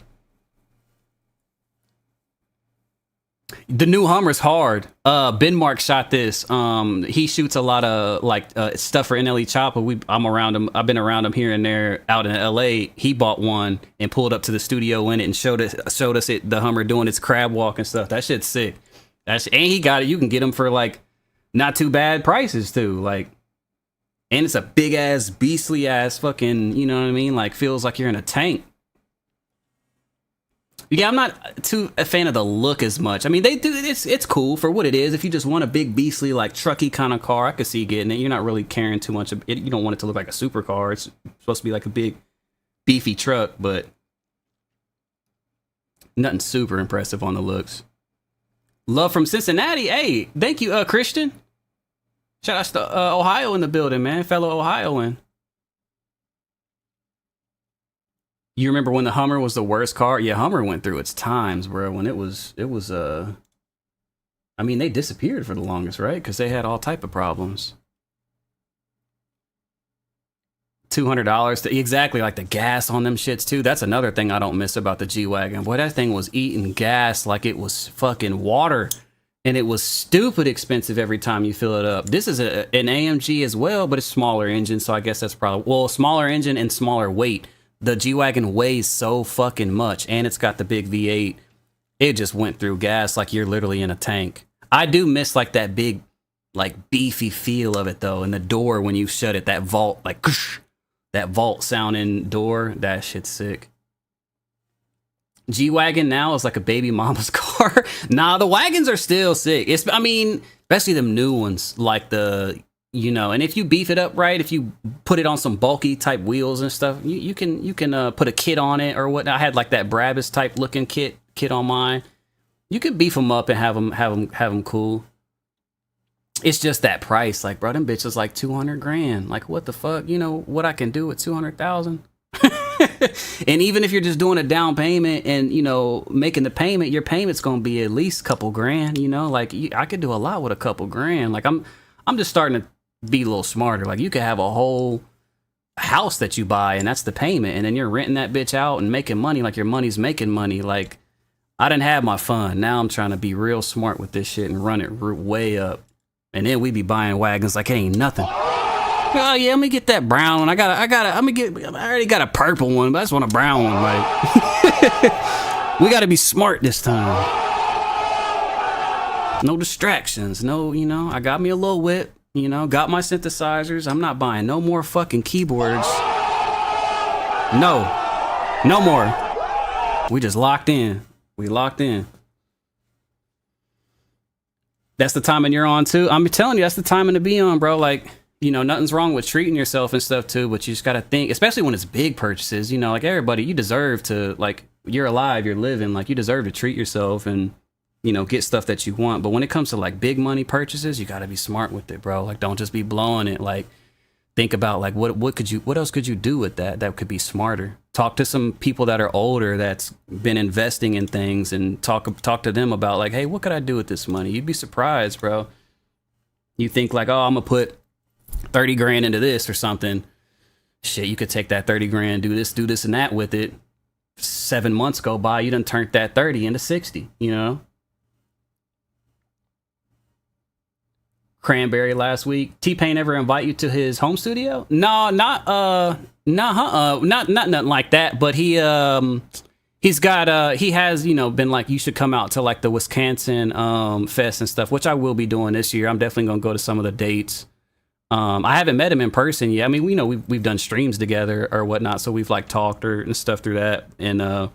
The new Hummer's hard. Ben Mark shot this. He shoots a lot of like stuff for NLE Chopper. I'm around him. I've been around him here and there out in LA. He bought one and pulled up to the studio in it and showed us the Hummer doing its crab walk and stuff. That shit's sick. And he got it. You can get them for like not too bad prices too. Like, and it's a big ass, beastly ass fucking, you know what I mean? Like, feels like you're in a tank. Yeah, I'm not too a fan of the look as much. I mean, they do, it's cool for what it is. If you just want a big, beastly, like, trucky kind of car, I could see getting it. You're not really caring too much. You don't want it to look like a supercar. It's supposed to be like a big, beefy truck, but nothing super impressive on the looks. Love from Cincinnati. Hey, thank you, Christian. Shout out to Ohio in the building, man. Fellow Ohioan. You remember when the Hummer was the worst car? Yeah, Hummer went through its times, bro. When it was I mean, they disappeared for the longest, right? Because they had all type of problems. $200 to exactly, like the gas on them shits too. That's another thing I don't miss about the G-Wagon. Boy, that thing was eating gas like it was fucking water. And it was stupid expensive every time you fill it up. This is an AMG as well, but it's smaller engine, so I guess that's probably... Well, smaller engine and smaller weight. The G-Wagon weighs so fucking much, and it's got the big V8. It just went through gas like you're literally in a tank. I do miss like that big, like beefy feel of it though, and the door when you shut it, that vault, like... That vault sounding door, that shit's sick. G-Wagon now is like a baby mama's car. Nah, the wagons are still sick. I mean, especially them new ones, like the, you know, and if you beef it up right, if you put it on some bulky type wheels and stuff, you can put a kit on it or whatnot. I had like that Brabus type looking kit on mine. You could beef them up and have them cool. It's just that price, like, bro, them bitches like 200 grand. Like, what the fuck? You know what I can do with 200,000? And even if you're just doing a down payment and, you know, making the payment, your payment's gonna be at least a couple grand. You know, like I could do a lot with a couple grand. Like I'm just starting to be a little smarter. Like you could have a whole house that you buy and that's the payment, and then you're renting that bitch out and making money. Like your money's making money. Like I didn't have my fun. Now I'm trying to be real smart with this shit and run it way up. And then we be buying wagons like it ain't nothing. Oh yeah, let me get that brown one. I already got a purple one, but I just want a brown one. Like we gotta be smart this time. No distractions. No, you know, I got me a little whip, you know, got my synthesizers. I'm not buying no more fucking keyboards. No more. We just locked in. We locked in. That's the timing you're on too. I'm telling you, that's the timing to be on, bro. Like, you know, nothing's wrong with treating yourself and stuff too, but you just gotta think, especially when it's big purchases, you know, like everybody, you deserve to, like, you're alive, you're living, like you deserve to treat yourself and, you know, get stuff that you want. But when it comes to like big money purchases, you gotta be smart with it, bro. Like, don't just be blowing it. Like, think about like what else could you do with that could be smarter. Talk to some people that are older that's been investing in things and talk to them about like, hey, what could I do with this money? You'd be surprised, bro. You think like, oh, I'm gonna put 30 grand into this or something. Shit, you could take that 30 grand, do this and that with it. 7 months go by, you done turned that 30 into 60, you know? Cranberry last week. T-Pain ever invite you to his home studio? No, not nothing like that. But he has, you know, been like, you should come out to like the Wisconsin fest and stuff, which I will be doing this year. I'm definitely gonna go to some of the dates. I haven't met him in person yet. I mean, you know, we've done streams together or whatnot, so we've like talked and stuff through that. And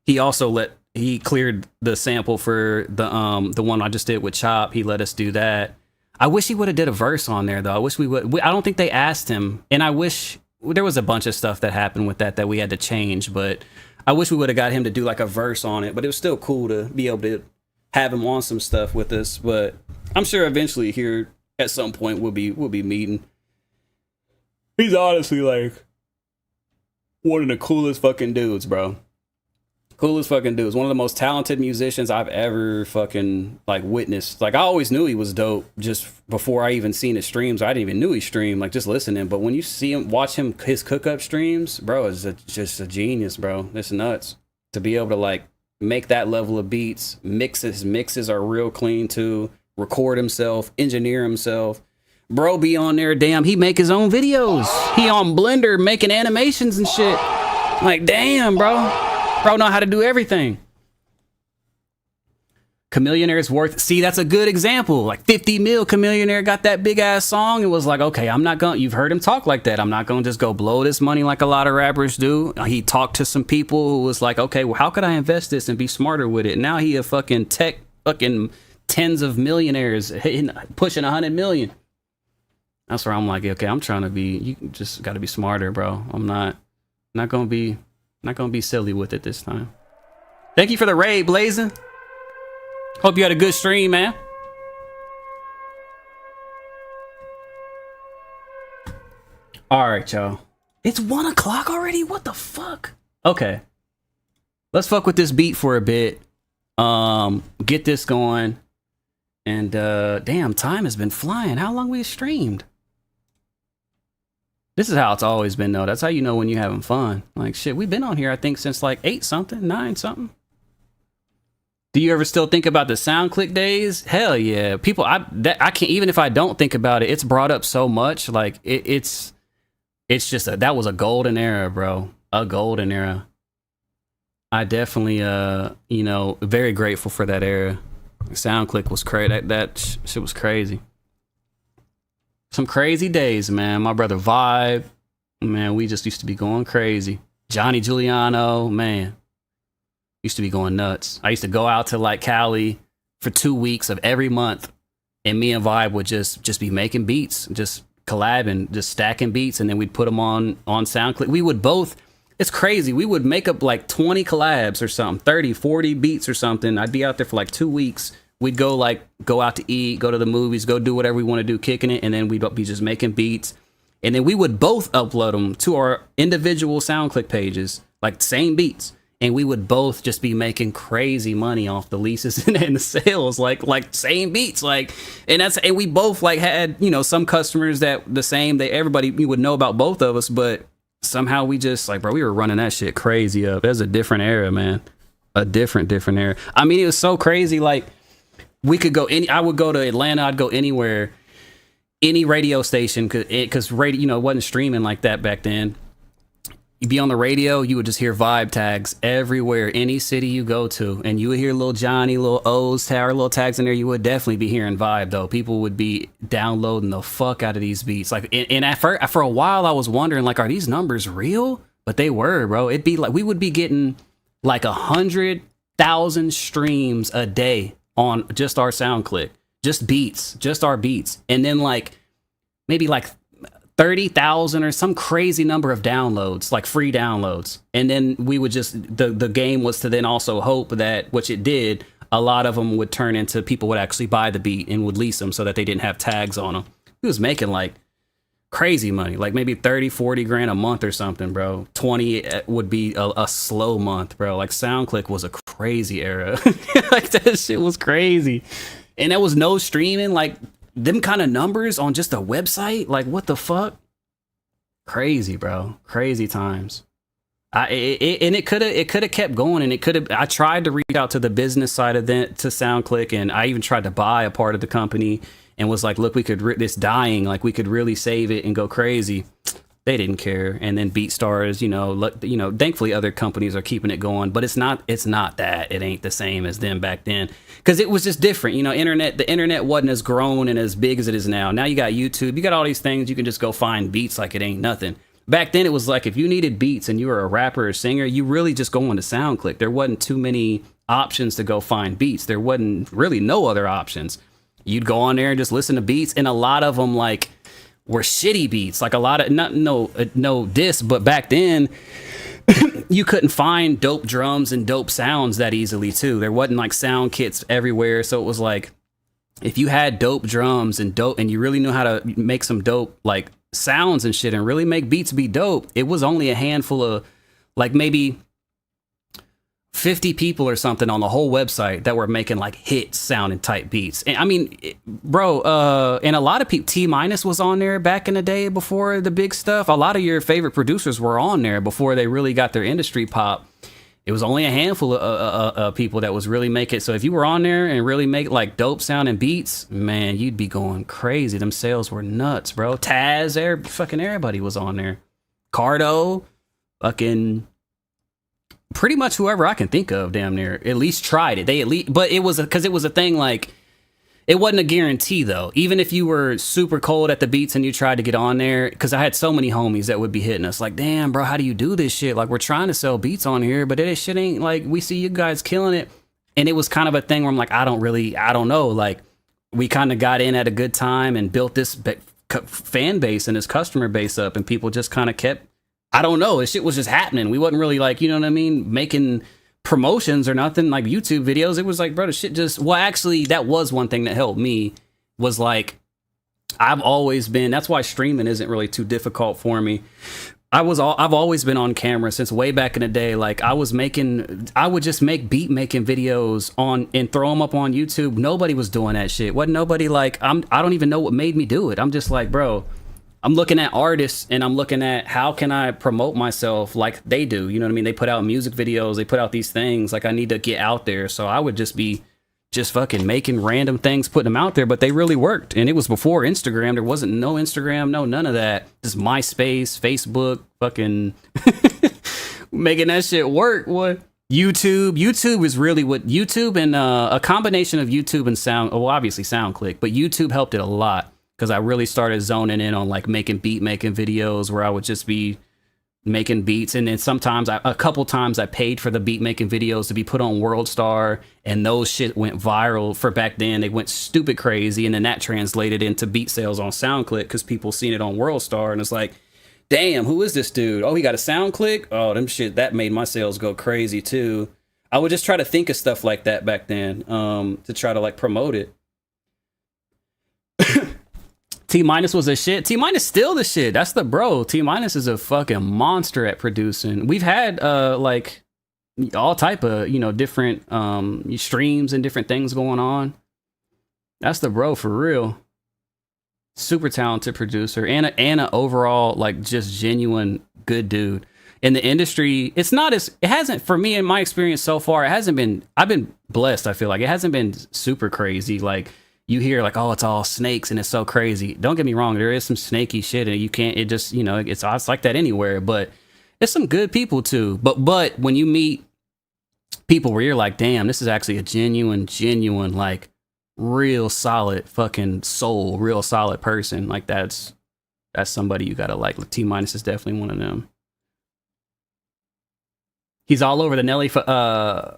he cleared the sample for the one I just did with Chop. He let us do that. I wish he would have did a verse on there though. I wish I don't think they asked him, and I wish there was a bunch of stuff that happened with that we had to change, but I wish we would have got him to do like a verse on it. But it was still cool to be able to have him on some stuff with us. But I'm sure eventually here at some point we'll be meeting. He's honestly like one of the coolest fucking dudes, bro. Coolest fucking dudes. One of the most talented musicians I've ever fucking like witnessed. Like I always knew he was dope just before I even seen his streams. I didn't even knew he streamed, like just listening. But when you see him, watch his cook up streams, bro, is just a genius, bro. It's nuts to be able to like make that level of beats. His mixes are real clean too. Record himself, engineer himself. Bro be on there, damn, he make his own videos. He on Blender making animations and shit. Like, damn, bro. Bro know how to do everything. Chameleonaire's worth, see, that's a good example. Like 50 mil, Chameleonaire got that big ass song and was like, okay, you've heard him talk like that. I'm not gonna just go blow this money like a lot of rappers do. He talked to some people who was like, okay, well, how could I invest this and be smarter with it? Now he a fucking tens of millionaires pushing 100 million. That's where I'm like, okay, I'm trying to be, you just got to be smarter, bro. I'm not gonna be silly with it this time. Thank you for the raid, Blazing. Hope you had a good stream, man. All right, y'all. It's 1 o'clock already? What the fuck? Okay. Let's fuck with this beat for a bit. Get this going. And damn, time has been flying. How long we streamed? This is how it's always been, though. That's how you know when you're having fun. Like, shit, we've been on here, I think, since like 8 something, 9 something. Do you ever still think about the SoundClick days? Hell yeah. People, I can't, even if I don't think about it, it's brought up so much. Like, it's just, that was a golden era, bro. A golden era. I definitely, you know, very grateful for that era. SoundClick was crazy. That shit was crazy. Some crazy days, man. My brother Vibe, man, we just used to be going crazy. Johnny Giuliano, man. Used to be going nuts. I used to go out to like Cali for 2 weeks of every month, and me and Vibe would just be making beats, just collabing, just stacking beats, and then we'd put them on SoundCloud. We would both. It's crazy. We would make up like 20 collabs or something, 30, 40 beats or something. I'd be out there for like 2 weeks. We'd go out to eat, go to the movies, go do whatever we want to do, kicking it, and then we'd be just making beats. And then we would both upload them to our individual SoundClick pages, like same beats. And we would both just be making crazy money off the leases and the sales, like same beats, and we both like had, you know, some customers that the same, everybody you would know about both of us, but somehow we just like, bro, we were running that shit crazy up. It was a different era, man, a different era. I mean, it was so crazy. Like we could go I would go to Atlanta, I'd go anywhere, any radio station, because radio, you know, it wasn't streaming like that back then. You'd be on the radio, you would just hear Vibe tags everywhere, any city you go to, and you would hear little Johnny, little O's, Tower, little tags in there. You would definitely be hearing Vibe, though. People would be downloading the fuck out of these beats. Like, and for a while, I was wondering, like, are these numbers real? But they were, bro. It'd be like we would be getting like 100,000 streams a day on just our SoundClick, just beats, just our beats, and then like maybe like 30,000 or some crazy number of downloads, like free downloads. And then we would just, the game was to then also hope that, which it did, a lot of them would turn into people would actually buy the beat and would lease them so that they didn't have tags on them. He was making like crazy money, like maybe 30, 40 grand a month or something, bro. 20 would be a slow month, bro. Like SoundClick was a crazy era. Like that shit was crazy. And there was no streaming, like, them kind of numbers on just a website, like what the fuck? Crazy, bro. Crazy times. It could have kept going, and I tried to reach out to the business side of to SoundClick, and I even tried to buy a part of the company and was like, look, we could this dying, like we could really save it and go crazy. They didn't care. And then BeatStars, you know, thankfully other companies are keeping it going, but it's not that. It ain't the same as them back then, because it was just different. You know, the internet wasn't as grown and as big as it is now. Now you got YouTube, you got all these things, you can just go find beats like it ain't nothing. Back then it was like if you needed beats and you were a rapper or singer, you really just go on to SoundClick. There wasn't too many options to go find beats. There wasn't really no other options. You'd go on there and just listen to beats, and a lot of them like were shitty beats, like a lot of no diss, but back then you couldn't find dope drums and dope sounds that easily too. There wasn't like sound kits everywhere, so it was like if you had dope drums and you really knew how to make some dope like sounds and shit and really make beats be dope, it was only a handful of like maybe 50 people or something on the whole website that were making like hit sounding type beats. And I mean, bro, and a lot of people, T- was on there back in the day before the big stuff. A lot of your favorite producers were on there before they really got their industry pop. It was only a handful of people that was really make it. So if you were on there and really make like dope sounding beats, man, you'd be going crazy. Them sales were nuts, bro. Taz, fucking everybody was on there. Cardo, fucking pretty much whoever I can think of, damn near, at least tried it. But it was because it was a thing, like it wasn't a guarantee though. Even if you were super cold at the beats and you tried to get on there, because I had so many homies that would be hitting us like, damn, bro, how do you do this shit? Like, we're trying to sell beats on here, but this shit ain't like, we see you guys killing it. And it was kind of a thing where I'm like, I don't know. Like, we kind of got in at a good time and built this fan base and this customer base up, and people just kind of kept, I don't know, this shit was just happening. We wasn't really like, you know what I mean, making promotions or nothing, like YouTube videos. It was like, bro, the shit just, well, actually, that was one thing that helped me, was like, I've always been, that's why streaming isn't really too difficult for me. I've always been on camera since way back in the day. Like, I would just make beat making videos on and throw them up on YouTube. Nobody was doing that shit. Wasn't nobody like, I don't even know what made me do it. I'm just like, bro, I'm looking at artists and I'm looking at how can I promote myself like they do. You know what I mean? They put out music videos, they put out these things. Like, I need to get out there. So I would just be fucking making random things, putting them out there, but they really worked. And it was before Instagram. There wasn't no Instagram, no none of that. Just MySpace, Facebook, fucking making that shit work. What? YouTube is really what YouTube, and a combination of YouTube and obviously SoundClick, but YouTube helped it a lot. Because I really started zoning in on like making videos where I would just be making beats, and then sometimes a couple times I paid for the beat making videos to be put on World Star, and those shit went viral for back then. They went stupid crazy, and then that translated into beat sales on SoundClick because people seen it on World Star, and it's like, damn, who is this dude? Oh, he got a SoundClick? Oh, them shit, that made my sales go crazy too. I would just try to think of stuff like that back then, to try to like promote it. T Minus was a shit. T Minus still the shit. That's the bro. T Minus is a fucking monster at producing. We've had like all type of, you know, different streams and different things going on. That's the bro for real. Super talented producer and a overall like just genuine good dude. In the industry, it hasn't, for me in my experience so far, it hasn't been, I've been blessed, I feel like. It hasn't been super crazy. Like, you hear like, oh, it's all snakes and it's so crazy. Don't get me wrong, there is some snaky shit, and you can't, it just, you know, it's like that anywhere, but it's some good people too. But when you meet people where you're like, damn, this is actually a genuine, like real solid fucking soul, real solid person, like that's somebody you gotta like. T Minus is definitely one of them. He's all over the Nelly Furtado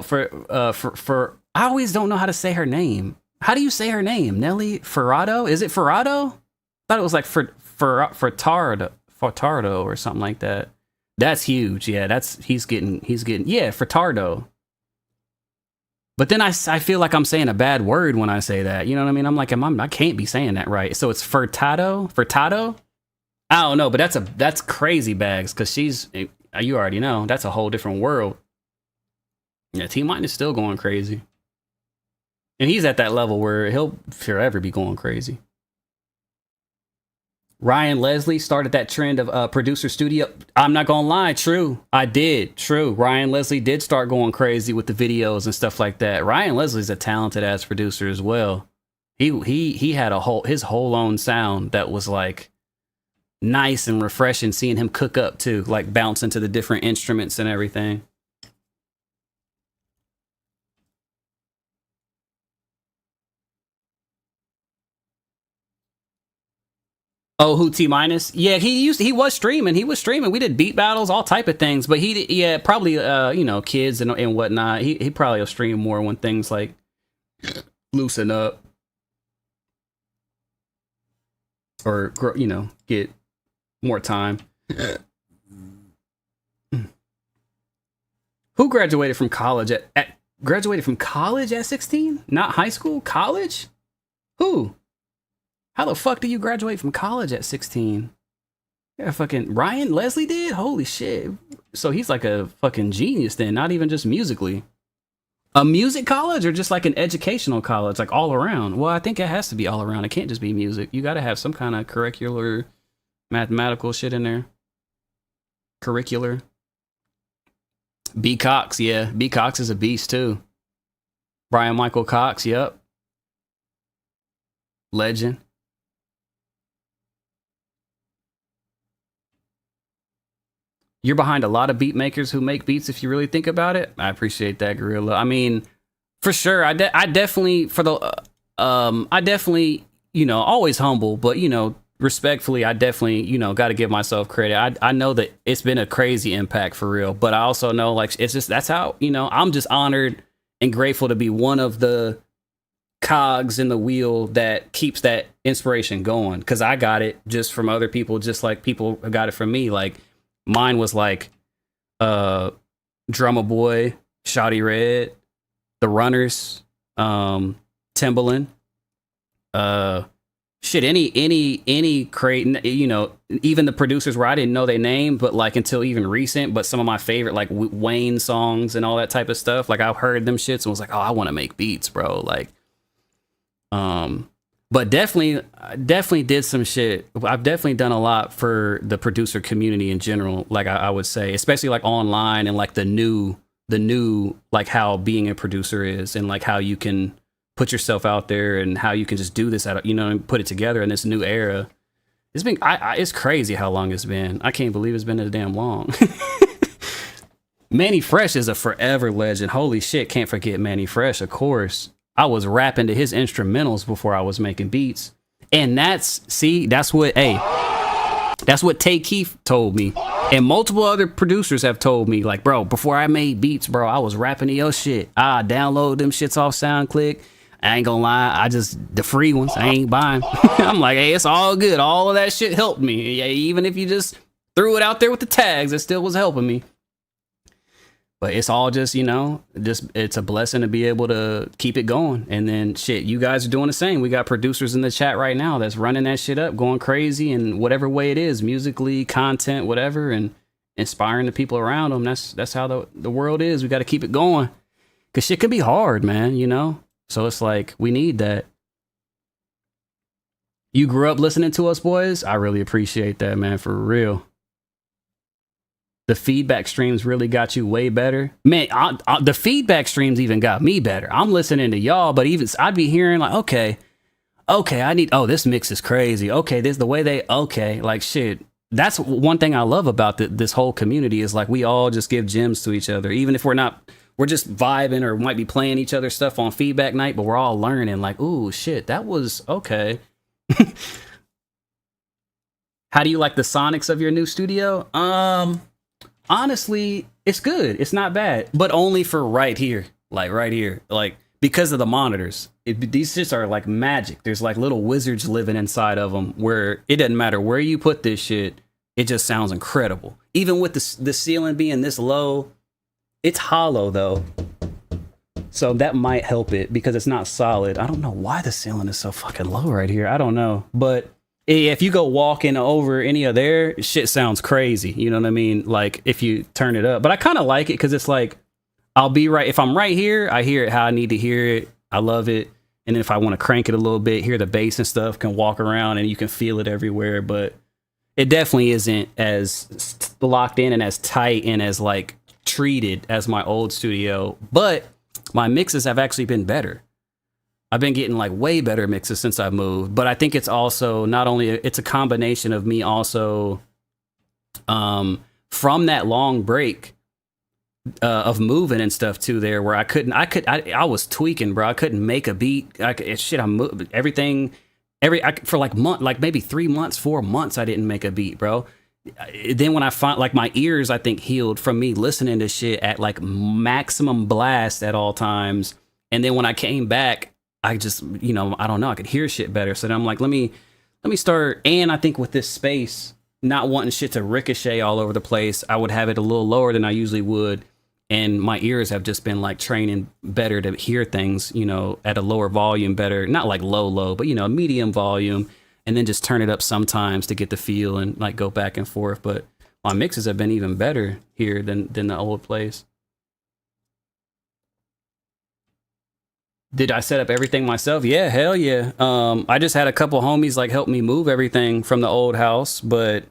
for I always don't know how to say her name. How do you say her name? Nelly Furtado? Is it Furtado? I thought it was like Furtado or something like that. That's huge. Yeah, he's getting yeah, Furtado. But then I feel like I'm saying a bad word when I say that. You know what I mean? I'm like, I can't be saying that right. So it's Furtado? I don't know, but that's crazy bags, because she's, you already know, that's a whole different world. Yeah, T Minus is still going crazy. And he's at that level where he'll forever be going crazy. Ryan Leslie started that trend of producer studio. I'm not gonna lie, true. I did, true. Ryan Leslie did start going crazy with the videos and stuff like that. Ryan Leslie's a talented ass producer as well. He had his whole own sound that was like nice and refreshing, seeing him cook up too, like bounce into the different instruments and everything. Oh, who, T Minus? Yeah, he was streaming. We did beat battles, all type of things. But probably you know, kids and whatnot. He probably will stream more when things like loosen up, or you know, get more time. Who graduated from college at 16? Not high school, college? Who? How the fuck do you graduate from college at 16? Yeah, fucking Ryan Leslie did? Holy shit. So he's like a fucking genius then, not even just musically. A music college or just like an educational college, like all around? Well, I think it has to be all around. It can't just be music. You got to have some kind of curricular, mathematical shit in there. Curricular. B. Cox, yeah. B. Cox is a beast too. Brian Michael Cox, yep. Legend. You're behind a lot of beat makers who make beats if you really think about it. I appreciate that, Gorilla. I mean, for sure, I definitely, you know, always humble, but, you know, respectfully, I definitely, you know, got to give myself credit. I know that it's been a crazy impact for real, but I also know, like, it's just, that's how, you know, I'm just honored and grateful to be one of the cogs in the wheel that keeps that inspiration going, because I got it just from other people, just like people got it from me. Like, mine was like Drummer Boy, Shawty Red, The Runners, Timbaland, shit, any crate, you know, even the producers where I didn't know their name, but like until even recent, but some of my favorite like Wayne songs and all that type of stuff, like I've heard them shits and was like, oh, I want to make beats, bro. Like, but definitely did some shit. I've definitely done a lot for the producer community in general. Like I would say, especially like online and like the new, like how being a producer is, and like how you can put yourself out there and how you can just do this you know, and put it together in this new era. It's been, it's crazy how long it's been. I can't believe it's been that damn long. Manny Fresh is a forever legend. Holy shit. Can't forget Manny Fresh. Of course. I was rapping to his instrumentals before I was making beats. And that's what, hey, That's what Tay Keith told me. And multiple other producers have told me, like, bro, before I made beats, bro, I was rapping to your shit. I download them shits off SoundClick. I ain't gonna lie, the free ones, I ain't buying. I'm like, hey, it's all good. All of that shit helped me. Yeah, even if you just threw it out there with the tags, it still was helping me. But it's all just, it's a blessing to be able to keep it going. And then shit, you guys are doing the same. We got producers in the chat right now that's running that shit up, going crazy in whatever way it is, musically, content, whatever, and inspiring the people around them. That's how the world is. We got to keep it going. Cause shit can be hard, man, So it's like, we need that. You grew up listening to us, boys? I really appreciate that, man, for real. The feedback streams really got you way better. Man, the feedback streams even got me better. I'm listening to y'all, but even I'd be hearing like, okay, this mix is crazy. Okay, like shit. That's one thing I love about this whole community is like we all just give gems to each other. Even if we're just vibing or might be playing each other's stuff on feedback night, but we're all learning like, ooh, shit, that was okay. How do you like the sonics of your new studio? Honestly, it's good. It's not bad, but only for right here, like because of the monitors. These shits are like magic. There's like little wizards living inside of them where it doesn't matter where you put this shit. It just sounds incredible. Even with the ceiling being this low, it's hollow though. So that might help it because it's not solid. I don't know why the ceiling is so fucking low right here. I don't know, but if you go walking over any of there, shit sounds crazy. You know what I mean? Like if you turn it up, but I kind of like it because it's like, if I'm right here, I hear it how I need to hear it. I love it. And then if I want to crank it a little bit, hear the bass and stuff, can walk around and you can feel it everywhere. But it definitely isn't as locked in and as tight and as like treated as my old studio. But my mixes have actually been better. I've been getting like way better mixes since I've moved, but I think it's also it's a combination of me also from that long break of moving and stuff too there where I was tweaking, bro. I couldn't make a beat. I'm moving everything for like maybe 3 months, 4 months. I didn't make a beat, bro. Then when I find like my ears, I think healed from me listening to shit at like maximum blast at all times. And then when I came back, I just, I don't know, I could hear shit better. So then I'm like, let me start. And I think with this space, not wanting shit to ricochet all over the place, I would have it a little lower than I usually would. And my ears have just been like training better to hear things, at a lower volume better. Not like low, but, medium volume. And then just turn it up sometimes to get the feel and like go back and forth. But my mixes have been even better here than the old place. Did I set up everything myself? Yeah, hell yeah. I just had a couple homies like help me move everything from the old house, but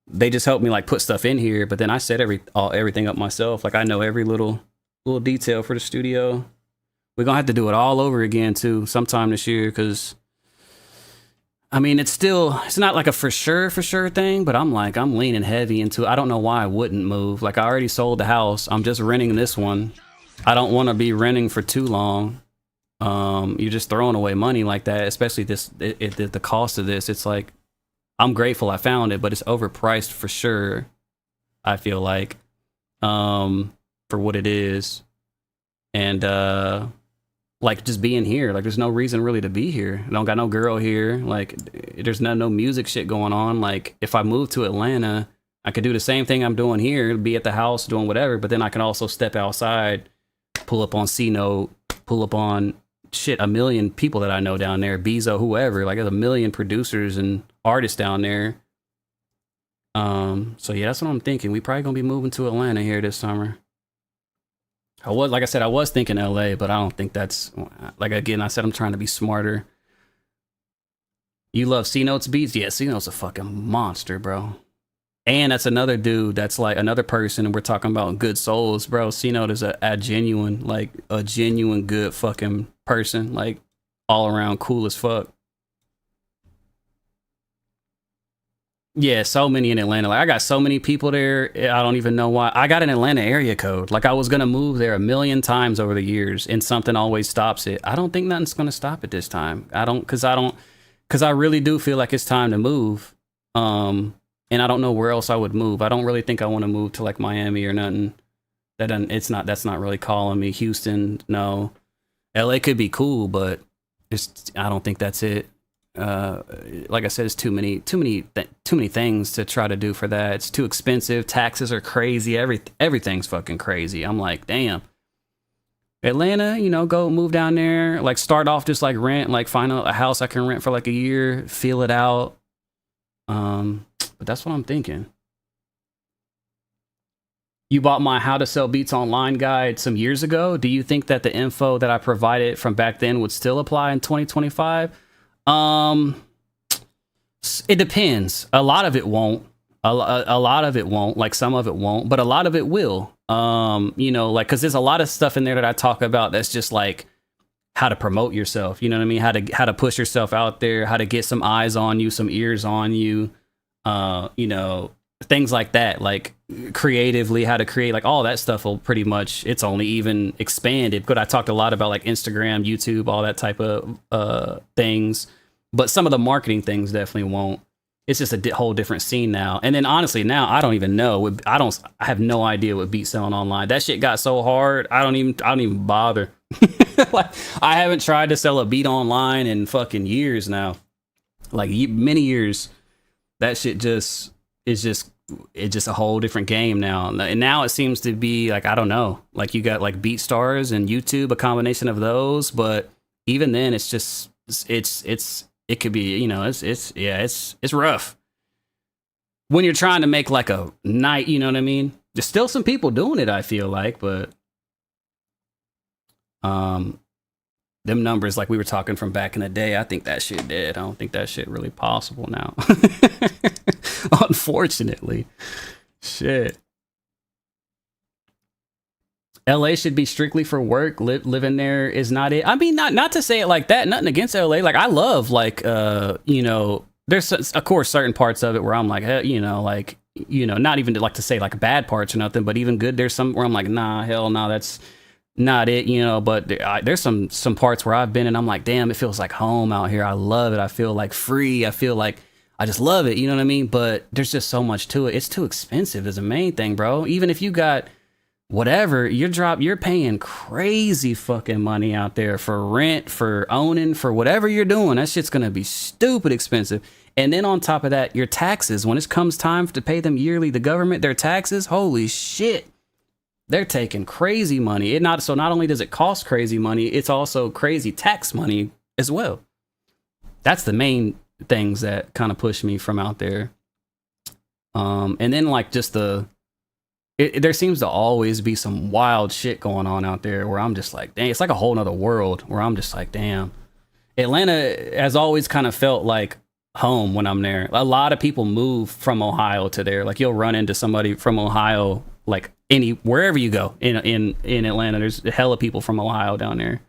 they just helped me like put stuff in here. But then I set everything up myself. Like I know every little detail for the studio. We're gonna have to do it all over again too sometime this year because I mean it's not like a for sure thing, but I'm leaning heavy into it. I don't know why I wouldn't move. Like I already sold the house. I'm just renting this one. I don't want to be renting for too long. You're just throwing away money like that, especially the cost of this. It's like, I'm grateful I found it, but it's overpriced for sure. I feel like, for what it is. And, like just being here, like there's no reason really to be here. I don't got no girl here. Like there's no music shit going on. Like if I move to Atlanta, I could do the same thing I'm doing here, be at the house doing whatever, but then I can also step outside, pull up on C-Note, pull up on a million people that I know down there, Bezo, whoever, like there's a million producers and artists down there. So yeah, that's what I'm thinking. We probably gonna be moving to Atlanta here this summer. I was thinking LA, but I don't think that's like, again, I said, I'm trying to be smarter. You love C-Note's beats? Yeah, C-Note's a fucking monster, bro. And that's another dude that's like another person, and we're talking about good souls, bro. C-Note is a genuine good fucking person, like all around cool as fuck. Yeah, so many in Atlanta. Like I got so many people there. I don't even know why. I got an Atlanta area code. Like I was gonna move there a million times over the years, and something always stops it. I don't think nothing's gonna stop it this time. Because I really do feel like it's time to move. and I don't know where else I would move. I don't really think I want to move to like Miami or nothing. That doesn't, that's not really calling me. Houston, no. LA could be cool, but I don't think that's it. Like I said, it's too many things to try to do for that. It's too expensive. Taxes are crazy. Everything's fucking crazy. I'm like, damn. Atlanta, you know, go move down there. Like start off just like rent, like find a house I can rent for like a year, feel it out. But that's what I'm thinking. You bought my How to Sell Beats Online guide some years ago. Do you think that the info that I provided from back then would still apply in 2025? It depends. A lot of it won't. A lot of it won't. Like some of it won't, but a lot of it will. You know, like, cause there's a lot of stuff in there that I talk about that's just like how to promote yourself. You know what I mean? How to push yourself out there, how to get some eyes on you, some ears on you, you know, things like that, like creatively, how to create, like all that stuff will pretty much, it's only even expanded. But I talked a lot about like Instagram, YouTube, all that type of things. But some of the marketing things definitely won't. It's just a whole different scene now. And then honestly, now I don't even know. I have no idea what beat selling online. That shit got so hard. I don't even bother. Like I haven't tried to sell a beat online in fucking years now. Like many years. That shit it's just a whole different game now. And now it seems to be like, I don't know, like you got like BeatStars and YouTube, a combination of those, but even then it's just, it could be, you know, it's rough when you're trying to make like a night, you know what I mean? There's still some people doing it, I feel like, but them numbers, like we were talking from back in the day, I think that shit dead. I don't think that shit really possible now. Unfortunately. Shit. LA should be strictly for work. Living there is not it. I mean, not to say it like that. Nothing against LA. Like I love like you know, there's of course certain parts of it where I'm like, you know, like, you know, not even to like to say like bad parts or nothing, but even good. There's some where I'm like, nah, hell no, that's not it, you know. But there's some parts where I've been and I'm like, damn, it feels like home out here. I love it. I feel like free. I feel like I just love it. You know what I mean? But there's just so much to it. It's too expensive is the main thing, bro. Even if you got whatever, you're paying crazy fucking money out there for rent, for owning, for whatever you're doing. That shit's gonna be stupid expensive. And then on top of that, your taxes, when it comes time to pay them yearly, the government, their taxes, holy shit. They're taking crazy money. So not only does it cost crazy money, it's also crazy tax money as well. That's the main things that kind of push me from out there. And then like just there seems to always be some wild shit going on out there where I'm just like, dang, it's like a whole nother world where I'm just like, damn. Atlanta has always kind of felt like home when I'm there. A lot of people move from Ohio to there. Like you'll run into somebody from Ohio, like wherever you go in Atlanta, there's a hell of people from Ohio down there.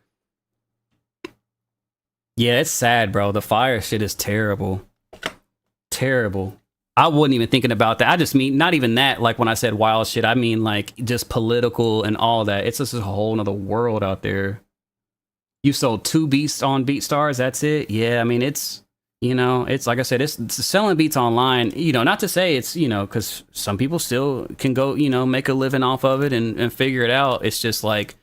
Yeah, it's sad, bro. The fire shit is terrible. Terrible. I wasn't even thinking about that. I just mean, not even that, like when I said wild shit, I mean like just political and all that. It's just a whole nother world out there. You sold 2 beats on BeatStars, that's it? Yeah, I mean, it's, you know, it's like I said, it's selling beats online, you know, not to say it's, you know, because some people still can go, you know, make a living off of it and figure it out. It's just like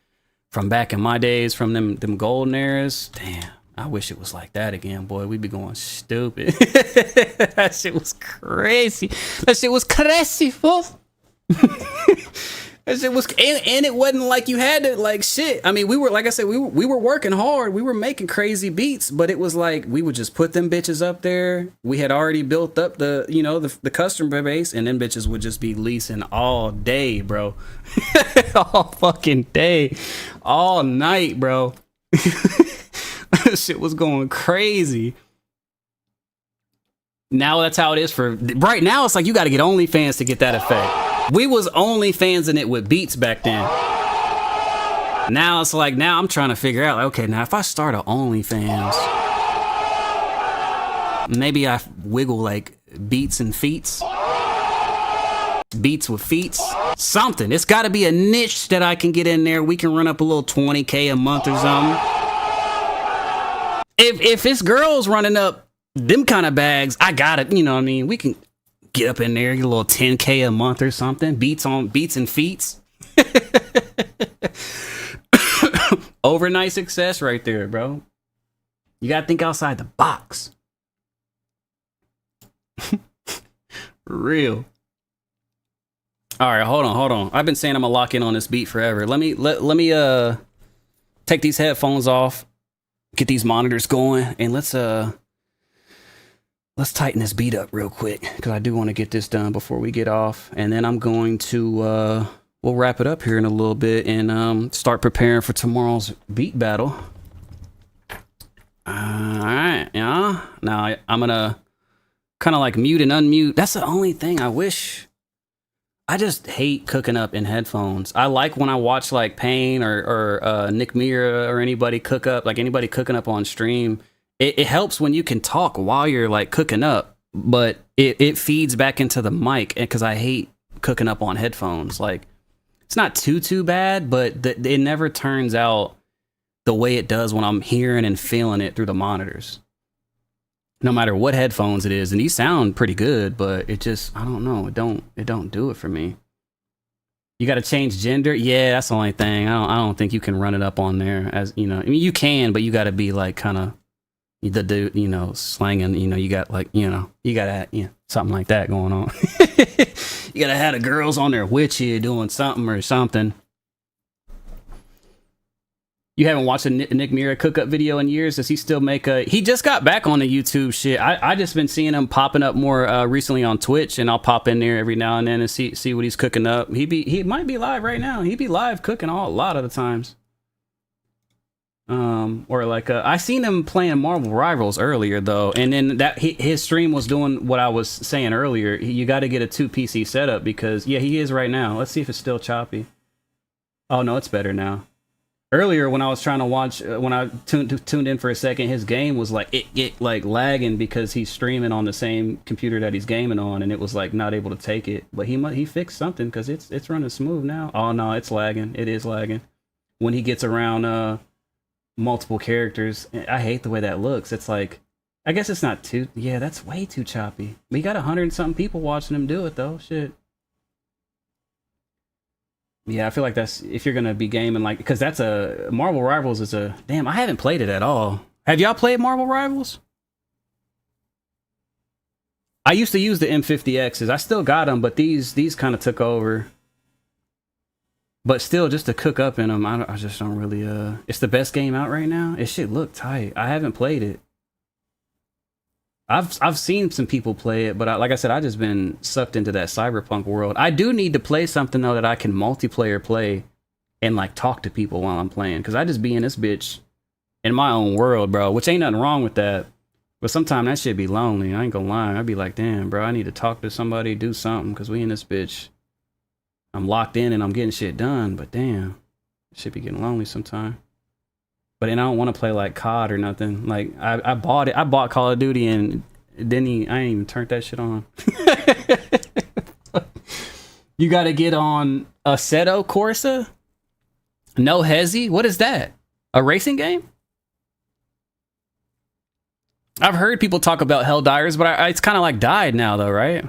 from back in my days, from them golden eras, damn. I wish it was like that again, boy. We'd be going stupid. That shit was crazy. That shit was crazy, fool. That shit was, and it wasn't like you had to like shit. I mean, we were, like I said, we were working hard. We were making crazy beats, but it was like we would just put them bitches up there. We had already built up the, you know, the customer base, and them bitches would just be leasing all day, bro. All fucking day, all night, bro. Shit was going crazy. Now that's how it is for right now. It's like you got to get OnlyFans to get that effect. We was OnlyFans in it with beats back then. Now it's like, now I'm trying to figure out, okay, now if I start a OnlyFans, maybe I wiggle like beats and feets, beats with feets, something. It's got to be a niche that I can get in there. We can run up a little 20K a month or something. If it's girls running up them kind of bags, I got it. You know what I mean? We can Get up in there, get a little 10K a month or something. Beats and feats. Overnight success right there, bro. You gotta think outside the box. Real. All right, hold on. I've been saying I'm gonna lock in on this beat forever. Let me take these headphones off, get these monitors going, and let's tighten this beat up real quick because I do want to get this done before we get off, and then I'm going to we'll wrap it up here in a little bit and start preparing for tomorrow's beat battle. All right, yeah. Now I'm gonna kind of like mute and unmute. That's the only thing I wish. I just hate cooking up in headphones. I like when I watch like Payne or Nick Mira or anybody cook up, like anybody cooking up on stream. It helps when you can talk while you're like cooking up, but it feeds back into the mic because I hate cooking up on headphones. Like it's not too bad, but it never turns out the way it does when I'm hearing and feeling it through the monitors. No matter what headphones it is, and these sound pretty good, but it just, I don't know, it don't do it for me. You got to change gender. Yeah, that's the only thing. I don't think you can run it up on there as, you know. I mean, you can, but you got to be like kind of the dude, you know, slanging. You know, you got like, you know, you got to, you know, something like that going on. You got to have the girls on there with you doing something or something. You haven't watched a Nick Mira cook-up video in years? Does he still make a... He just got back on the YouTube shit. I just been seeing him popping up more recently on Twitch, and I'll pop in there every now and then and see what he's cooking up. He might be live right now. He be live cooking a lot of the times. Or like... I seen him playing Marvel Rivals earlier, though, and then his stream was doing what I was saying earlier. You got to get a 2 PC setup because... Yeah, he is right now. Let's see if it's still choppy. Oh, no, it's better now. Earlier, when I was trying to watch, when I tuned in for a second, his game was like it like lagging because he's streaming on the same computer that he's gaming on, and it was like not able to take it. But he fixed something because it's running smooth now. Oh no, it's lagging. It is lagging when he gets around multiple characters. I hate the way that looks. It's like, I guess it's not too. Yeah, that's way too choppy. We got 100 and something people watching him do it though. Shit. Yeah, I feel like that's if you're gonna be gaming like because that's a Marvel Rivals is a damn. I haven't played it at all. Have y'all played Marvel Rivals? I used to use the M50Xs. I still got them, but these kind of took over. But still, just to cook up in them, I just don't really. It's the best game out right now. It should look tight. I haven't played it. I've seen some people play it, but like I said, I just been sucked into that cyberpunk world. I do need to play something though that I can multiplayer play and like talk to people while I'm playing, because I just be in this bitch in my own world, bro. Which ain't nothing wrong with that, but sometimes that shit be lonely. I ain't gonna lie. I'd be like, damn, bro, I need to talk to somebody, do something, because we in this bitch. I'm locked in and I'm getting shit done, but damn, shit be getting lonely sometimes. But then I don't want to play like COD or nothing. Like I bought it. I bought Call of Duty and then I ain't even turned that shit on. You got to get on Assetto Corsa. No Hezi. What is that? A racing game? I've heard people talk about Helldivers, but it's kind of like died now, though, right?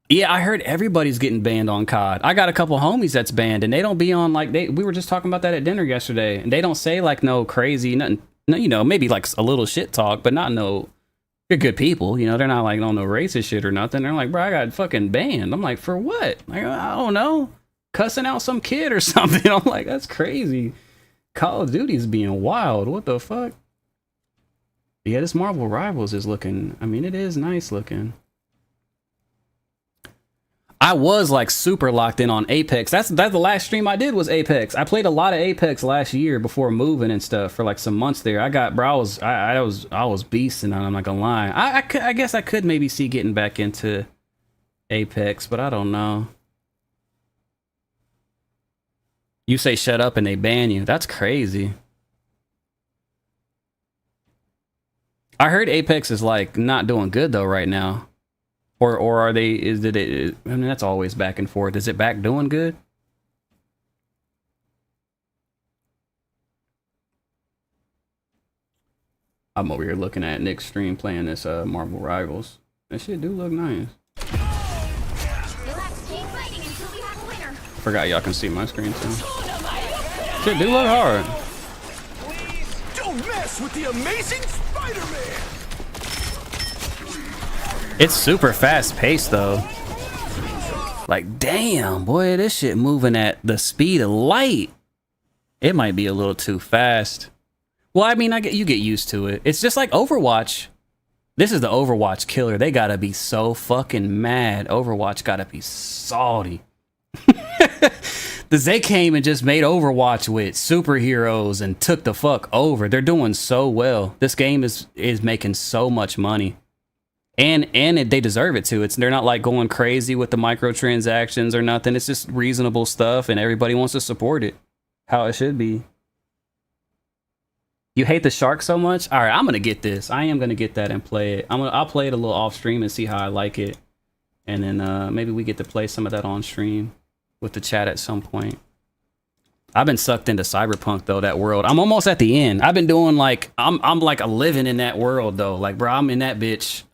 Yeah, I heard everybody's getting banned on COD. I got a couple homies that's banned, and they don't be on like we were just talking about that at dinner yesterday, and they don't say like no crazy nothing. No, you know, maybe like a little shit talk, but not no. They're good people, you know. They're not like on no racist shit or nothing. They're like, bro, I got fucking banned. I'm like, for what? Like, I don't know, cussing out some kid or something. I'm like, that's crazy. Call of Duty's being wild. What the fuck? Yeah, this Marvel Rivals is looking. I mean, it is nice looking. I was like super locked in on Apex. That's the last stream I did was Apex. I played a lot of Apex last year before moving and stuff for like some months there. I got, bro, I was beasting on. I'm not gonna lie. I guess I could maybe see getting back into Apex, but I don't know. You say shut up and they ban you. That's crazy. I heard Apex is like not doing good though right now. Or are they, I mean, that's always back and forth. Is it back doing good? I'm over here looking at Nick's stream playing this Marvel Rivals. That shit do look nice. You'll have to keep fighting until we have a winner. Forgot y'all can see my screen too. Shit do look hard. Please don't mess with the amazing Spider-Man. It's super fast paced though. Like, damn, boy, this shit moving at the speed of light. It might be a little too fast. Well, I mean, you get used to it. It's just like Overwatch. This is the Overwatch killer. They gotta be so fucking mad. Overwatch gotta be salty. They came and just made Overwatch with superheroes and took the fuck over. They're doing so well. This game is making so much money. And they deserve it too. They're not like going crazy with the microtransactions or nothing. It's just reasonable stuff and everybody wants to support it. How it should be. You hate the shark so much? All right, I'm gonna get this. I am gonna get that and play it. I'll play it a little off stream and see how I like it. And then maybe we get to play some of that on stream with the chat at some point. I've been sucked into Cyberpunk though, that world. I'm almost at the end. I've been doing like I'm like a living in that world though. Like, bro, I'm in that bitch.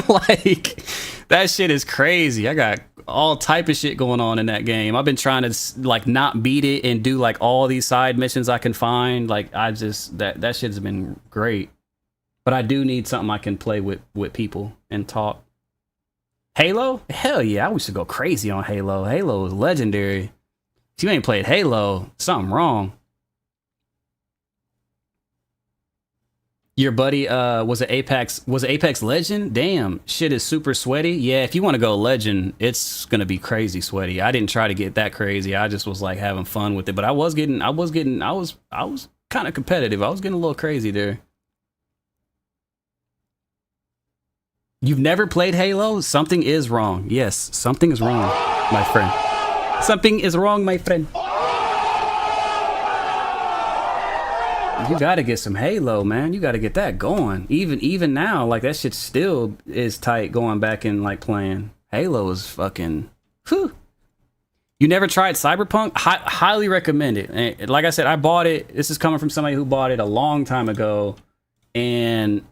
Like, that shit is crazy. I got all type of shit going on in that game. I've been trying to like not beat it and do like all these side missions I can find. Like, I just that shit's been great. But I do need something I can play with people and talk. Halo? Hell yeah, I used to go crazy on Halo. Halo is legendary. If you ain't played Halo, something wrong. Your buddy was it Apex Legend? Damn, shit is super sweaty. Yeah, if you want to go Legend, it's gonna be crazy sweaty. I didn't try to get that crazy. I just was like having fun with it. But I was kind of competitive. I was getting a little crazy there. You've never played Halo? Something is wrong. Yes, something is wrong, my friend. Something is wrong, my friend. You gotta get some Halo, man. You gotta get that going. Even now, like, that shit still is tight going back and like playing. Halo is fucking whew. You never tried Cyberpunk? Highly recommend it. And like I said, I bought it. This is coming from somebody who bought it a long time ago and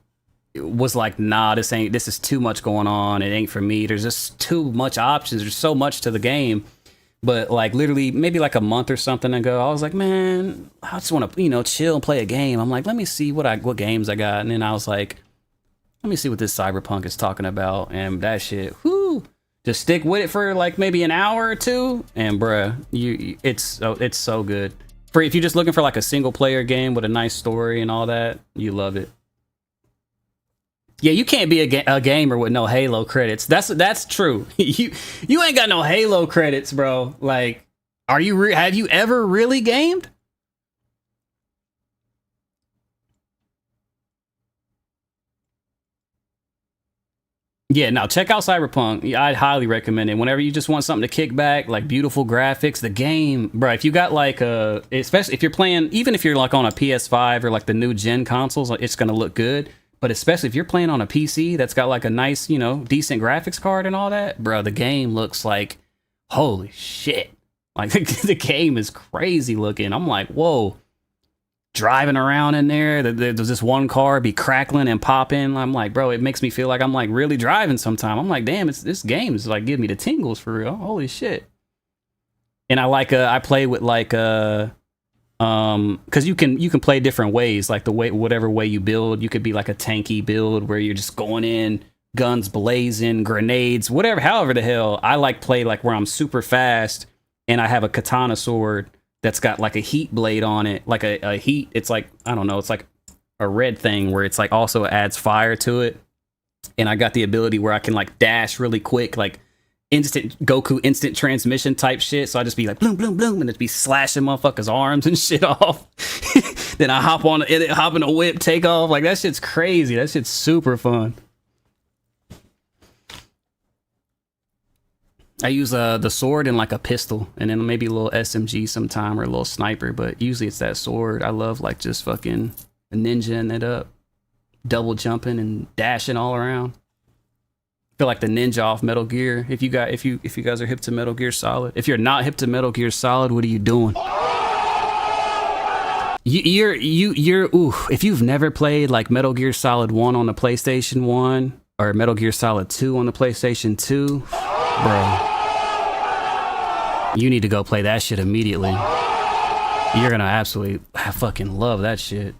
it was like, nah, this is too much going on. It ain't for me. There's just too much options. There's so much to the game. But like literally maybe like a month or something ago, I was like, man, I just want to, chill and play a game. I'm like, let me see what games I got. And then I was like, let me see what this Cyberpunk is talking about. And that shit, whoo, just stick with it for like maybe an hour or two. And bruh, it's so good. If you're just looking for like a single player game with a nice story and all that, you love it. Yeah, you can't be a gamer with no Halo credits. That's true. You ain't got no Halo credits, bro. Like, have you ever really gamed? Yeah, no, check out Cyberpunk. I'd highly recommend it. Whenever you just want something to kick back, like beautiful graphics, the game, bro, if you got like especially if you're playing, even if you're like on a PS5 or like the new gen consoles, it's gonna look good. But especially if you're playing on a PC that's got like a nice, decent graphics card and all that, bro, the game looks like, holy shit. Like the game is crazy looking. I'm like, whoa, driving around in there. There's this one car be crackling and popping. I'm like, bro, it makes me feel like I'm like really driving sometime. I'm like, damn, this game is like giving me the tingles for real. Holy shit. And I play with like, because you can play different ways, like whatever way you build. You could be like a tanky build where you're just going in, guns blazing, grenades, however the hell. I play like where I'm super fast and I have a katana sword that's got like a heat blade on it, like a heat. It's like, I don't know, it's like a red thing where it's like also adds fire to it. And I got the ability where I can like dash really quick, like instant transmission type shit. So I just be like bloom bloom bloom and it'd be slashing motherfuckers' arms and shit off. Then I hop in a whip, take off. Like, that shit's crazy. That shit's super fun. I use the sword and like a pistol and then maybe a little SMG sometime or a little sniper, but usually it's that sword. I love like just fucking ninjaing it up, double jumping and dashing all around. Feel like the ninja off Metal Gear. If you guys are hip to Metal Gear Solid. If you're not hip to Metal Gear Solid, what are you doing? If you've never played like Metal Gear Solid 1 on the PlayStation 1, or Metal Gear Solid 2 on the PlayStation 2, bro, you need to go play that shit immediately. You're gonna absolutely fucking love that shit.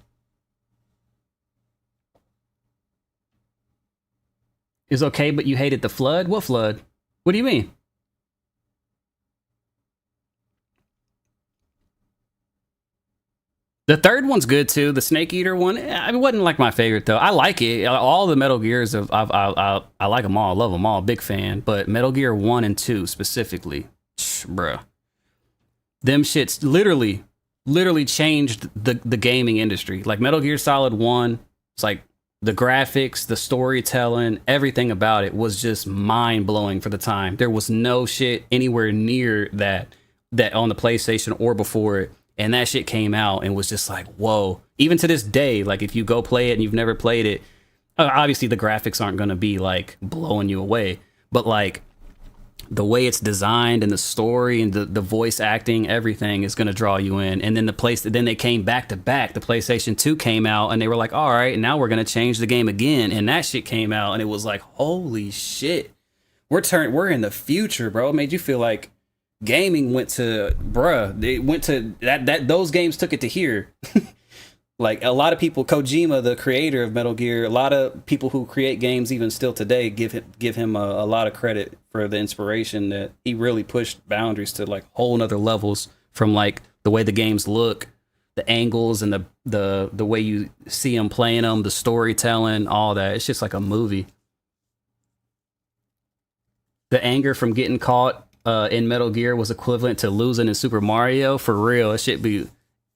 It's okay, but you hated the flood? What flood? What do you mean? The third one's good too. The Snake Eater one, it wasn't like my favorite though. I like it. All the Metal Gears, I like them all. I love them all. Big fan. But Metal Gear 1 and 2 specifically, bruh. Them shits literally changed the gaming industry. Like Metal Gear Solid 1, it's like the graphics, the storytelling, everything about it was just mind-blowing for the time. There was no shit anywhere near that on the PlayStation or before it. And that shit came out and was just like, whoa. Even to this day, like if you go play it and you've never played it, obviously the graphics aren't going to be like blowing you away. But like the way it's designed and the story and the voice acting, everything is going to draw you in. And then then they came back to back. The PlayStation 2 came out and they were like, all right, now we're going to change the game again. And that shit came out and it was like, holy shit. We're in the future, bro. It made you feel like gaming went to, they went to that those games took it to here. Like a lot of people, Kojima, the creator of Metal Gear, a lot of people who create games even still today give him a lot of credit for the inspiration that he really pushed boundaries to like whole nother levels, from like the way the games look, the angles, and the way you see him playing them, the storytelling, all that. It's just like a movie. The anger from getting caught in Metal Gear was equivalent to losing in Super Mario. For real, it should be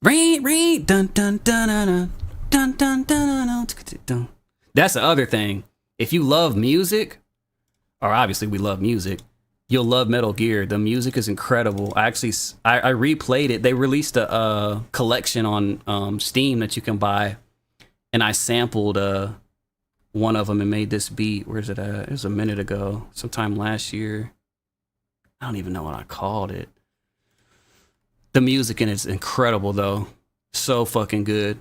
dun dun dun dun dun dun dun dun. That's the other thing. If you love music, or obviously we love music, you'll love Metal Gear. The music is incredible. I replayed it. They released a collection on Steam that you can buy, and I sampled one of them and made this beat. Where's it at? It was a minute ago, sometime last year. I don't even know what I called it. The music in it's incredible though. So fucking good.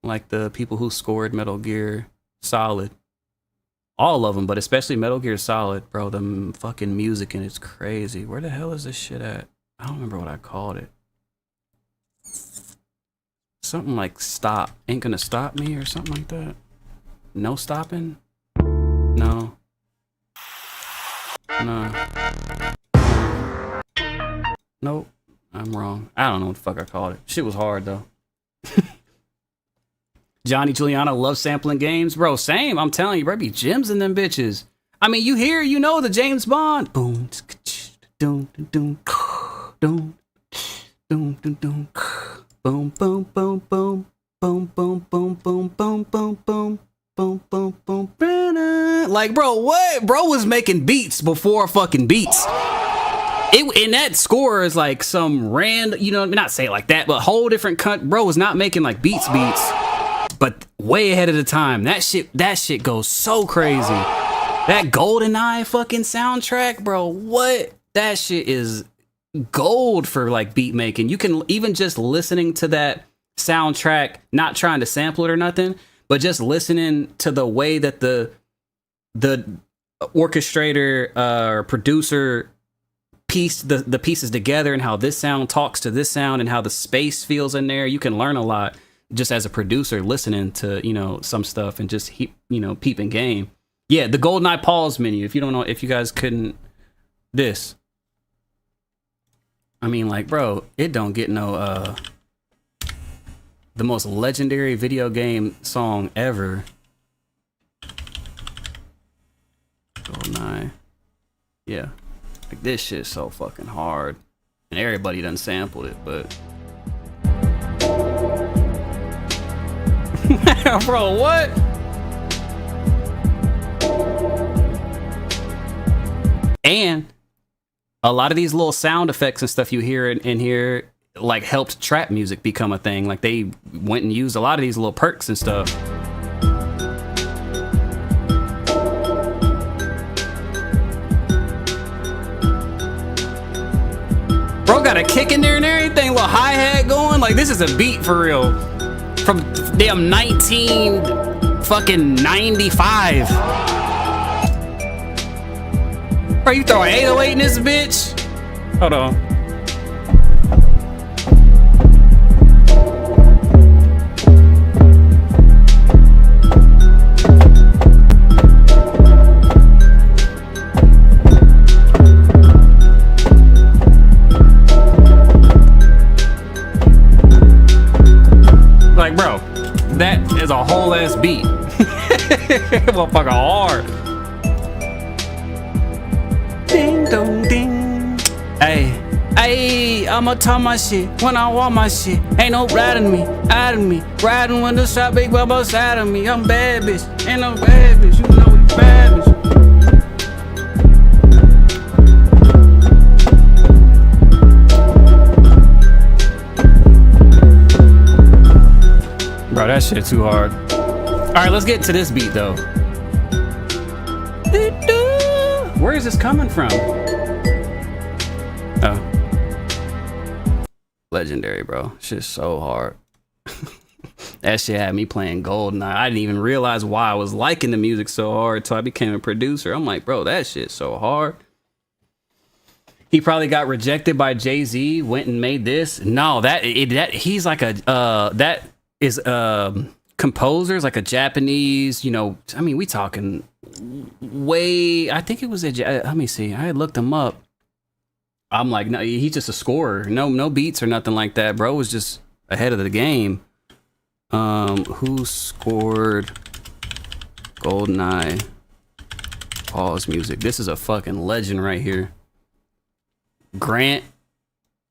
Like the people who scored Metal Gear Solid. All of them, but especially Metal Gear Solid, bro. The fucking music in it's crazy. Where the hell is this shit at? I don't remember what I called it. Something like Stop. Ain't Gonna Stop Me or something like that. No Stopping? No. No. Nope. I'm wrong. I don't know what the fuck I called it. Shit was hard though. Johnny Juliana loves sampling games. Bro, same. I'm telling you, bro, be gems in them bitches. I mean, you know the James Bond. Boom, boom, boom, boom, boom, boom, boom, boom, boom, boom, boom, boom, boom, boom, boom, boom. Boom, boom, boom, like, bro, what? Bro was making beats before fucking beats. And that score is like some random, not say it like that, but whole different bro was not making like beats, but way ahead of the time. That shit goes so crazy. That GoldenEye fucking soundtrack, bro, what? That shit is gold for like beat making. You can even just listening to that soundtrack, not trying to sample it or nothing, but just listening to the way that the orchestrator or producer pieced the pieces together, and how this sound talks to this sound and how the space feels in there, you can learn a lot just as a producer listening to some stuff and just peeping game. Yeah, the GoldenEye pause menu. If you don't know, if you guys couldn't, this. I mean, like, bro, it don't get no the most legendary video game song ever. GoldenEye. Yeah. Like, this shit's so fucking hard. And everybody done sampled it, but... Bro, what? And a lot of these little sound effects and stuff you hear in here, like, helped trap music become a thing. Like, they went and used a lot of these little perks and stuff. Bro got a kick in there and everything, little hi-hat going. Like, this is a beat for real. From damn 19 fucking 95. Are you throwing 808 in this bitch? Hold on. Like, bro, that is a whole ass beat. Motherfucker hard. Ding dong ding. Hey, hey, I'ma talk my shit when I want my shit. Ain't no riding me, hiding me. Riding when the shot big bubble side of me. I'm bad bitch, ain't no bad bitch. You know we bad bitch. Bro, that shit too hard. All right, let's get to this beat though. Where is this coming from? Oh. Legendary, bro. Shit's so hard. That shit had me playing GoldenEye. I didn't even realize why I was liking the music so hard until I became a producer. I'm like, bro, that shit's so hard. He probably got rejected by Jay-Z, went and made this. No, he's like a that is composers, like a Japanese, you know, I mean, we talking way, I think it was let me see, I had looked him up. I'm like, no, he's just a scorer. No beats or nothing like that. Bro was just ahead of the game. Who scored GoldenEye pause music? This is a fucking legend right here. Grant.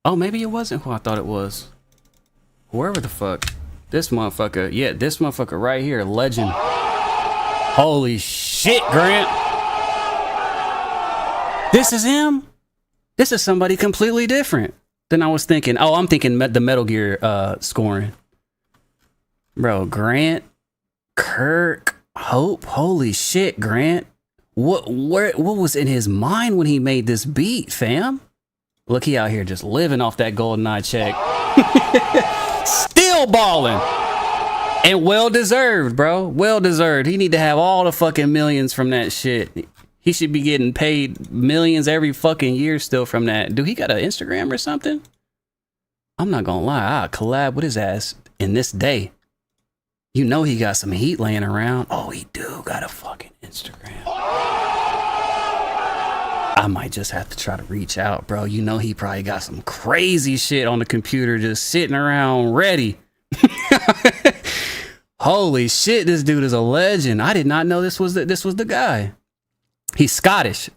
Oh, maybe it wasn't who I thought it was. Whoever the fuck. This motherfucker. Yeah, this motherfucker right here. Legend. Holy shit, Grant. This is him? This is somebody completely different than I was thinking. Oh, I'm thinking the Metal Gear scoring. Bro, Grant, Kirk, Hope. Holy shit, Grant. What was in his mind when he made this beat, fam? Look, he out here just living off that GoldenEye check. Still balling. And well deserved, bro. Well deserved. He need to have all the fucking millions from that shit. He should be getting paid millions every fucking year still from that. Do he got an Instagram or something? I'm not gonna lie. I'll collab with his ass in this day. You know he got some heat laying around. Oh, he do got a fucking Instagram. I might just have to try to reach out, bro. You know he probably got some crazy shit on the computer just sitting around ready. Holy shit, this dude is a legend. I did not know this was the guy. He's Scottish.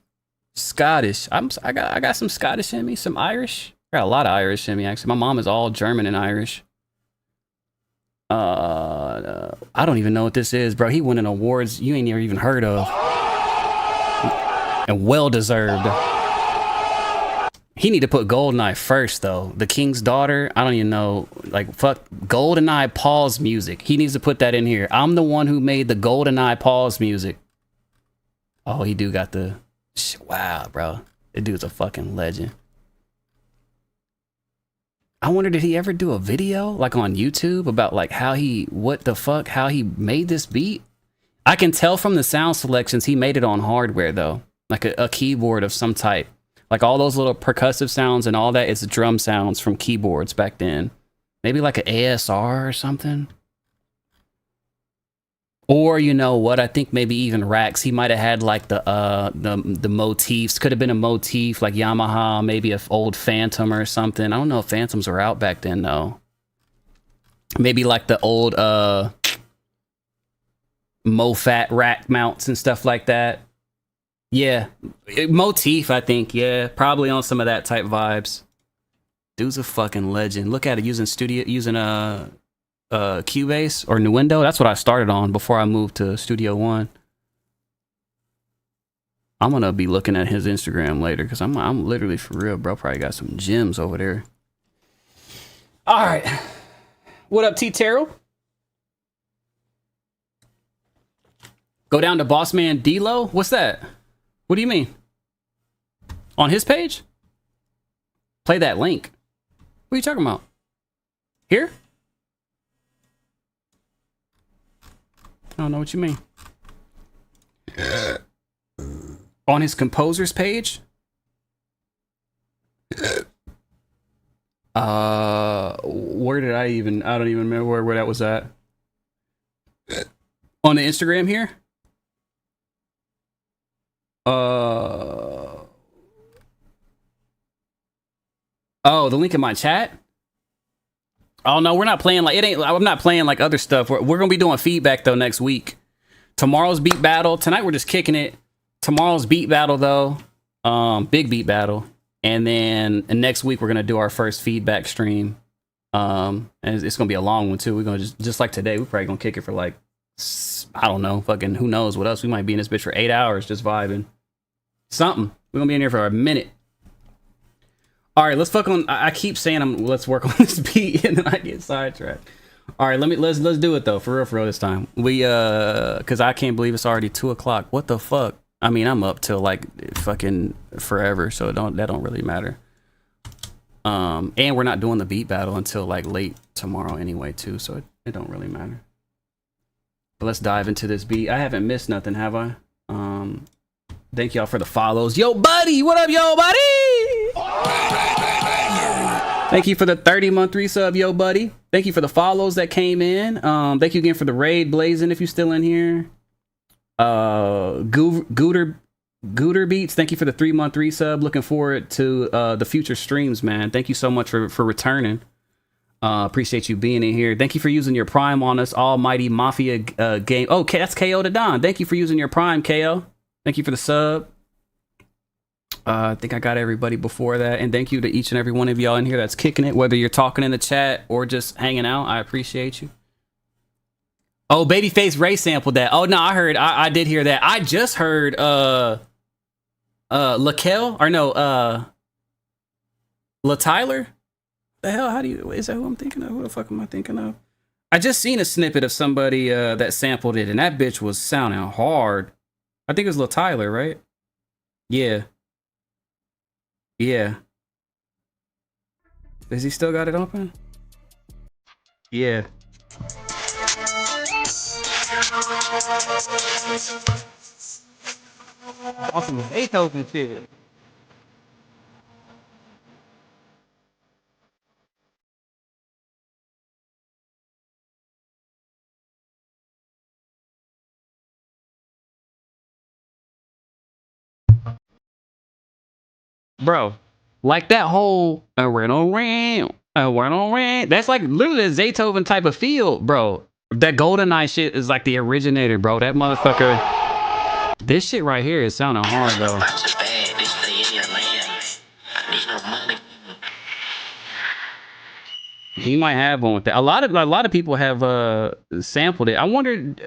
Scottish. I got some Scottish in me, some Irish. I got a lot of Irish in me, actually. My mom is all German and Irish. I don't even know what this is, bro. He won an awards you ain't never even heard of. And well deserved. He need to put GoldenEye first, though. The King's Daughter. I don't even know. Like, fuck. GoldenEye pause music. He needs to put that in here. I'm the one who made the GoldenEye pause music. Oh, he do got the... Wow, bro. That dude's a fucking legend. I wonder, did he ever do a video, like, on YouTube about, like, how he... What the fuck? How he made this beat? I can tell from the sound selections he made it on hardware, though. Like a keyboard of some type. Like all those little percussive sounds and all that is drum sounds from keyboards back then. Maybe like an ASR or something. Or you know what? I think maybe even racks. He might have had like the motifs. Could have been a motif like Yamaha, maybe an old Phantom or something. I don't know if Phantoms were out back then though. Maybe like the old Mofat rack mounts and stuff like that. Yeah, motif, I think. Yeah, probably on some of that type vibes. Dude's a fucking legend. Look at it using Cubase or Nuendo. That's what I started on before I moved to Studio One. I'm gonna be looking at his Instagram later because I'm literally for real, bro. Probably got some gems over there. All right, what up, T Terrell? Go down to Bossman D-Lo. What's that? What do you mean? On his page? Play that link. What are you talking about? Here? I don't know what you mean. On his composer's page? Where did I don't even remember where that was at. On the Instagram here? Oh, the link in my chat? Oh no, we're not playing like I'm not playing like other stuff. We're gonna be doing feedback though next week. Tomorrow's beat battle. Tonight we're just kicking it. Tomorrow's beat battle though. Big beat battle. And then next week we're gonna do our first feedback stream. And it's gonna be a long one too. We're gonna just like today, we're probably gonna kick it for like, I don't know, fucking who knows what else. We might be in this bitch for 8 hours just vibing. Something. We're gonna be in here for a minute. All right, let's fuck on. I keep saying let's work on this beat, and then I get sidetracked. All right, let's do it though, for real this time. We cause I can't believe it's already 2 o'clock. What the fuck? I mean, I'm up till like fucking forever, so that don't really matter. And we're not doing the beat battle until like late tomorrow anyway too, so it don't really matter. But let's dive into this beat. I haven't missed nothing, have I? Thank y'all for the follows. Yo, buddy, what up, yo, buddy? Thank you for the 30-month resub, yo, buddy. Thank you for the follows that came in. Thank you again for the raid blazing if you're still in here. Gooter Beats, thank you for the 3-month resub. Looking forward to the future streams, man. Thank you so much for returning. Appreciate you being in here. Thank you for using your Prime on us, Almighty Mafia game. Oh, that's KO to Don. Thank you for using your Prime, KO. Thank you for the sub. I think I got everybody before that. And thank you to each and every one of y'all in here that's kicking it, whether you're talking in the chat or just hanging out. I appreciate you. Oh, Babyface Ray sampled that. Oh, no, I did hear that. I just heard LaKel, or no, La Tyler? The hell, is that who I'm thinking of? Who the fuck am I thinking of? I just seen a snippet of somebody that sampled it, and that bitch was sounding hard. I think it was La Tyler, right? Yeah. Yeah. Has he still got it open? Yeah. Awesome Beethoven shit. Bro, like that whole that's like literally a Beethoven type of feel, bro. That GoldenEye shit is like the originator, bro. That motherfucker. This shit right here is sounding hard though. He might have one with that. A lot of people have sampled it. I wondered,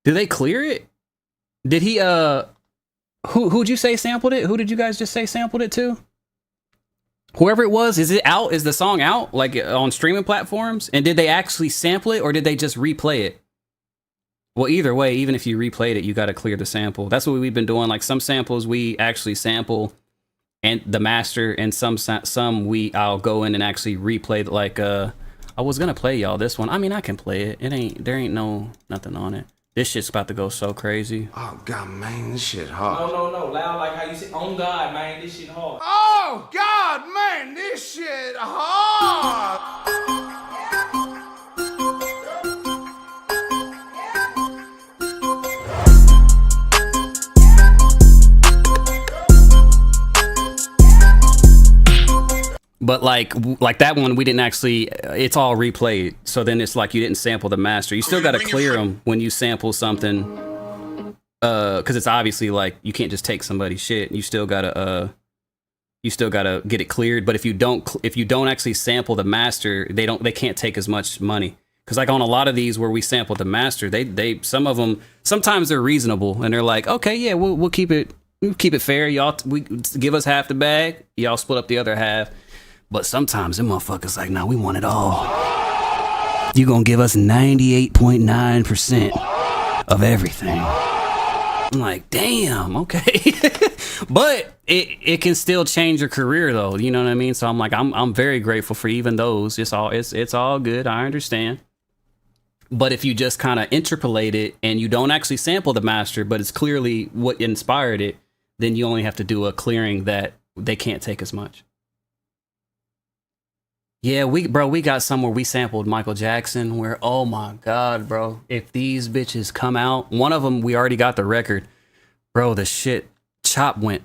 did they clear it? Did he who'd you say sampled it? Who did you guys just say sampled it to? Whoever it was, is it out? Is the song out like on streaming platforms? And did they actually sample it or did they just replay it? Well, either way, even if you replayed it, you got to clear the sample. That's what we've been doing. Like some samples we actually sample and the master, and some I'll go in and actually replay. Like I was gonna play y'all this one. I mean, I can play it. There ain't nothing on it. This shit's about to go so crazy. Oh God, man, this shit hard. No, loud like how you say. On God, man, this shit hard. Oh God, man, this shit hard. But like that one, we didn't actually. It's all replayed. So then it's like you didn't sample the master. You still got to clear them when you sample something, because it's obviously like you can't just take somebody's shit. You still gotta get it cleared. But if you don't actually sample the master, they can't take as much money. Because like on a lot of these where we sample the master, they some of them sometimes they're reasonable and they're like, okay, yeah, we'll keep it fair. Y'all give us half the bag. Y'all split up the other half. But sometimes them motherfuckers like, nah, we want it all. You gonna give us 98.9% of everything. I'm like, damn, okay. But it can still change your career though, you know what I mean? So I'm like, I'm very grateful for even those. It's all good. I understand. But if you just kind of interpolate it and you don't actually sample the master, but it's clearly what inspired it, then you only have to do a clearing that they can't take as much. Yeah, we got somewhere we sampled Michael Jackson where, oh my God, bro, if these bitches come out, one of them, we already got the record. Bro, the shit, Chop went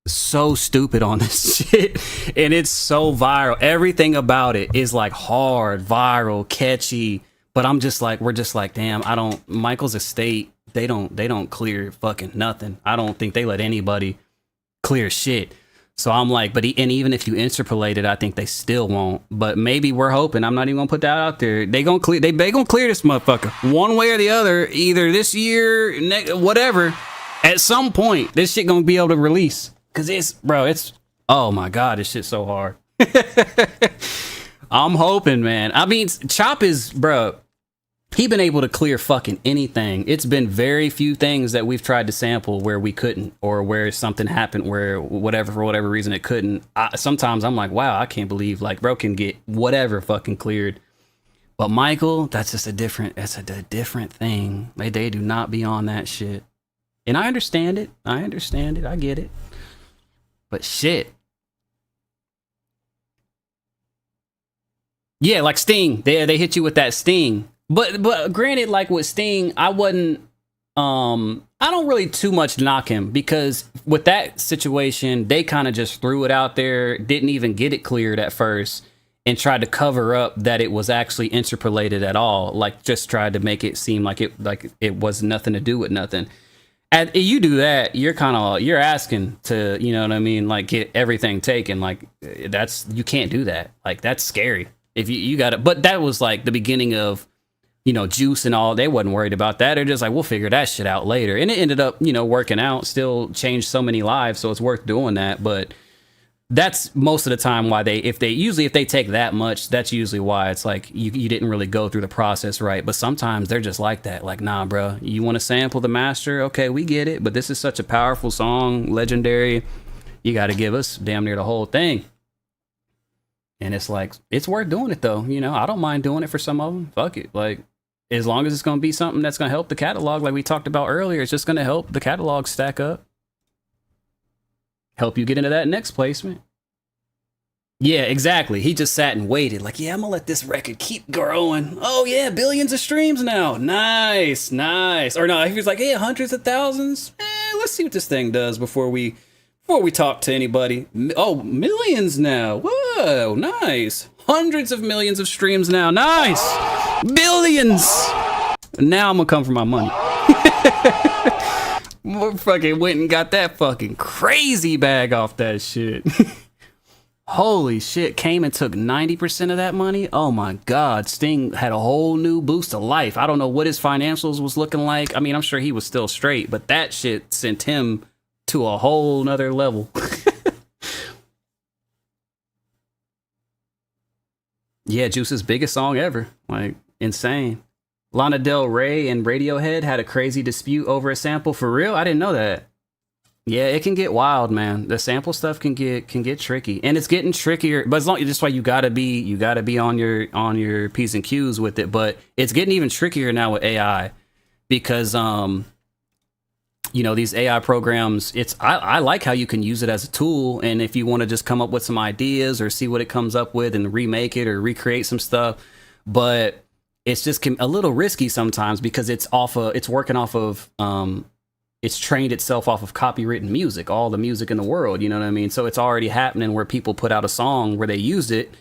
so stupid on this shit. And it's so viral. Everything about it is like hard, viral, catchy. But I'm just like, we're just like, damn, Michael's estate, they don't clear fucking nothing. I don't think they let anybody clear shit. So I'm like, and even if you interpolate it, I think they still won't. But maybe we're hoping. I'm not even gonna put that out there. They gonna clear this motherfucker one way or the other, either this year, whatever. At some point, this shit gonna be able to release. Cause it's oh my God, this shit's so hard. I'm hoping, man. I mean, Chop is, bro. He been able to clear fucking anything. It's been very few things that we've tried to sample where we couldn't, or where something happened where for whatever reason it couldn't. Sometimes I'm like, wow, I can't believe like bro can get whatever fucking cleared. But Michael, that's a different thing. They do not be on that shit. And I understand it. I get it. But shit. Yeah, like Sting. They hit you with that Sting. But granted, like with Sting, I don't really too much knock him, because with that situation, they kind of just threw it out there, didn't even get it cleared at first, and tried to cover up that it was actually interpolated at all. Like just tried to make it seem like it was nothing to do with nothing. And you do that, you're asking to, you know what I mean, like get everything taken. Like you can't do that. Like that's scary. If you got it, but that was like the beginning of, you know, Juice and all. They wasn't worried about that. They're just like, we'll figure that shit out later. And it ended up, you know, working out, still changed so many lives. So it's worth doing that. But that's most of the time why if they take that much, that's usually why it's like you didn't really go through the process right. But sometimes they're just like that. Like, nah, bro, you want to sample the master? Okay, we get it. But this is such a powerful song, legendary. You got to give us damn near the whole thing. And it's like, it's worth doing it though. You know, I don't mind doing it for some of them. Fuck it. Like, as long as it's going to be something that's going to help the catalog, like we talked about earlier, it's just going to help the catalog stack up. Help you get into that next placement. Yeah, exactly. He just sat and waited. Like, yeah, I'm going to let this record keep growing. Oh, yeah, billions of streams now. Nice. Or no, he was like, yeah, hundreds of thousands. Let's see what this thing does before we talk to anybody. Oh, millions now. Whoa, nice. Hundreds of millions of streams now. Nice. Billions. Now I'm gonna come for my money. Fucking went and got that fucking crazy bag off that shit. Holy shit. Came and took 90% of that money. Oh my God. Sting had a whole new boost of life. I don't know what his financials was looking like. I mean, I'm sure he was still straight, but that shit sent him to a whole nother level. Yeah, Juice's biggest song ever. Like, insane. Lana Del Rey and Radiohead had a crazy dispute over a sample. For real? I didn't know that. Yeah, it can get wild, man. The sample stuff can get tricky. And it's getting trickier. But as long that's why you gotta be on your P's and Q's with it. But it's getting even trickier now with AI. Because you know, these AI programs, I like how you can use it as a tool, and if you want to just come up with some ideas or see what it comes up with and remake it or recreate some stuff, but it's just a little risky sometimes because it's trained itself off of copywritten music, all the music in the world, you know what I mean? So it's already happening where people put out a song where they used it,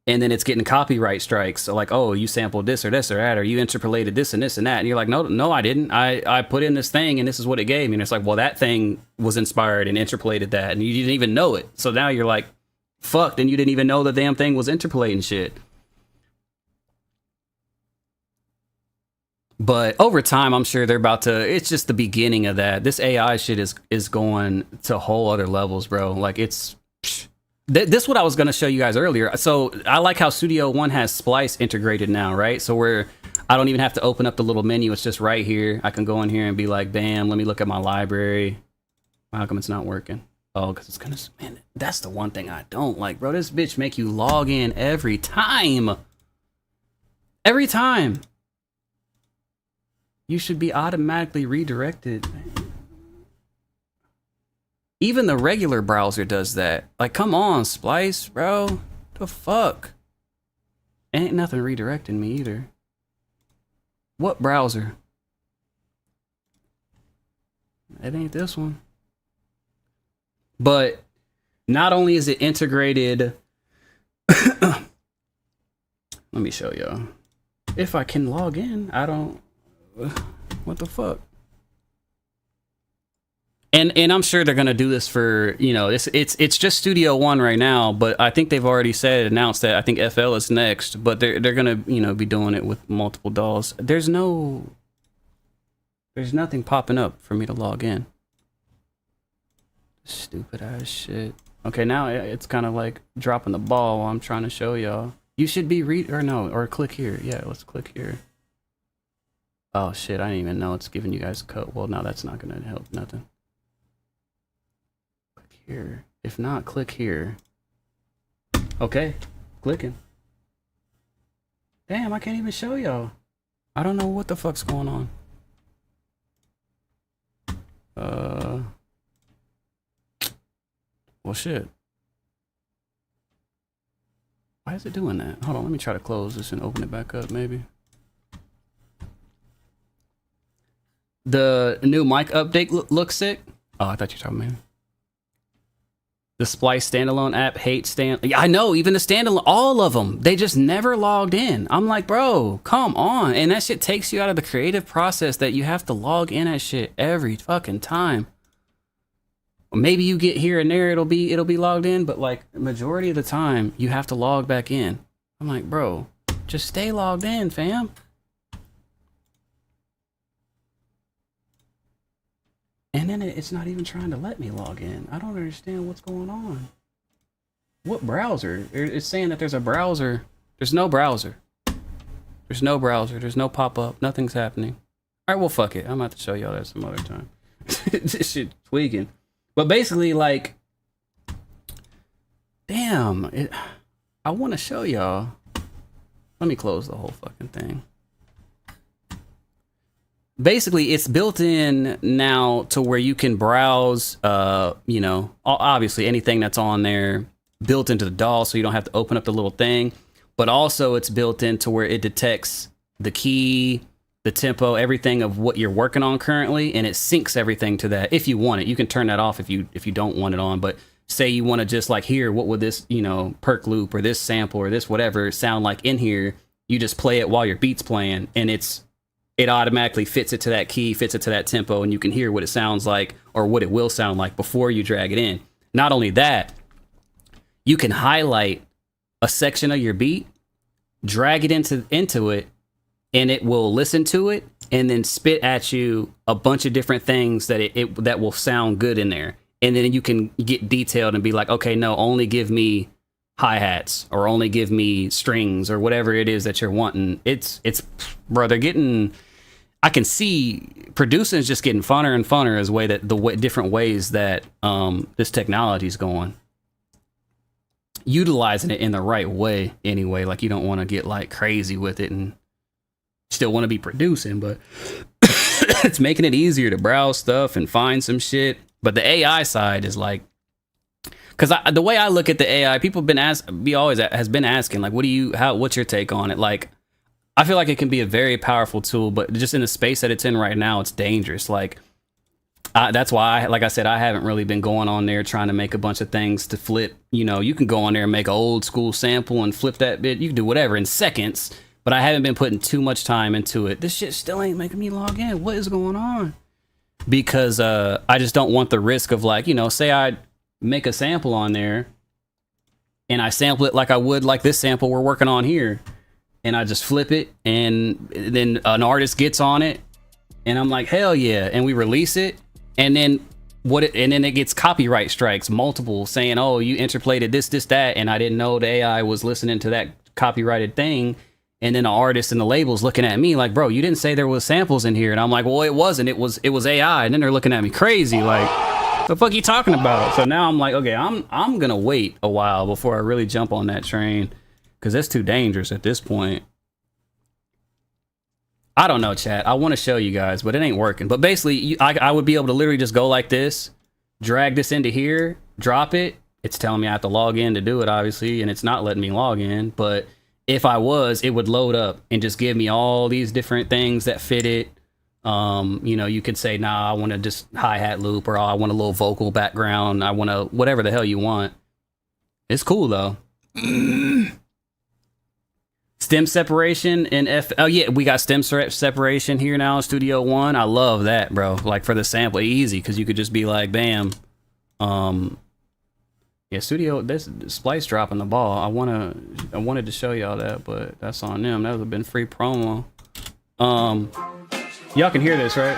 and then it's getting copyright strikes. So like, oh, you sampled this or that, or you interpolated this and this and that. And you're like, no, I didn't. I put in this thing and this is what it gave me. And it's like, well, that thing was inspired and interpolated that. And you didn't even know it. So now you're like, fucked. And you didn't even know the damn thing was interpolating shit. But over time, I'm sure they're about to, it's just the beginning of that. This AI shit is going to whole other levels, bro. Like this is what I was going to show you guys earlier. So I like how Studio One has Splice integrated now, right? So I don't even have to open up the little menu. It's just right here. I can go in here and be like, bam, let me look at my library. How come it's not working? Oh, because it's going to, man, that's the one thing I don't like, bro. This bitch make you log in every time. Every time. You should be automatically redirected. Even the regular browser does that. Like, come on, Splice, bro. The fuck? Ain't nothing redirecting me either. What browser? It ain't this one. But not only is it integrated... Let me show y'all. If I can log in, I don't... What the fuck? And I'm sure they're gonna do this for, you know, it's just Studio One right now, but I think they've already announced that I think FL is next, but they're gonna, you know, be doing it with multiple DAWs. There's nothing popping up for me to log in. Stupid ass shit. Okay, now it's kind of like dropping the ball while I'm trying to show y'all. You should be or click here. Yeah, let's click here. Oh shit, I didn't even know it's giving you guys a code. Well, now that's not gonna help nothing. Click here. If not, click here. Okay, clicking. Damn, I can't even show y'all. I don't know what the fuck's going on. Well, shit. Why is it doing that? Hold on, let me try to close this and open it back up, maybe. The new mic update looks sick. Oh, I thought you were talking about me. The Splice standalone app hates I know, even the standalone, all of them, they just never logged in. I'm like, bro, come on. And that shit takes you out of the creative process that you have to log in at shit every fucking time. Maybe you get here and there, it'll be logged in, but like majority of the time you have to log back in. I'm like, bro, just stay logged in, fam. And then it's not even trying to let me log in. I don't understand what's going on. What browser? It's saying that there's a browser. There's no browser. There's no browser. There's no pop-up. Nothing's happening. All right, well, fuck it. I'm about to show y'all that some other time. This shit tweaking. But basically, like, damn, I want to show y'all. Let me close the whole fucking thing. Basically, it's built in now to where you can browse, you know, obviously anything that's on there built into the DAW, so you don't have to open up the little thing. But also, it's built into where it detects the key, the tempo, everything of what you're working on currently, and it syncs everything to that. If you want it, you can turn that off if you don't want it on. But say you want to just like, here, what would this, you know, perk loop or this sample or this whatever sound like in here? You just play it while your beat's playing, and it automatically fits it to that key, fits it to that tempo, and you can hear what it sounds like or what it will sound like before you drag it in. Not only that, you can highlight a section of your beat, drag it into it, and it will listen to it and then spit at you a bunch of different things that that will sound good in there. And then you can get detailed and be like, okay, no, only give me hi-hats or only give me strings or whatever it is that you're wanting. It's bro, they're getting, I can see producing is just getting funner and funner as way that different ways that this technology is going. Utilizing it in the right way anyway. Like, you don't want to get like crazy with it and still want to be producing, but it's making it easier to browse stuff and find some shit. But the AI side is like, because the way I look at the AI, people have been has been asking, like, what's your take on it? Like, I feel like it can be a very powerful tool, but just in the space that it's in right now, it's dangerous. Like, that's why, like I said, I haven't really been going on there trying to make a bunch of things to flip. You know, you can go on there and make an old school sample and flip that bit. You can do whatever in seconds, but I haven't been putting too much time into it. This shit still ain't making me log in. What is going on? Because I just don't want the risk of, like, you know, say I make a sample on there and I sample it like I would like this sample we're working on here, and I just flip it, and then an artist gets on it and I'm like, hell yeah, and we release it, and then it gets copyright strikes, multiple, saying, oh, you interpolated this, that, and I didn't know the AI was listening to that copyrighted thing. And then the artist and the label's looking at me like, bro, you didn't say there was samples in here. And I'm like, well, it wasn't. It was AI. And then they're looking at me crazy, like, the fuck you talking about? So now I'm like, okay, I'm gonna wait a while before I really jump on that train, because that's too dangerous at this point. I don't know, chat. I want to show you guys, but it ain't working. But basically, I would be able to literally just go like this, drag this into here, drop it. It's telling me I have to log in to do it, obviously, and it's not letting me log in. But if I was, it would load up and just give me all these different things that fit it. You know, you could say, nah, I want to just hi-hat loop, or oh, I want a little vocal background. I want to whatever the hell you want. It's cool, though. Stem separation in oh yeah, we got stem separation here now in Studio One. I love that, bro. Like for the sample, easy, because you could just be like, bam. Yeah, Studio, this Splice dropping the ball. I wanted to show y'all that, but that's on them. That would have been free promo. Y'all can hear this, right?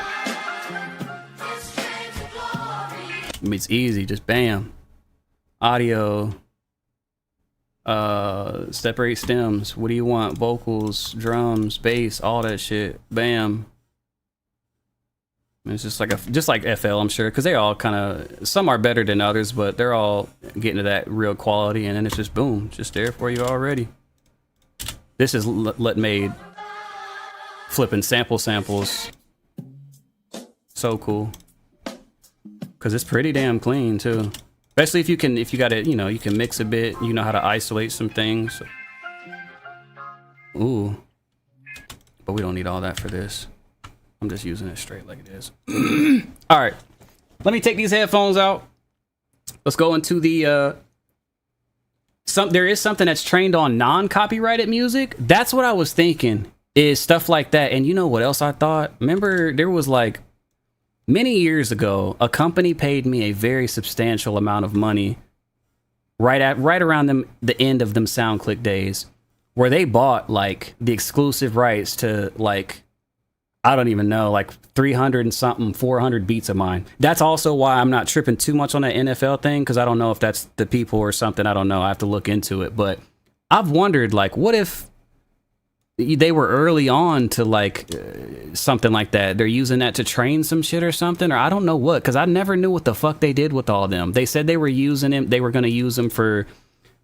I mean, it's easy, just bam. Audio. Separate stems. What do you want? Vocals, drums, bass, all that shit. Bam. It's just like FL, I'm sure, because they all kind of, some are better than others, but they're all getting to that real quality, and then it's just boom, just there for you already. This is made flipping samples. So cool, because it's pretty damn clean too. Especially if you got it, you know, you can mix a bit, you know how to isolate some things. Ooh. But we don't need all that for this. I'm just using it straight like it is. All right. Let me take these headphones out. Let's go into the there is something that's trained on non-copyrighted music. That's what I was thinking, is stuff like that. And you know what else I thought? Remember, there was like many years ago, a company paid me a very substantial amount of money right around the end of them SoundClick days, where they bought like the exclusive rights to like, I don't even know, like 300 and something, 400 beats of mine. That's also why I'm not tripping too much on that NFL thing, because I don't know if that's the people or something. I don't know. I have to look into it. But I've wondered, like, what if they were early on to like something like that? They're using that to train some shit or something, or I don't know what, because I never knew what the fuck they did with all of them. They said they were using them, they were going to use them for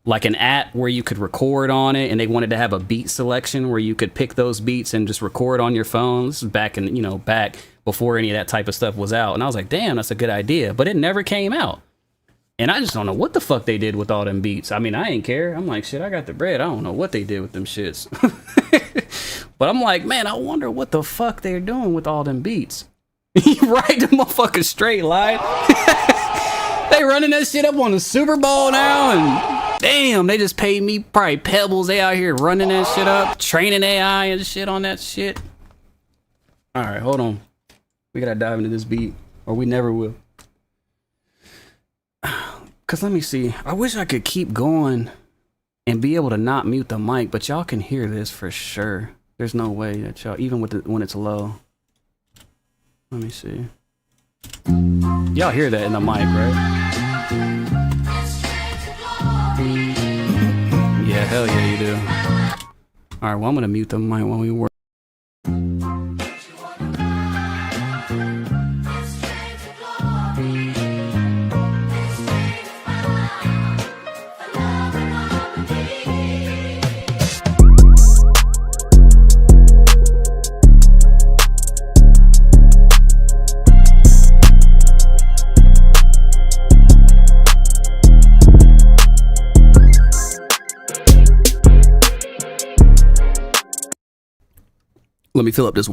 like an app where you could record on it, and they wanted to have a beat selection where you could pick those beats and just record on your phone. This is back in, you know, back before any of that type of stuff was out. And I was like, damn, that's a good idea, but it never came out. And I just don't know what the fuck they did with all them beats. I mean, I ain't care. I'm like, shit, I got the bread. I don't know what they did with them shits. But I'm like, man, I wonder what the fuck they're doing with all them beats. Right, the motherfucker straight line. They running that shit up on the Super Bowl now, and damn, they just paid me probably pebbles. They out here running that shit up, training AI and shit on that shit. All right, hold on. We gotta dive into this beat, or we never will. Cause let me see. I wish I could keep going and be able to not mute the mic, but y'all can hear this for sure. There's no way that y'all, even with when it's low. Let me see. Y'all hear that in the mic, right? Yeah, hell yeah, you do. All right, well, I'm gonna mute the mic while we work. Let me fill up this.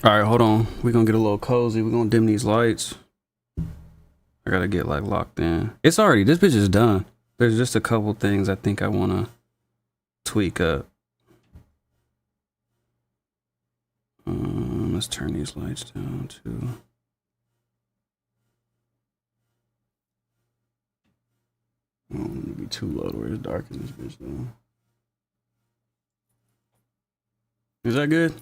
All right, hold on. We're gonna get a little cozy. We're gonna dim these lights. I gotta get like locked in. It's already, this bitch is done. There's just a couple things I think I wanna tweak up. Let's turn these lights down too. I don't want to be too low to where it's dark in this bitch though. Is that good?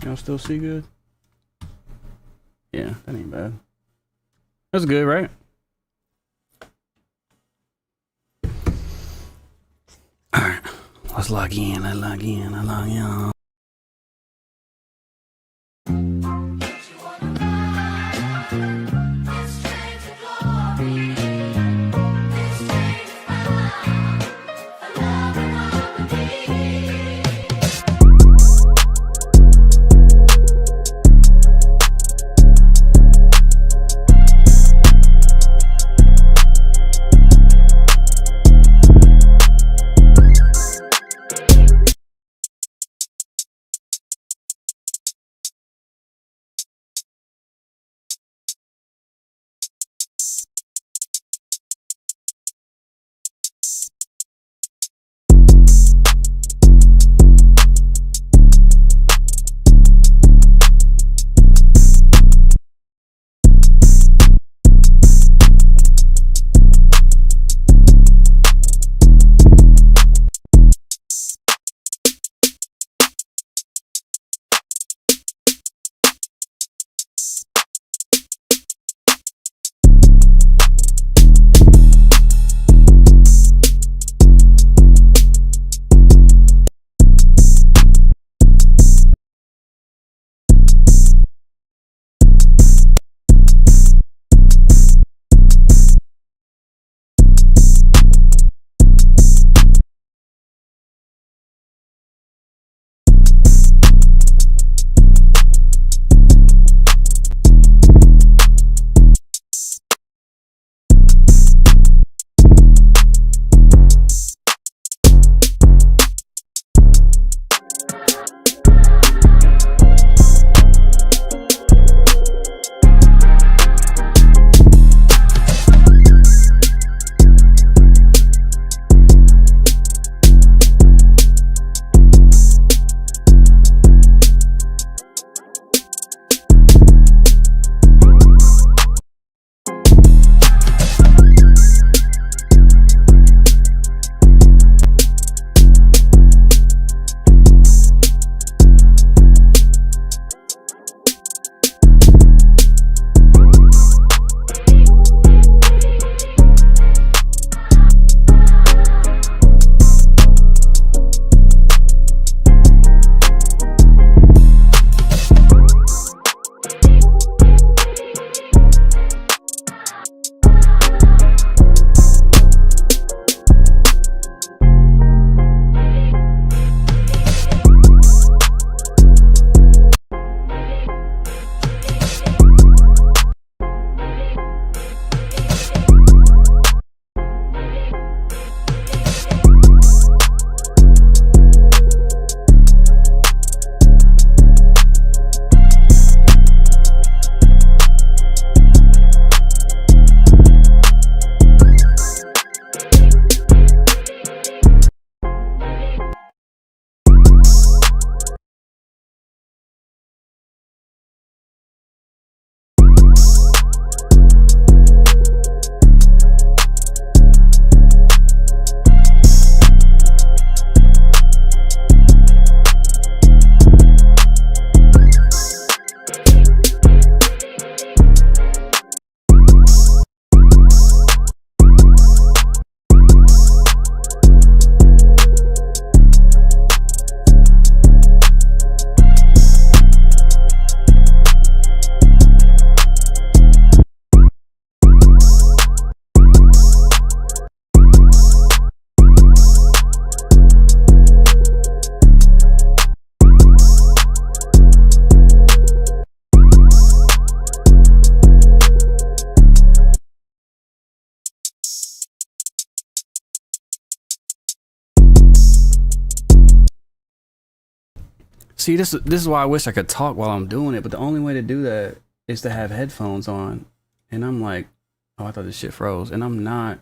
Y'all still see good? Yeah, that ain't bad. That's good, right? Alright, let's log in, I log in. See, this is why I wish I could talk while I'm doing it, but the only way to do that is to have headphones on. And I'm like, oh, I thought this shit froze. And I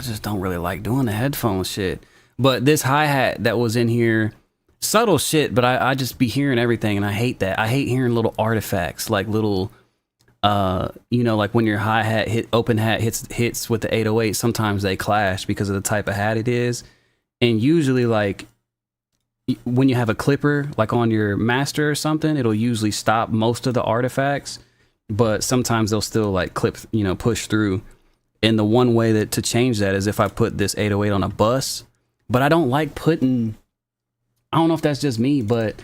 just don't really like doing the headphone shit. But this hi-hat that was in here, subtle shit, but I just be hearing everything, and I hate that. I hate hearing little artifacts, like little, like when your hi-hat open hat hits with the 808, sometimes they clash because of the type of hat it is. And usually, like, when you have a clipper, like on your master or something, it'll usually stop most of the artifacts, but sometimes they'll still like clip, push through. And the one way to change that is if I put this 808 on a bus, but I don't like putting, I don't know if that's just me, but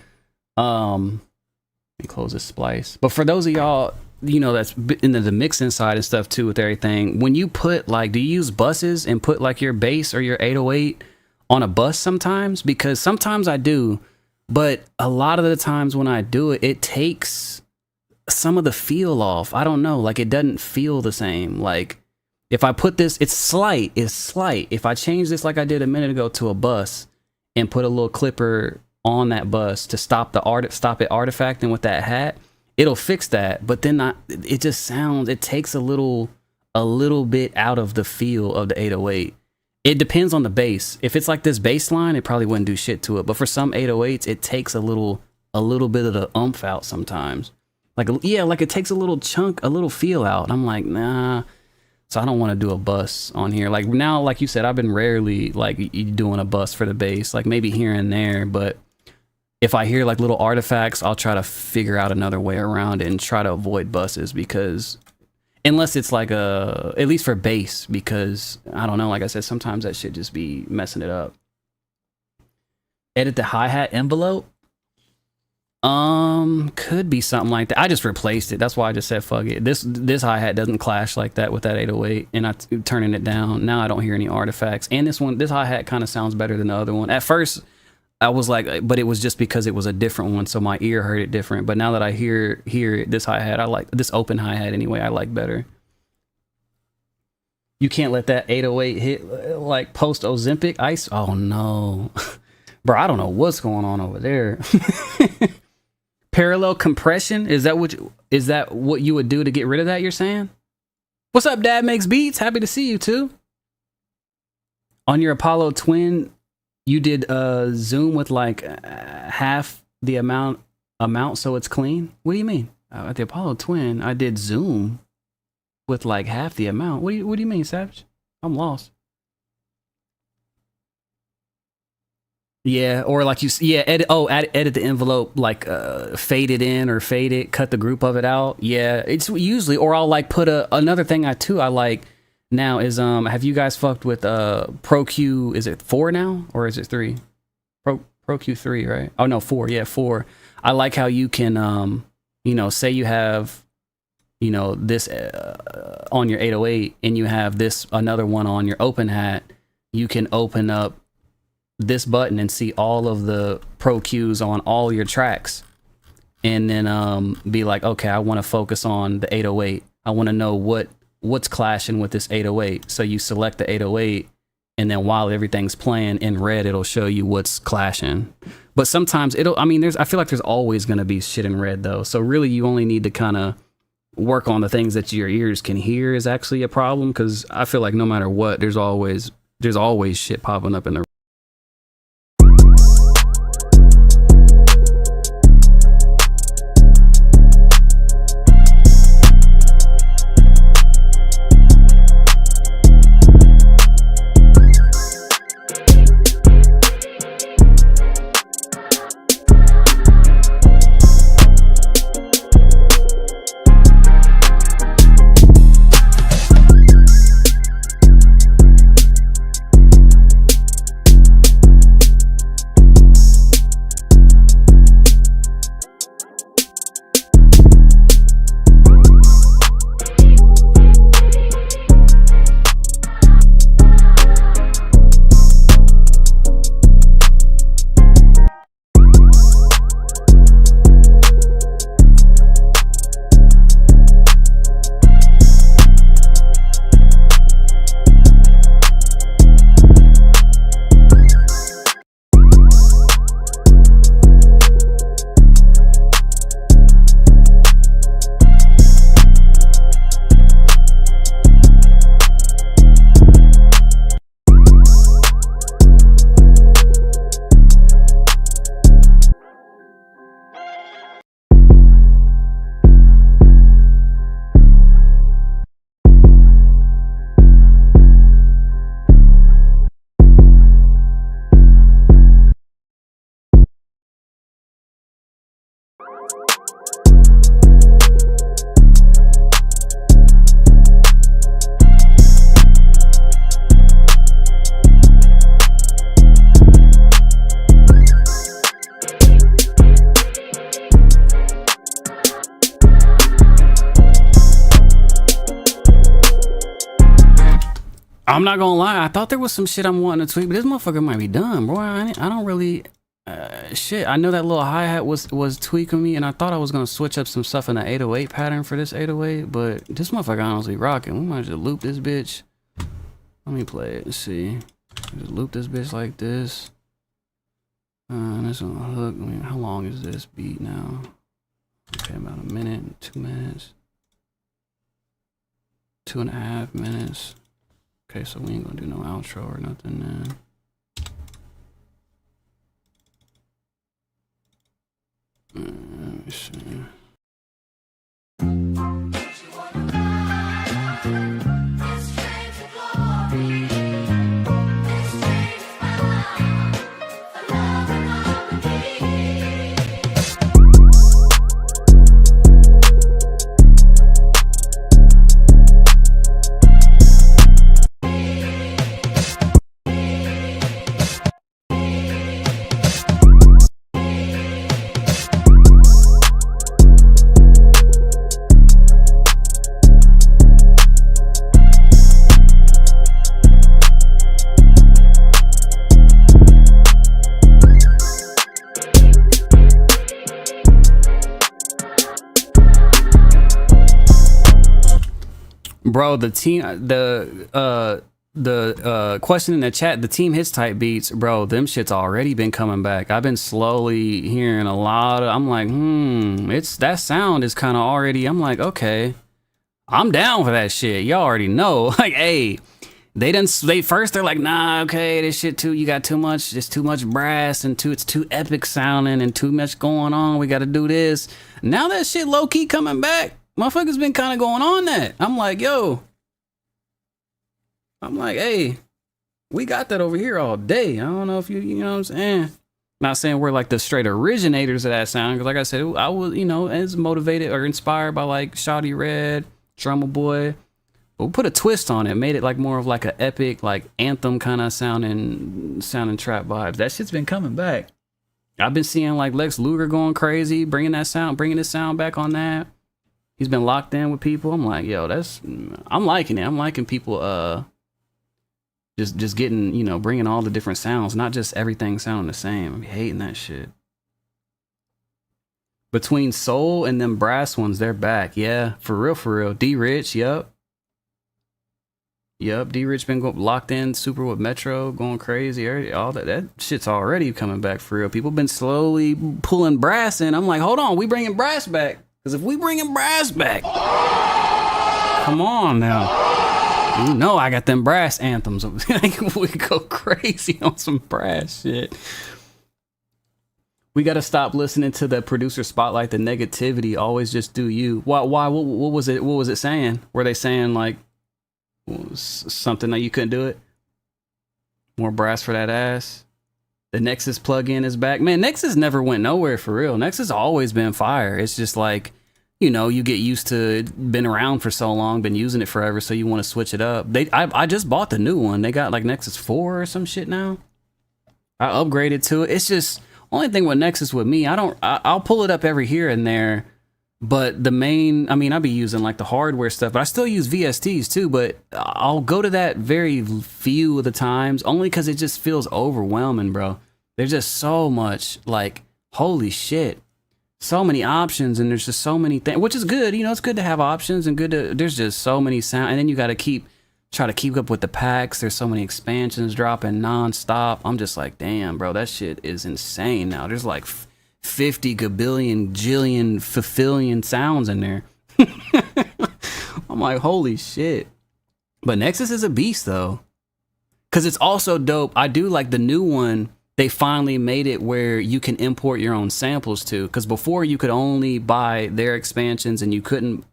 let me close this splice. But for those of y'all, that's into the mixing side and stuff too with everything, when you put like, do you use buses and put like your bass or your 808 on a bus sometimes? Because sometimes I do, but a lot of the times when I do it, it takes some of the feel off. I don't know, like it doesn't feel the same. Like if I put this, it's slight. If I change this like I did a minute ago to a bus and put a little clipper on that bus to stop it artifacting with that hat, it'll fix that. But then it just sounds, it takes a little bit out of the feel of the 808. It depends on the bass. If it's like this bass line, it probably wouldn't do shit to it. But for some 808s, it takes a little bit of the oomph out sometimes. Like it takes a little chunk, a little feel out. I'm like, nah. So I don't want to do a bus on here. Like now, like you said, I've been rarely like doing a bus for the bass, like maybe here and there. But if I hear like little artifacts, I'll try to figure out another way around it and try to avoid buses, because unless it's like at least for bass, because I don't know, like I said, sometimes that shit just be messing it up. Edit the hi-hat envelope? Could be something like that. I just replaced it. That's why I just said fuck it. This hi-hat doesn't clash like that with that 808, and I'm turning it down. Now I don't hear any artifacts. And this hi-hat kind of sounds better than the other one. At first, I was like, but it was just because it was a different one, so my ear heard it different. But now that I hear it, this hi-hat, I like this open hi-hat anyway. I like better. You can't let that 808 hit like post Ozempic ice. Oh no, bro, I don't know what's going on over there. Parallel compression, is that what you would do to get rid of that? You're saying? What's up, Dad Makes Beats? Happy to see you too. On your Apollo Twin, you did zoom with like half the amount so it's clean. What do you mean? At the Apollo Twin, I did zoom with like half the amount. What do you mean, Savage? I'm lost. Yeah, or like edit the envelope, like fade it in or fade it, cut the group of it out. Yeah, it's usually, or I'll like put another thing I like now is have you guys fucked with Pro Q? Is it 4 now or is it 3? Pro Q3, right? Oh no, 4. Yeah, 4. I like how you can say you have this on your 808 and you have this another one on your open hat. You can open up this button and see all of the Pro Qs on all your tracks, and then be like, okay, I want to focus on the 808. I want to know what's clashing with this 808. So you select the 808, and then while everything's playing in red, it'll show you what's clashing. But sometimes I feel like there's always going to be shit in red though. So really you only need to kind of work on the things that your ears can hear is actually a problem, because I feel like no matter what, there's always shit popping up in the I'm not gonna lie. I thought there was some shit I'm wanting to tweak, but this motherfucker might be done, bro. I don't really. Shit, I know that little hi-hat was tweaking me, and I thought I was gonna switch up some stuff in the 808 pattern for this 808, but this motherfucker honestly rocking. We might just loop this bitch. Let me play it. Let's see. Just loop this bitch like this. This on the hook. I mean, how long is this beat now? Okay, about a minute, 2 minutes, 2.5 minutes. Okay, so we ain't gonna do no outro or nothing then. Let me see. Bro, the team, the question in the chat, the team hits type beats, bro, them shit's already been coming back. I've been slowly hearing a lot of, I'm like, it's, that sound is kind of already, I'm like, okay, I'm down for that shit. Y'all already know. Like, hey, they first they're like, nah, okay, this shit too, you got too much, it's too much brass and it's too epic sounding and too much going on. We got to do this. Now that shit low key coming back. Motherfuckers been kind of going on that. I'm like, yo. I'm like, hey, we got that over here all day. I don't know if you know what I'm saying? Not saying we're like the straight originators of that sound. Because like I said, I was, as motivated or inspired by like Shawty Red, Drummer Boy. But we put a twist on it. Made it like more of like an epic, like anthem kind of sounding trap vibes. That shit's been coming back. I've been seeing like Lex Luger going crazy, bringing this sound back on that. He's been locked in with people. I'm like, yo, I'm liking it. I'm liking people, just getting, bringing all the different sounds, not just everything sounding the same. I'm hating that shit. Between soul and them brass ones, they're back. Yeah, for real. D Rich, yup. D Rich been locked in super with Metro, going crazy. All that shit's already coming back for real. People been slowly pulling brass in. I'm like, hold on, we bringing brass back. Because if we bringing brass back, come on now. I got them brass anthems. We go crazy on some brass shit. We got to stop listening to the producer spotlight, the negativity. Always just do you. Why? What was it? What was it saying? Were they saying like something that you couldn't do it? More brass for that ass. The Nexus plugin is back. Man, Nexus never went nowhere for real. Nexus always been fire. It's just like, you get used to it, been around for so long, been using it forever, so you want to switch it up. I just bought the new one. They got like Nexus 4 or some shit now. I upgraded to it. It's just, only thing with Nexus with me, I'll pull it up every here and there, but the main, I'll be using like the hardware stuff, but I still use VSTs too, but I'll go to that very few of the times, only because it just feels overwhelming, bro. There's just so much, like, holy shit. So many options, and there's just so many things, which is good. It's good to have options and there's just so many sound. And then you got to try to keep up with the packs. There's so many expansions dropping nonstop. I'm just like, damn, bro, that shit is insane now. There's like 50 gabillion, jillion, fulfillion sounds in there. I'm like, holy shit. But Nexus is a beast, though. Because it's also dope. I do like the new one. They finally made it where you can import your own samples too. Because before you could only buy their expansions and you couldn't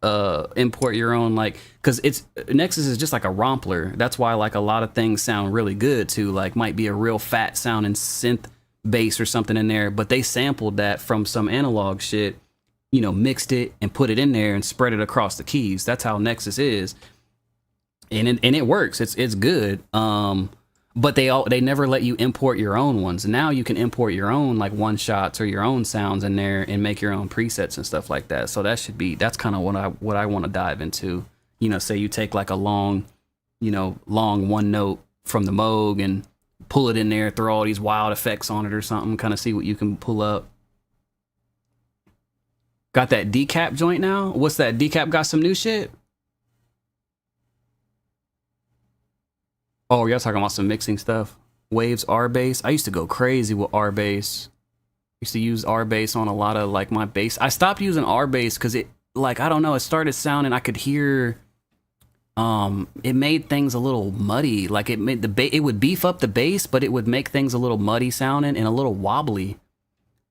import your own, like, because Nexus is just like a rompler. That's why like a lot of things sound really good too. Like might be a real fat sounding synth bass or something in there, but they sampled that from some analog shit, mixed it and put it in there and spread it across the keys. That's how Nexus is, and it works. It's good. But they never let you import your own ones. Now you can import your own like one shots or your own sounds in there and make your own presets and stuff like that. So that's kind of what I want to dive into. Say you take like a long you know, long one note from the Moog and pull it in there, throw all these wild effects on it or something, kind of see what you can pull up. Got that decap joint now? What's that? Decap got some new shit? Oh, y'all talking about some mixing stuff? Waves R-Bass. I used to go crazy with R-Bass. Used to use R-Bass on a lot of like my bass. I stopped using R-Bass because it, like, I don't know, it started sounding, I could hear, it made things a little muddy. Like it made it would beef up the bass, but it would make things a little muddy sounding and a little wobbly.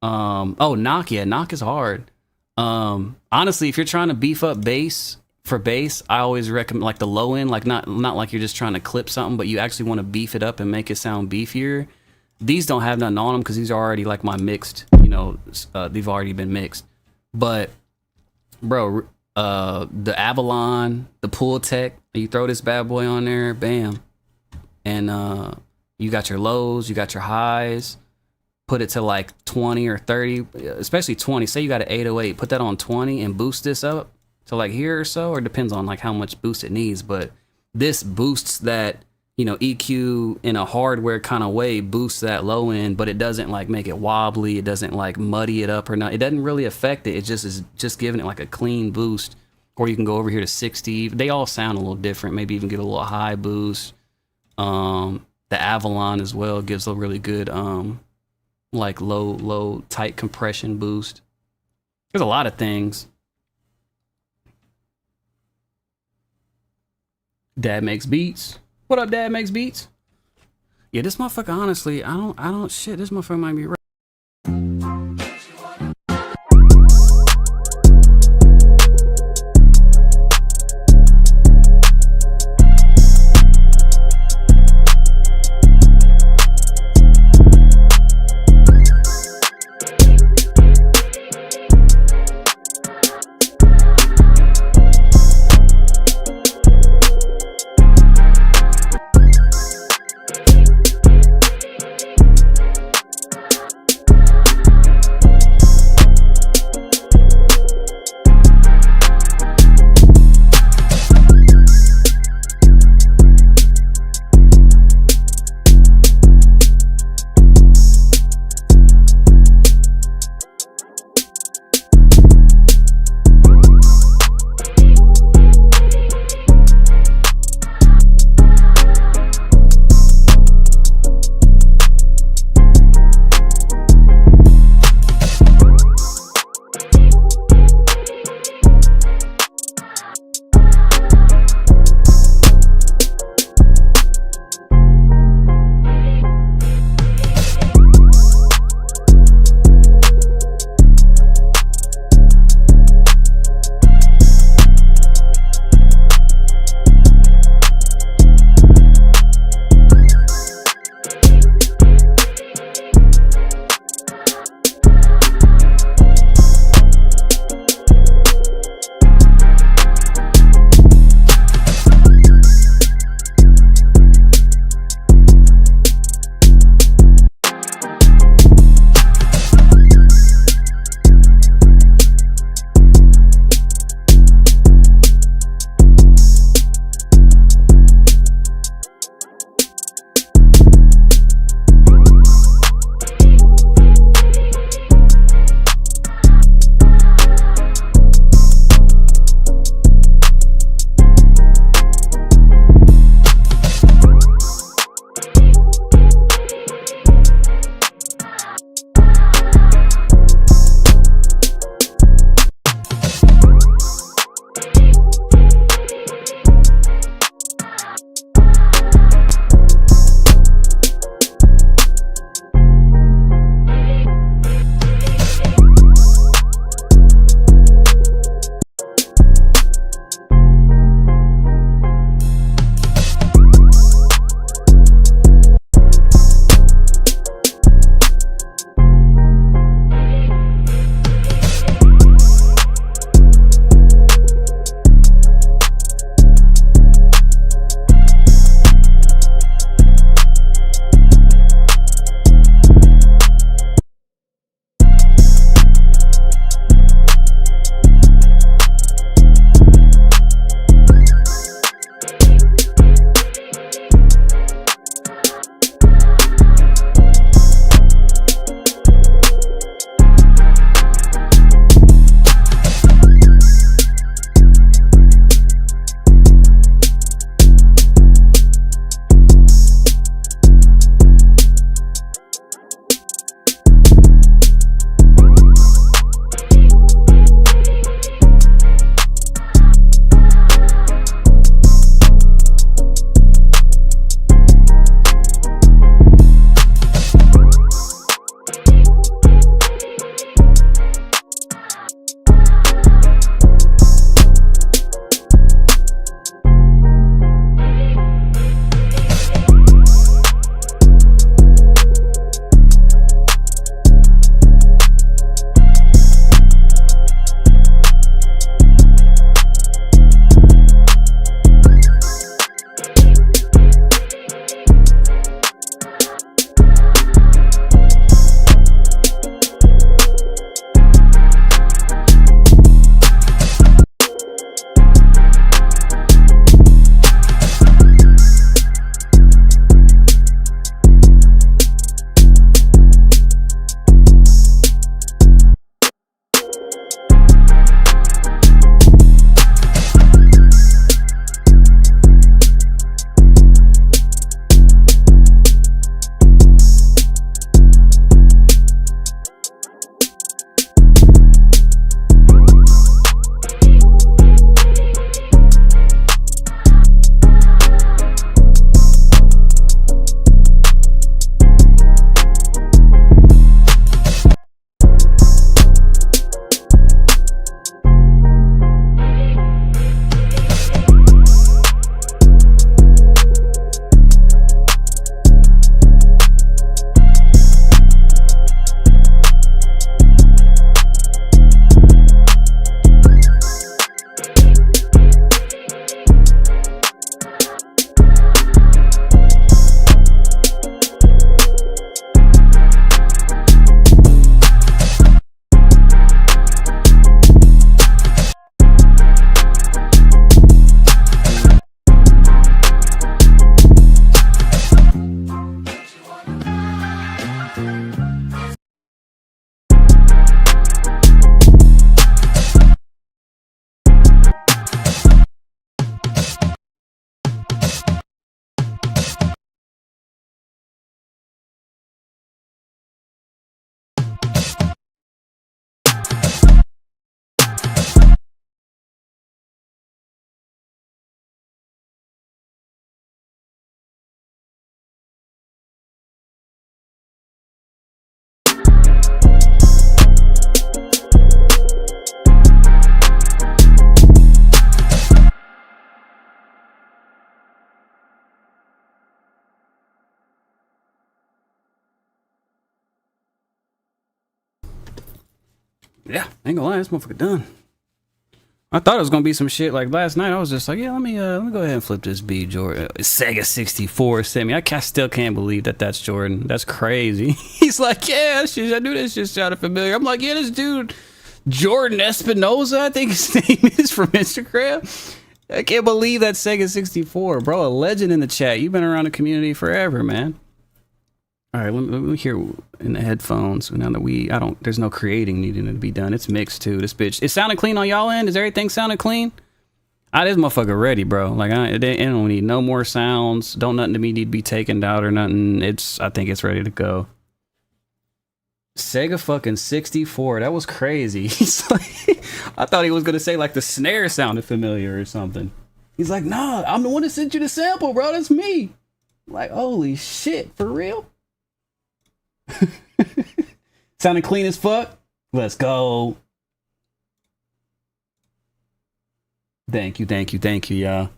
Oh, knock, yeah, knock is hard. Honestly, if you're trying to beef up bass for bass, I always recommend like the low end, like not like you're just trying to clip something, but you actually want to beef it up and make it sound beefier. These don't have nothing on them because these are already like my mixed, you know, they've already been mixed. But bro, the Avalon, the Pull Tech, you throw this bad boy on there, bam, and you got your lows, you got your highs. Put it to like 20 or 30, especially 20. Say you got an 808, put that on 20 and boost this up to like here or so, or it depends on like how much boost it needs. But this boosts that, you know, EQ in a hardware kind of way, boosts that low end, but it doesn't like make it wobbly. It doesn't like muddy it up or not. It doesn't really affect it. It just is just giving it like a clean boost. Or you can go over here to 60. They all sound a little different. Maybe even give a little high boost. The Avalon as well gives a really good like low tight compression boost. There's a lot of things. Dad makes beats. What up, Dad makes beats? Yeah, this motherfucker, honestly, I don't shit, this motherfucker might be right. Yeah, ain't gonna lie, this motherfucker done. I thought it was gonna be some shit like last night. I was just like, yeah, let me go ahead and flip this B Jordan. Sega 64 sent me. Still can't believe that that's Jordan. That's crazy. He's like, yeah, I knew this shit sounded familiar. I'm like, yeah, this dude Jordan Espinoza, I think his name is, from Instagram. I can't believe that's Sega 64, bro. A legend in the chat. You've been around the community forever, man. All right, let me hear in the headphones. Now that there's no creating needing to be done. It's mixed too. This bitch, it sounded clean on y'all end. Is everything sounding clean? This motherfucker ready, bro. Like they don't need no more sounds. Don't nothing to me need to be taken out or nothing. I think it's ready to go. Sega fucking 64. That was crazy. He's like, I thought he was gonna say like the snare sounded familiar or something. He's like, nah, I'm the one that sent you the sample, bro. That's me. Like, holy shit, for real? Sounding clean as fuck. Let's go. Thank you, y'all.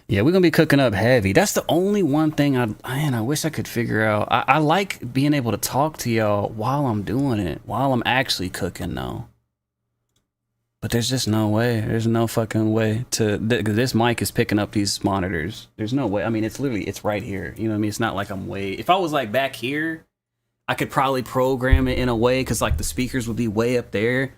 Yeah, we're gonna be cooking up heavy. That's the only one thing I wish I could figure out. I like being able to talk to y'all while I'm doing it, while I'm actually cooking though. But there's just no way. There's no fucking way this mic is picking up these monitors. There's no way. I mean, it's right here. You know what I mean? It's not like I'm way. If I was like back here, I could probably program it in a way because like the speakers would be way up there.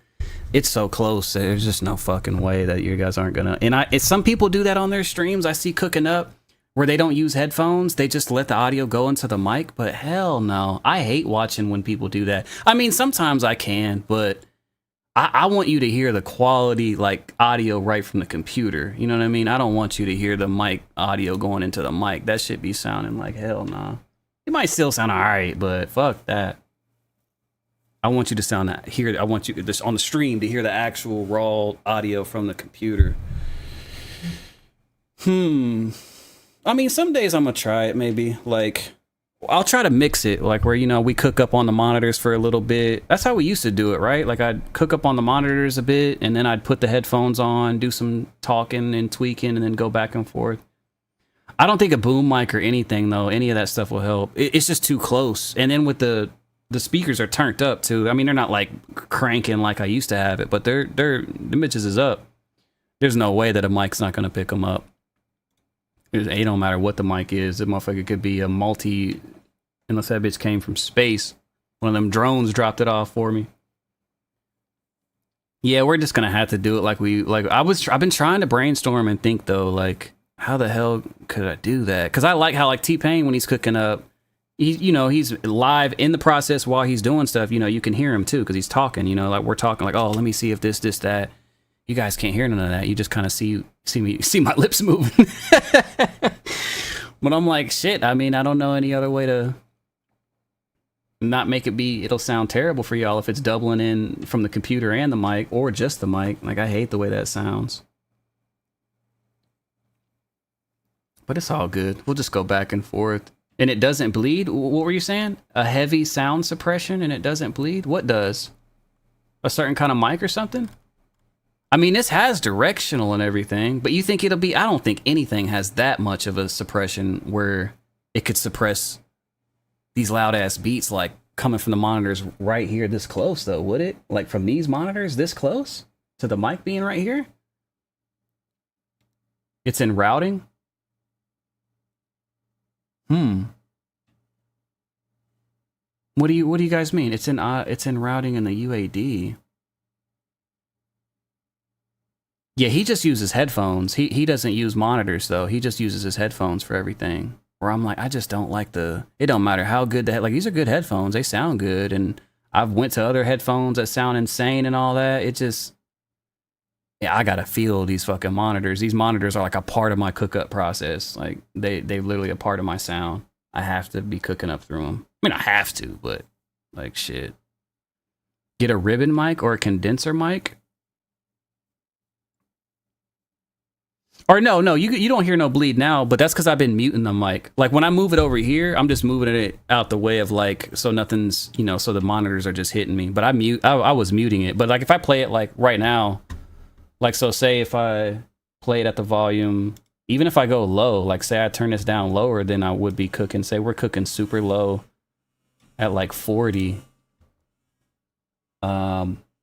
It's so close. There's just no fucking way that you guys aren't gonna. And some people do that on their streams. I see cooking up where they don't use headphones. They just let the audio go into the mic. But hell no, I hate watching when people do that. I mean, sometimes I can, but I want you to hear the quality like audio right from the computer. You know what I mean? I don't want you to hear the mic audio going into the mic. That should be sounding like hell no. It might still sound alright, but fuck that. I want you to I want you this on the stream to hear the actual raw audio from the computer. I mean, some days I'm gonna try it. Maybe like I'll try to mix it, like where we cook up on the monitors for a little bit. That's how we used to do it, right? Like I'd cook up on the monitors a bit, and then I'd put the headphones on, do some talking and tweaking, and then go back and forth. I don't think a boom mic or anything though, any of that stuff will help. It's just too close. And then with the speakers are turned up too. I mean, they're not like cranking like I used to have it, but the bitches is up. There's no way that a mic's not gonna pick them up. It don't matter what the mic is. The motherfucker could be a multi, unless that bitch came from space. One of them drones dropped it off for me. Yeah, we're just gonna have to do it like I've been trying to brainstorm and think though, like how the hell could I do that? Because I like how like T-Pain when he's cooking up, he's live in the process while he's doing stuff. You can hear him too because he's talking. Like we're talking like, oh, let me see if this, that. You guys can't hear none of that. You just kind of see my lips moving. But I'm like, shit. I mean, I don't know any other way to not make it'll sound terrible for y'all if it's doubling in from the computer and the mic or just the mic. Like I hate the way that sounds. But it's all good. We'll just go back and forth. And it doesn't bleed? What were you saying? A heavy sound suppression and it doesn't bleed? What does? A certain kind of mic or something? I mean, this has directional and everything, but you think it'll be... I don't think anything has that much of a suppression where it could suppress these loud-ass beats like coming from the monitors right here this close, though, would it? Like from these monitors this close to the mic being right here? It's in routing? What do you guys mean? It's in routing in the UAD. Yeah, he just uses headphones. He doesn't use monitors though. He just uses his headphones for everything. Where I'm like, I just don't like it don't matter how good like these are good headphones. They sound good, and I've went to other headphones that sound insane and all that. It just, yeah, I gotta feel these fucking monitors. These monitors are like a part of my cook-up process. Like they literally a part of my sound. I have to be cooking up through them. I mean, I have to, but like shit. Get a ribbon mic or a condenser mic. Or no, you don't hear no bleed now, but that's because I've been muting the mic. Like when I move it over here, I'm just moving it out the way of like, so nothing's, so the monitors are just hitting me. But I was muting it. But like if I play it like right now, like so say if I play it at the volume, even if I go low, like say I turn this down lower than I would be cooking. Say we're cooking super low at like 40.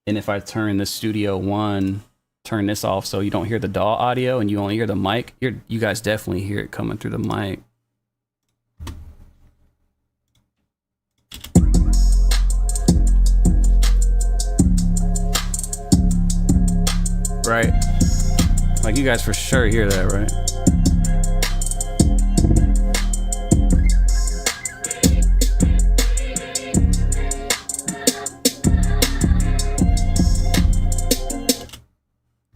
And if I turn the Studio One, turn this off so you don't hear the DAW audio and you only hear the mic, you guys definitely hear it coming through the mic. Right? Like you guys for sure hear that, right?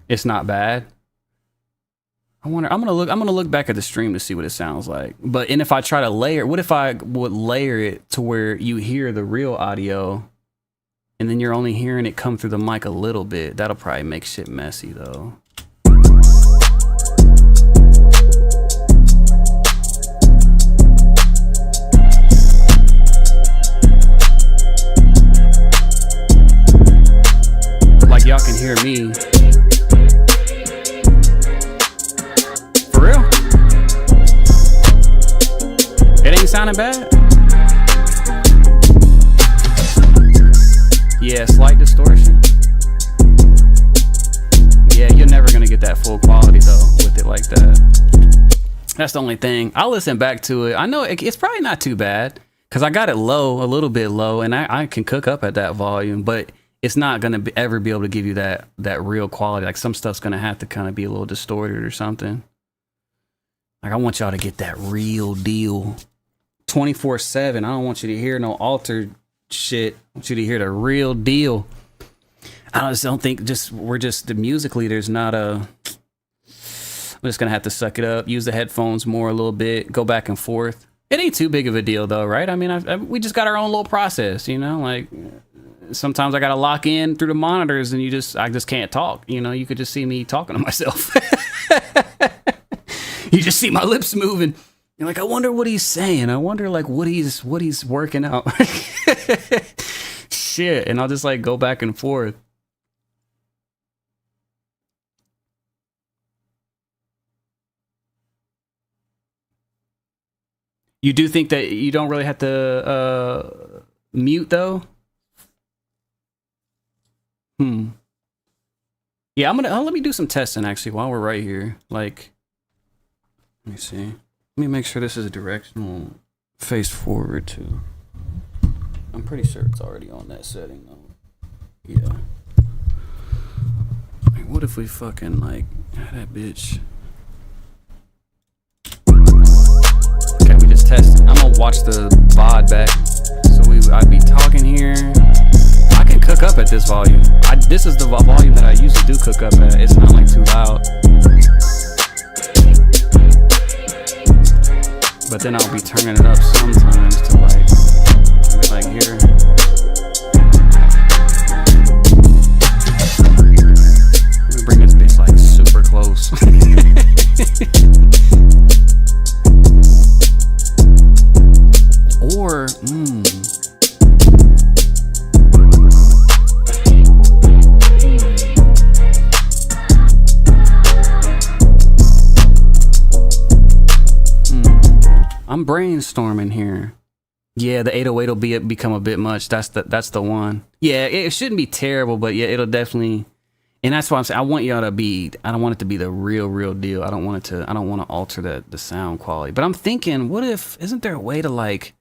It's not bad. I wonder. I'm gonna look back at the stream to see what it sounds like. But and if I try to layer, what if I would layer it to where you hear the real audio, and then you're only hearing it come through the mic a little bit? That'll probably make shit messy though. Like y'all can hear me. For real? It ain't sounding bad? Yeah, slight distortion. Yeah, you're never gonna get that full quality though with it like that. That's the only thing. I'll listen back to it. I know it's probably not too bad because I got it low, a little bit low, and I can cook up at that volume, but it's not gonna ever be able to give you that real quality. Like some stuff's gonna have to kind of be a little distorted or something. Like I want y'all to get that real deal 24/7. I don't want you to hear no altered shit. I want you to hear the real deal. I just don't think we're just musically there's not a. I'm just gonna have to suck it up, use the headphones more a little bit, go back and forth. It ain't too big of a deal though, right? I mean, we just got our own little process, you know. Like sometimes I gotta lock in through the monitors, and I just can't talk. You know, you could just see me talking to myself. You just see my lips moving. You're like, I wonder what he's saying. I wonder like what he's working out. Shit, and I'll just like go back and forth. You do think that you don't really have to mute though? Yeah, I'm gonna let me do some testing actually while we're right here. Like, let me see. Let me make sure this is directional face forward too. I'm pretty sure it's already on that setting though. Yeah. Like, what if we fucking like that bitch? Okay, we just tested. I'm gonna watch the VOD back. So I'd be talking here. I can cook up at this volume. This is the volume that I usually do cook up at. It's not like too loud. But then I'll be turning it up sometimes to like here. Let me bring this bitch like super close. Or, I'm brainstorming here. Yeah, the 808 will become a bit much. That's the one. Yeah, it shouldn't be terrible, but yeah, it'll definitely. And that's why I'm saying I want y'all to be. I don't want it to be the real deal. I don't want to alter the sound quality. But I'm thinking, what if? Isn't there a way to like?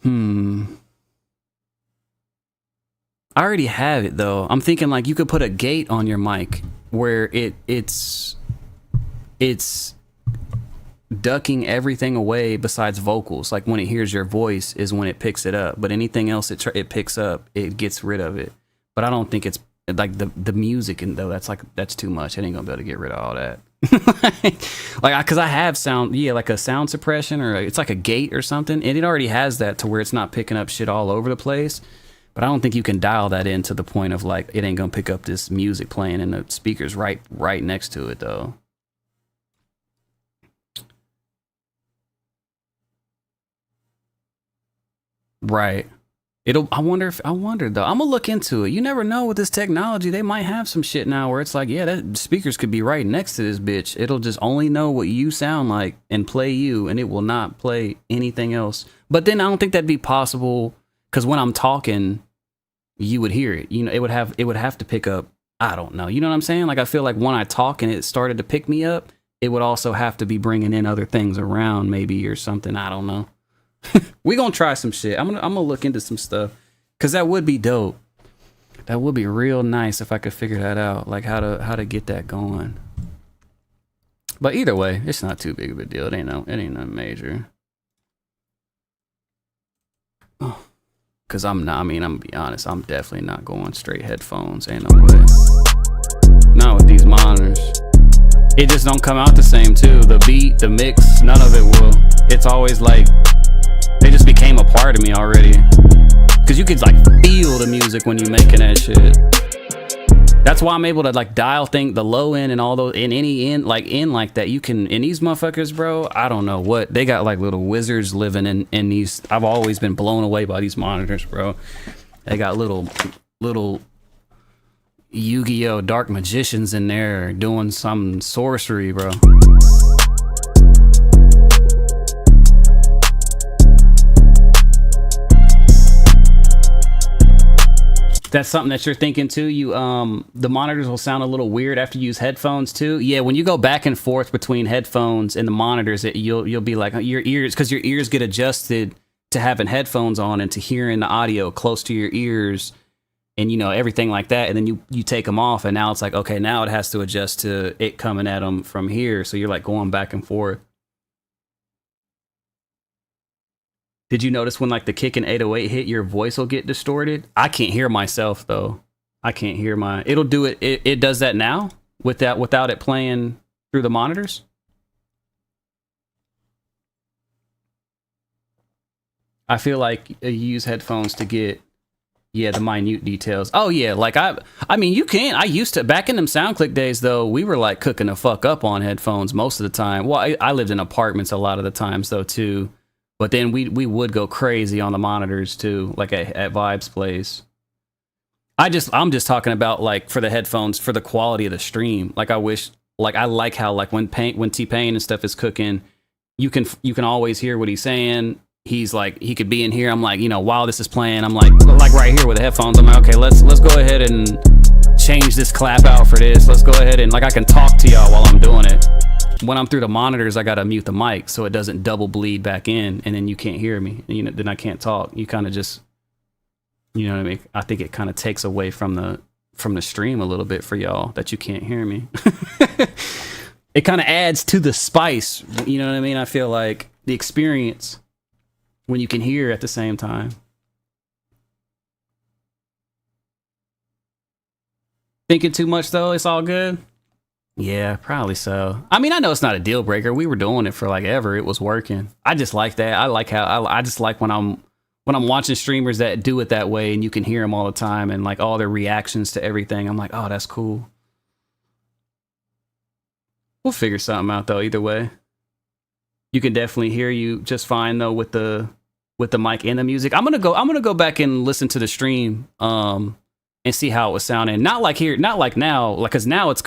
I already have it though. I'm thinking like you could put a gate on your mic where it's ducking everything away besides vocals. Like when it hears your voice is when it picks it up, but anything else it picks up, it gets rid of it. But I don't think it's like the music, and though that's too much. It ain't gonna be able to get rid of all that. Like because I have sound, like a sound suppression, or it's like a gate or something, and it already has that to where it's not picking up shit all over the place. But I don't think you can dial that in to the point of like it ain't gonna pick up this music playing and the speakers right next to it though. Right. I wonder though. I'm gonna look into it. You never know with this technology. They might have some shit now where it's like, yeah, that speakers could be right next to this bitch. It'll just only know what you sound like and play you, and it will not play anything else. But then I don't think that'd be possible because when I'm talking, you would hear it. You know, it would have to pick up. I don't know. You know what I'm saying? Like I feel like when I talk and it started to pick me up, it would also have to be bringing in other things around maybe or something. I don't know. We gonna try some shit. I'm gonna look into some stuff because that would be dope. That would be real nice if I could figure that out, like how to get that going. But either way, it's not too big of a deal. It ain't nothing major. Oh, cause I'm not. I mean, I'm gonna be honest. I'm definitely not going straight headphones. Ain't no way. Not with these monitors. It just don't come out the same too. The beat, the mix, none of it will. It's always like they just became a part of me already. Cause you could like feel the music when you making that shit. That's why I'm able to like dial the low end and all those in any end like that. You can in these motherfuckers, bro. I don't know what they got, like little wizards living in these. I've always been blown away by these monitors, bro. They got little Yu-Gi-Oh! Dark magicians in there doing some sorcery, bro. That's something that you're thinking too. You the monitors will sound a little weird after you use headphones too. Yeah, when you go back and forth between headphones and the monitors, you'll be like your ears, because your ears get adjusted to having headphones on and to hearing the audio close to your ears, and you know everything like that. And then you take them off, and now it's like, okay, now it has to adjust to it coming at them from here. So you're like going back and forth. Did you notice when like the kick and 808 hit, your voice will get distorted? I can't hear myself though. I can't hear it'll do it. It does that now without it playing through the monitors. I feel like you use headphones to get, the minute details. Oh yeah, like I mean you can. I used to, back in them SoundClick days though, we were like cooking the fuck up on headphones most of the time. Well, I lived in apartments a lot of the times though too. But then we would go crazy on the monitors too, like at Vibe's place. I'm just talking about like for the headphones, for the quality of the stream. Like I wish, like I like how like when T-Pain and stuff is cooking, you can always hear what he's saying. He's like, he could be in here. I'm like, you know, while this is playing, I'm like right here with the headphones. I'm like, okay, let's go ahead and change this clap out for this. Let's go ahead and like I can talk to y'all while I'm doing it. When I'm through the monitors, I gotta mute the mic so it doesn't double bleed back in, and then you can't hear me. And, you know, then I can't talk. You kind of just, you know what I mean? I think it kind of takes away from the stream a little bit for y'all that you can't hear me. It kind of adds to the spice. You know what I mean? I feel like the experience when you can hear at the same time. Thinking too much though? It's all good. Yeah, probably so. I mean, I know it's not a deal breaker. We were doing it for like ever. It was working. I just like that. I like how I just like when I'm watching streamers that do it that way and you can hear them all the time and like all their reactions to everything. I'm like, oh, that's cool. We'll figure something out though. Either way, you can definitely hear you just fine though with the mic and the music. I'm gonna go back and listen to the stream. And see how it was sounding. Not like here, not like now, like, cause now it's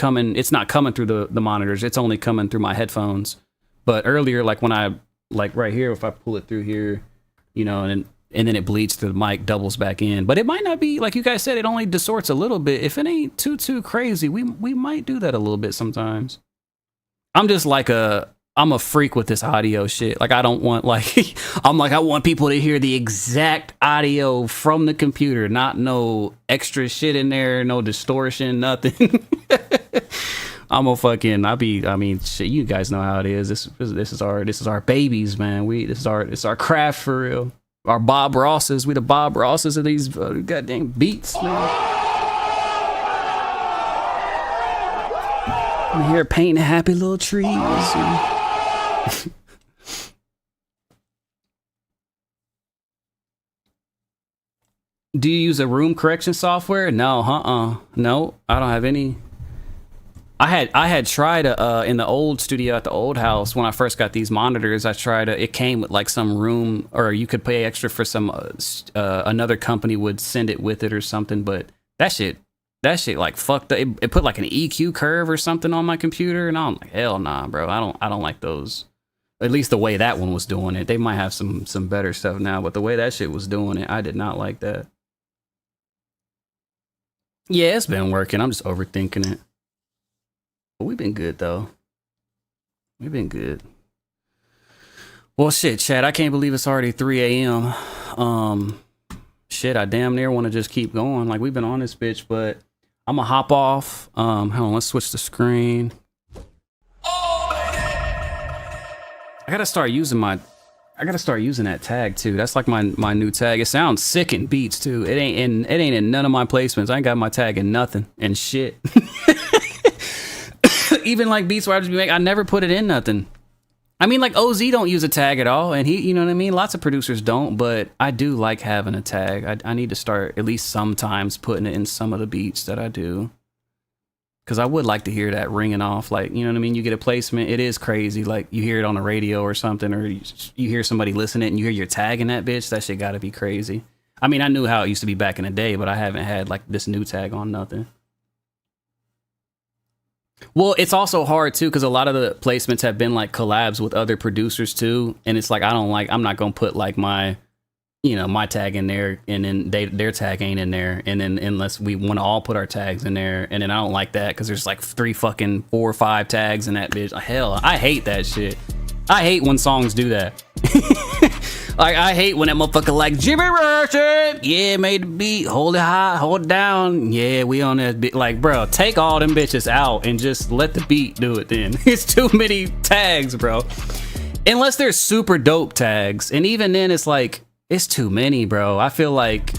not coming through the monitors. It's only coming through my headphones. But earlier, like when I, like right here, if I pull it through here, you know, and then it bleeds through the mic, doubles back in. But it might not be, like you guys said, it only distorts a little bit. If it ain't too crazy, we might do that a little bit sometimes. I'm just like I'm a freak with this audio shit. Like I don't want like, I want people to hear the exact audio from the computer, not no extra shit in there, no distortion, nothing. I mean, shit, you guys know how it is. This is our babies, man. This is our craft for real. Our Bob Rosses, we the Bob Rosses of these goddamn beats, man. I'm here painting happy little trees. Do you use a room correction software? No, no, I don't have any. I had tried in the old studio at the old house when I first got these monitors. I tried it came with like some room, or you could pay extra for some another company would send it with it or something. But that shit like fucked up. It put like an EQ curve or something on my computer, and I'm like, hell nah, bro. I don't like those. At least the way that one was doing it. They might have some better stuff now, but the way that shit was doing it, I did not like that. Yeah, it's been working. I'm just overthinking it. But we've been good though. We've been good. Well, shit, Chad. I can't believe it's already 3 a.m. Shit, I damn near want to just keep going. Like we've been on this bitch, but I'm gonna hop off. Hold on, let's switch the screen. I gotta start using that tag too. That's like my new tag. It sounds sick in beats too. It ain't in none of my placements. I ain't got my tag in nothing and shit. Even like beats where I just be I never put it in nothing. I mean, like OZ don't use a tag at all, and he, you know what I mean. Lots of producers don't, but I do like having a tag. I need to start at least sometimes putting it in some of the beats that I do, because I would like to hear that ringing off. Like, you know what I mean. You get a placement, it is crazy. Like you hear it on the radio or something, or you hear somebody listening and you hear your tag in that bitch. That shit got to be crazy. I mean, I knew how it used to be back in the day, but I haven't had like this new tag on nothing. Well, it's also hard too, because a lot of the placements have been like collabs with other producers too, and it's like I'm not gonna put like my, you know, my tag in there, and then their tag ain't in there, and then unless we want to all put our tags in there, and then I don't like that because there's like 4 or 5 tags in that bitch. Hell, I hate that shit. I hate when songs do that. Like, I hate when that motherfucker like, Jimmy Rush, yeah, made the beat, hold it high, hold it down, yeah, we on that beat. Like, bro, take all them bitches out and just let the beat do it then. It's too many tags, bro. Unless they're super dope tags, and even then it's like, it's too many, bro. I feel like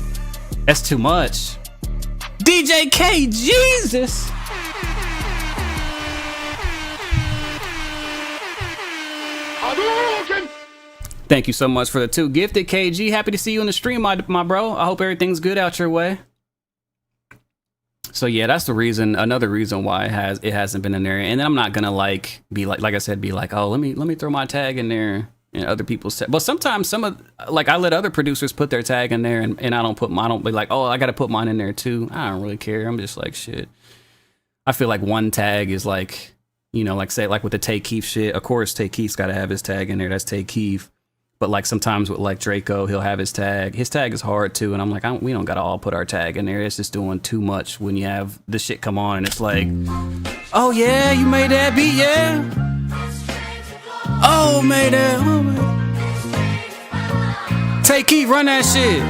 that's too much. DJ K, Jesus! Thank you so much for the 2 gifted, KG. Happy to see you in the stream, my bro. I hope everything's good out your way. So yeah, that's the reason. Another reason why it hasn't been in there. And then I'm not gonna like I said, be like, oh, let me throw my tag in there and other people's tag. But sometimes I let other producers put their tag in there, and I don't be like, oh, I gotta put mine in there too. I don't really care. I'm just like, shit. I feel like one tag is like, you know, like say like with the Tay Keith shit. Of course, Tay Keith's got to have his tag in there. That's Tay Keith. But like sometimes with like Draco, he'll have his tag. His tag is hard too, and I'm like, we don't gotta all put our tag in there. It's just doing too much when you have the shit come on and it's like, oh yeah, you made that beat, yeah. Oh, made that. Oh, man. Take Keith, run that shit.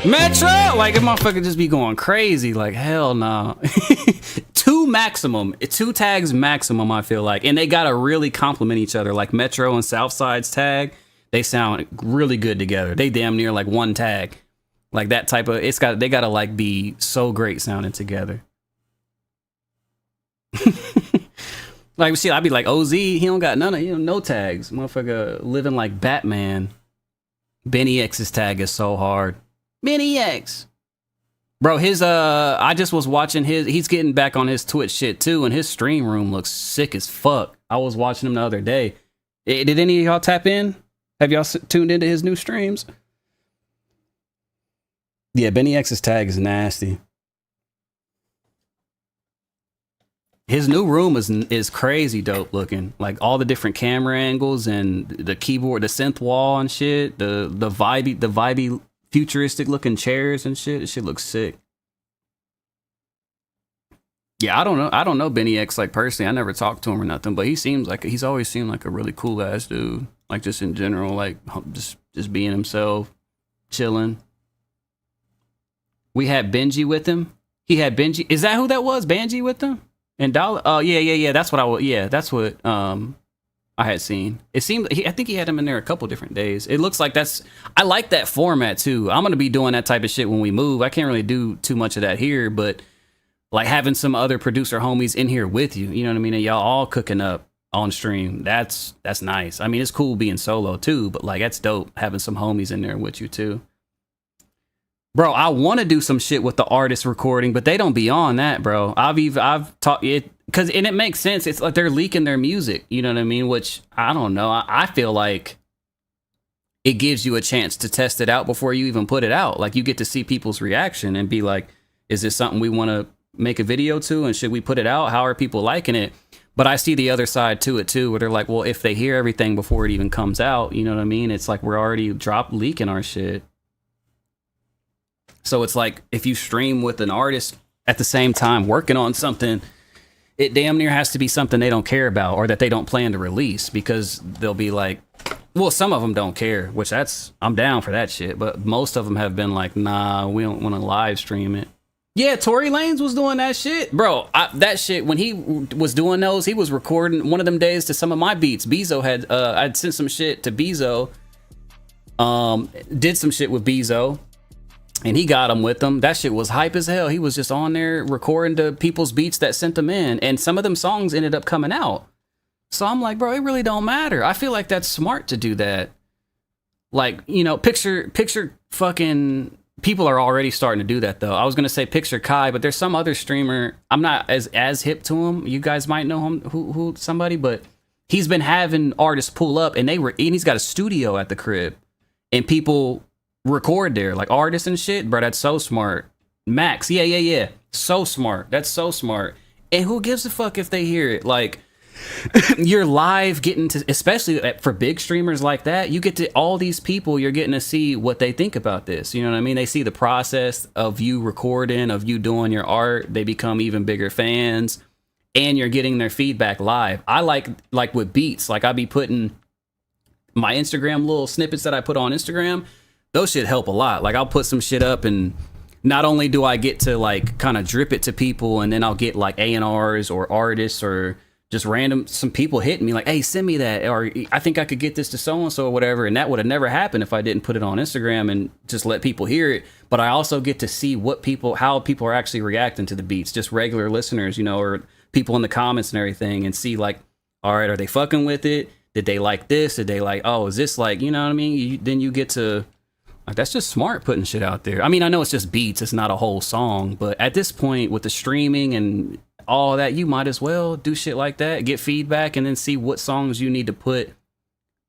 Metro, like it motherfucker just be going crazy. Like hell no. 2 tags maximum. I feel like, and they gotta really complement each other. Like Metro and Southside's tag. They sound really good together. They damn near like one tag. Like that type of, they gotta like be so great sounding together. Like, see, I'd be like, OZ, he don't got no tags. Motherfucker living like Batman. Benny X's tag is so hard. Benny X. Bro, I just was watching he's getting back on his Twitch shit too, and his stream room looks sick as fuck. I was watching him the other day. Did any of y'all tap in? Have y'all tuned into his new streams? Yeah, Benny X's tag is nasty. His new room is crazy dope looking. Like all the different camera angles and the keyboard, the synth wall and shit, the vibey futuristic looking chairs and shit. This shit looks sick. Yeah, I don't know Benny X like personally. I never talked to him or nothing, but he's always seemed like a really cool ass dude. Like just in general, like just being himself, chilling. We had Benji with him. He had Benji. Is that who that was? Benji with him? And Dollar. Oh yeah. That's what I had seen. It seemed. I think he had him in there a couple different days. It looks like I like that format too. I'm gonna be doing that type of shit when we move. I can't really do too much of that here, but like having some other producer homies in here with you. You know what I mean? And y'all all cooking up on stream. That's nice. I mean, it's cool being solo too, but like that's dope having some homies in there with you too. Bro, I want to do some shit with the artist recording, but they don't be on that, bro. I've taught it because it makes sense. It's like they're leaking their music, you know what I mean? Which I don't know. I feel like it gives you a chance to test it out before you even put it out. Like you get to see people's reaction and be like, is this something we want to make a video to, and should we put it out? How are people liking it? But I see the other side to it too, where they're like, well, if they hear everything before it even comes out, you know what I mean? It's like we're already leaking our shit. So it's like if you stream with an artist at the same time working on something, it damn near has to be something they don't care about or that they don't plan to release, because they'll be like, well, some of them don't care, which I'm down for that shit, but most of them have been like, nah, we don't want to live stream it. Yeah, Tory Lanez was doing that shit, bro. That shit, when he was doing those, he was recording one of them days to some of my beats. Bezo had I'd sent some shit to Bezo, did some shit with Bezo, and he got them with them. That shit was hype as hell. He was just on there recording to people's beats that sent them in, and some of them songs ended up coming out. So I'm like, bro, it really don't matter. I feel like that's smart to do that. Like, you know, picture fucking, people are already starting to do that though. I was gonna say picture Kai, but there's some other streamer. I'm not as hip to him. You guys might know him, who somebody, but he's been having artists pull up, and he's got a studio at the crib, and people record there, like artists and shit, bro. That's so smart. Max, yeah, so smart. That's so smart. And who gives a fuck if they hear it? Like, you're live getting to, especially for big streamers like that, you get to, all these people, you're getting to see what they think about this. You know what I mean? They see the process of you recording, of you doing your art. They become even bigger fans, and you're getting their feedback live. I like with beats, like I be putting my Instagram little snippets that I put on Instagram. Those shit help a lot. Like I'll put some shit up, and not only do I get to like kind of drip it to people, and then I'll get like A&Rs or artists or just some people hitting me like, hey, send me that, or I think I could get this to so-and-so or whatever. And that would have never happened if I didn't put it on Instagram and just let people hear it. But I also get to see how people are actually reacting to the beats, just regular listeners, you know, or people in the comments and everything, and see like, all right, are they fucking with it? Did they like this? Did they like, oh, is this like, you know what I mean? Then you get to, like, that's just smart putting shit out there. I mean, I know it's just beats, it's not a whole song, but at this point with the streaming and all that, you might as well do shit like that, get feedback, and then see what songs you need to put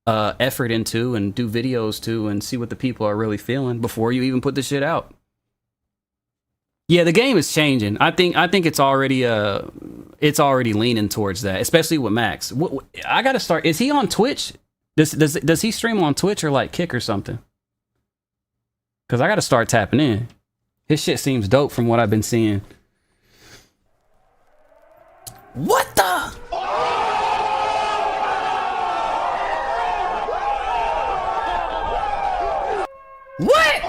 effort into and do videos to, and see what the people are really feeling before you even put the shit out. Yeah, the game is changing. I think it's already leaning towards that, especially with Max. I gotta start. Is he on Twitch? Does he stream on Twitch or like Kick or something? Because I got to start tapping in. His shit seems dope from what I've been seeing. What the? What?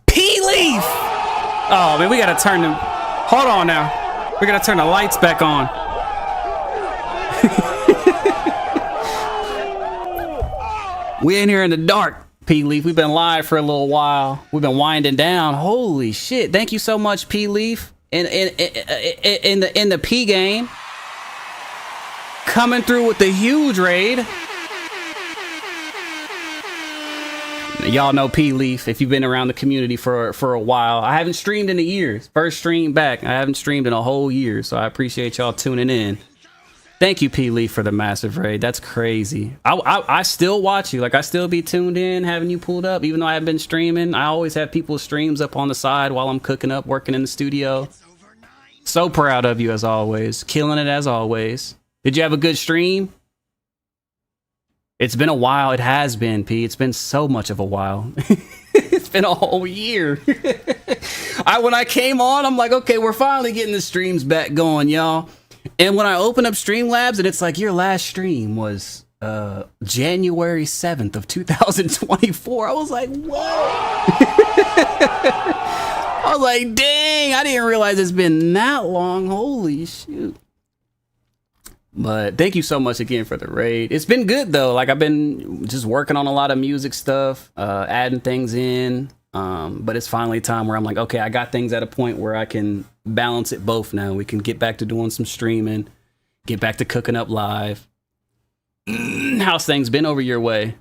P-Leaf! Oh, man, we got to turn them. Hold on now. We got to turn the lights back on. We in here in the dark. P-Leaf, we've been live for a little while. We've been winding down. Holy shit. Thank you so much, P-Leaf. In the P game. Coming through with the huge raid. Y'all know P-Leaf if you've been around the community for a while. I haven't streamed in a year. First stream back. I haven't streamed in a whole year, so I appreciate y'all tuning in. Thank you, P-Leaf, for the massive raid. That's crazy. I still watch you. Like, I still be tuned in, having you pulled up, even though I haven't been streaming. I always have people's streams up on the side while I'm cooking up, working in the studio. So proud of you, as always. Killing it, as always. Did you have a good stream? It's been a while. It has been, P. It's been so much of a while. It's been a whole year. When I came on, I'm like, okay, we're finally getting the streams back going, y'all. And when I open up Streamlabs and it's like, your last stream was January 7th of 2024. I was like, whoa. I was like, dang, I didn't realize it's been that long. Holy shoot. But thank you so much again for the raid. It's been good though. Like, I've been just working on a lot of music stuff, adding things in. But it's finally time where I'm like, okay, I got things at a point where I can balance it both now. We can get back to doing some streaming, get back to cooking up live. How's things been over your way?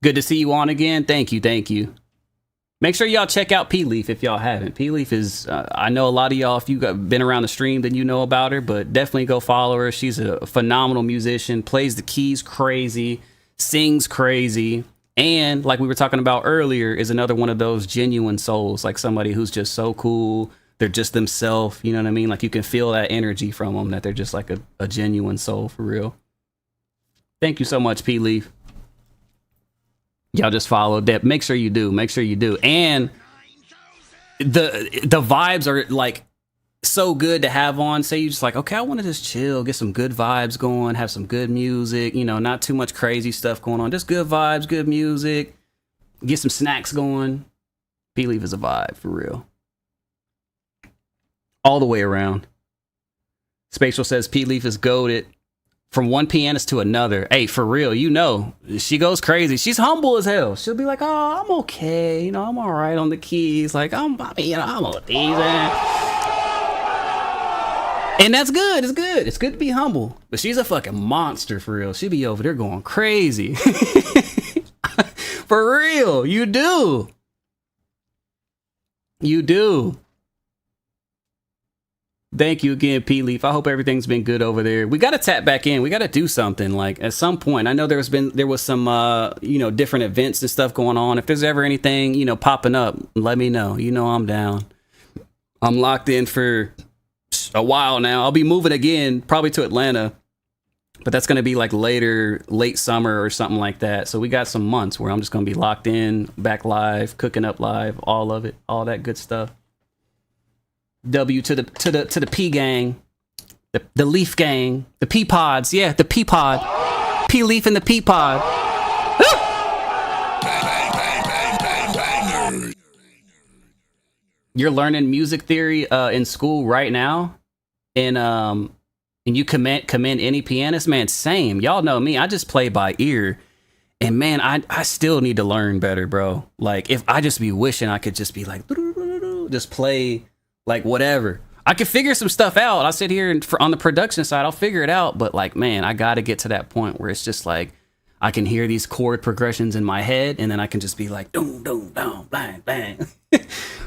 Good to see you on again. Thank you. Thank you. Make sure y'all check out P-Leaf if y'all haven't. P-Leaf is, I know a lot of y'all, if you've been around the stream, then you know about her, but definitely go follow her. She's a phenomenal musician, plays the keys crazy, sings crazy. And like we were talking about earlier, is another one of those genuine souls, like somebody who's just so cool. They're just themselves. You know what I mean? Like, you can feel that energy from them, that they're just like a genuine soul for real. Thank you so much, P-Leaf. Y'all just follow that. Make sure you do. Make sure you do. And the vibes are like so good to have on. Say you just like, okay, I want to just chill, get some good vibes going, have some good music, you know, not too much crazy stuff going on, just good vibes, good music, get some snacks going. P Leaf is a vibe for real. All the way around. Spatial says P Leaf is goated from one pianist to another. Hey, for real, you know, she goes crazy. She's humble as hell. She'll be like, oh, I'm okay. You know, I'm all right on the keys. Like, I'm decent. And that's good. It's good. It's good to be humble. But she's a fucking monster for real. She be over there going crazy. For real. You do. You do. Thank you again, P Leaf. I hope everything's been good over there. We got to tap back in. We got to do something like at some point. I know there was some you know, different events and stuff going on. If there's ever anything, you know, popping up, let me know. You know I'm down. I'm locked in for a while now. I'll be moving again, probably to Atlanta. But that's going to be like late summer or something like that. So we got some months where I'm just going to be locked in, back live, cooking up live, all of it, all that good stuff. W to the P gang, the Leaf gang, the P pods, yeah, the P pod, P Leaf and the P pod. You're learning music theory in school right now, and you commend any pianist, man. Same, y'all know me. I just play by ear, and man, I still need to learn better, bro. Like if I just be wishing I could just be like, just play. Like whatever, I can figure some stuff out. I'll sit here and on the production side, I'll figure it out. But like, man, I got to get to that point where it's just like I can hear these chord progressions in my head, and then I can just be like, doom, doom, doom, bang, bang.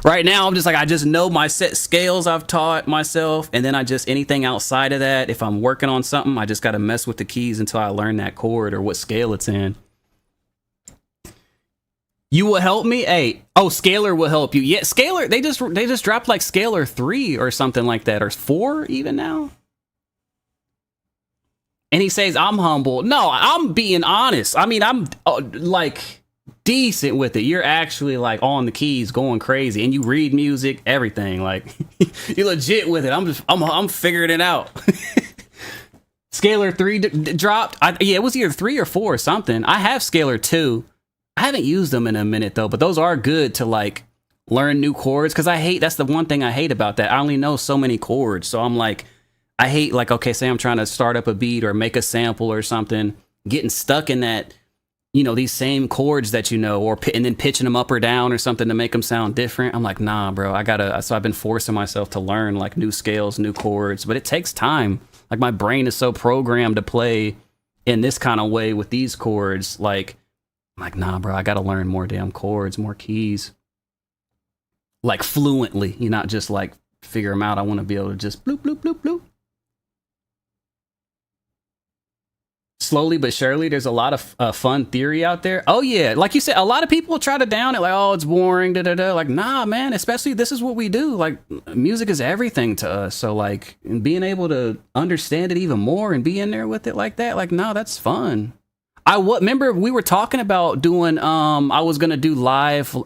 Right now, I'm just like, I just know my set scales I've taught myself, and then I just anything outside of that. If I'm working on something, I just got to mess with the keys until I learn that chord or what scale it's in. You will help me? Hey, oh, Scalar will help you. Yeah, Scalar, they just dropped like Scalar 3 or something like that, or 4 even now. And he says, I'm humble. No, I'm being honest. I mean, I'm like decent with it. You're actually like on the keys going crazy, and you read music, everything. Like you're legit with it. I'm figuring it out. Scalar 3 dropped. Yeah, it was either 3 or 4 or something. I have Scalar 2. I haven't used them in a minute though, but those are good to like learn new chords. Cause that's the one thing I hate about that. I only know so many chords. So I'm like, I hate like, okay, say I'm trying to start up a beat or make a sample or something, getting stuck in that, you know, these same chords that you know, and then pitching them up or down or something to make them sound different. I'm like, nah, bro, so I've been forcing myself to learn like new scales, new chords, but it takes time. Like my brain is so programmed to play in this kind of way with these chords. Like, I'm like, nah, bro, I got to learn more damn chords, more keys. Like fluently. You're not just like figure them out. I want to be able to just bloop, bloop, bloop, bloop. Slowly but surely, there's a lot of fun theory out there. Oh, yeah. Like you said, a lot of people try to down it. Like, oh, it's boring. Da, da, da. Like, nah, man, especially this is what we do. Like, music is everything to us. So, like, and being able to understand it even more and be in there with it like that, like, no, that's fun. Remember we were talking about doing I was gonna do live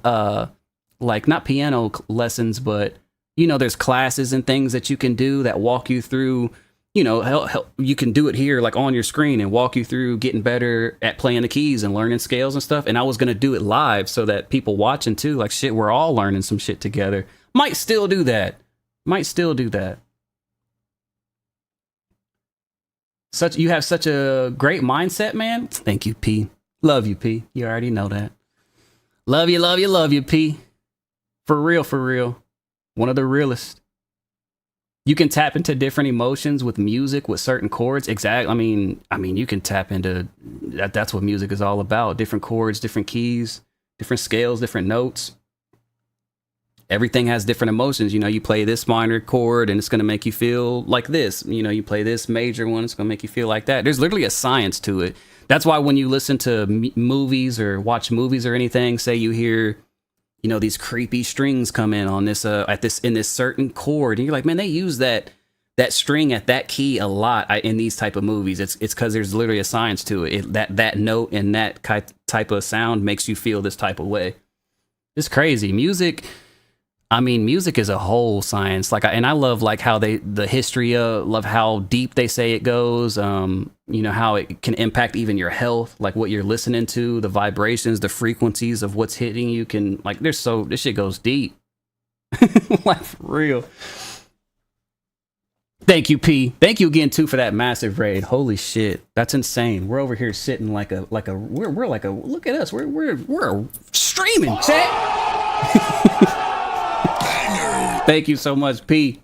like not piano lessons, but you know there's classes and things that you can do that walk you through, you know, help you can do it here like on your screen and walk you through getting better at playing the keys and learning scales and stuff. And I was gonna do it live so that people watching too, like shit, we're all learning some shit together. Might still do that. You have such a great mindset, man. Thank you, P. Love you, P. You already know that. Love you, P. For real. One of the realest. You can tap into different emotions with music, with certain chords. Exactly. I mean, you can tap into that. That's what music is all about. Different chords, different keys, different scales, different notes. Everything has different emotions. You know, you play this minor chord and it's going to make you feel like this. You know, you play this major one, it's going to make you feel like that. There's literally a science to it. That's why when you listen to movies or watch movies or anything, say you hear, you know, these creepy strings come in on this, in this certain chord. And you're like, man, they use that string at that key a lot in these type of movies. It's because there's literally a science to it. That note and that type of sound makes you feel this type of way. It's crazy. Music. I mean, music is a whole science. Like, and I love like how the history of love how deep they say it goes. You know how it can impact even your health, like what you're listening to, the vibrations, the frequencies of what's hitting you. Can like, this shit goes deep, like for real. Thank you, P. Thank you again too for that massive raid. Holy shit, that's insane. We're over here sitting like a we're like a look at us. We're streaming, chat. Thank you so much, P.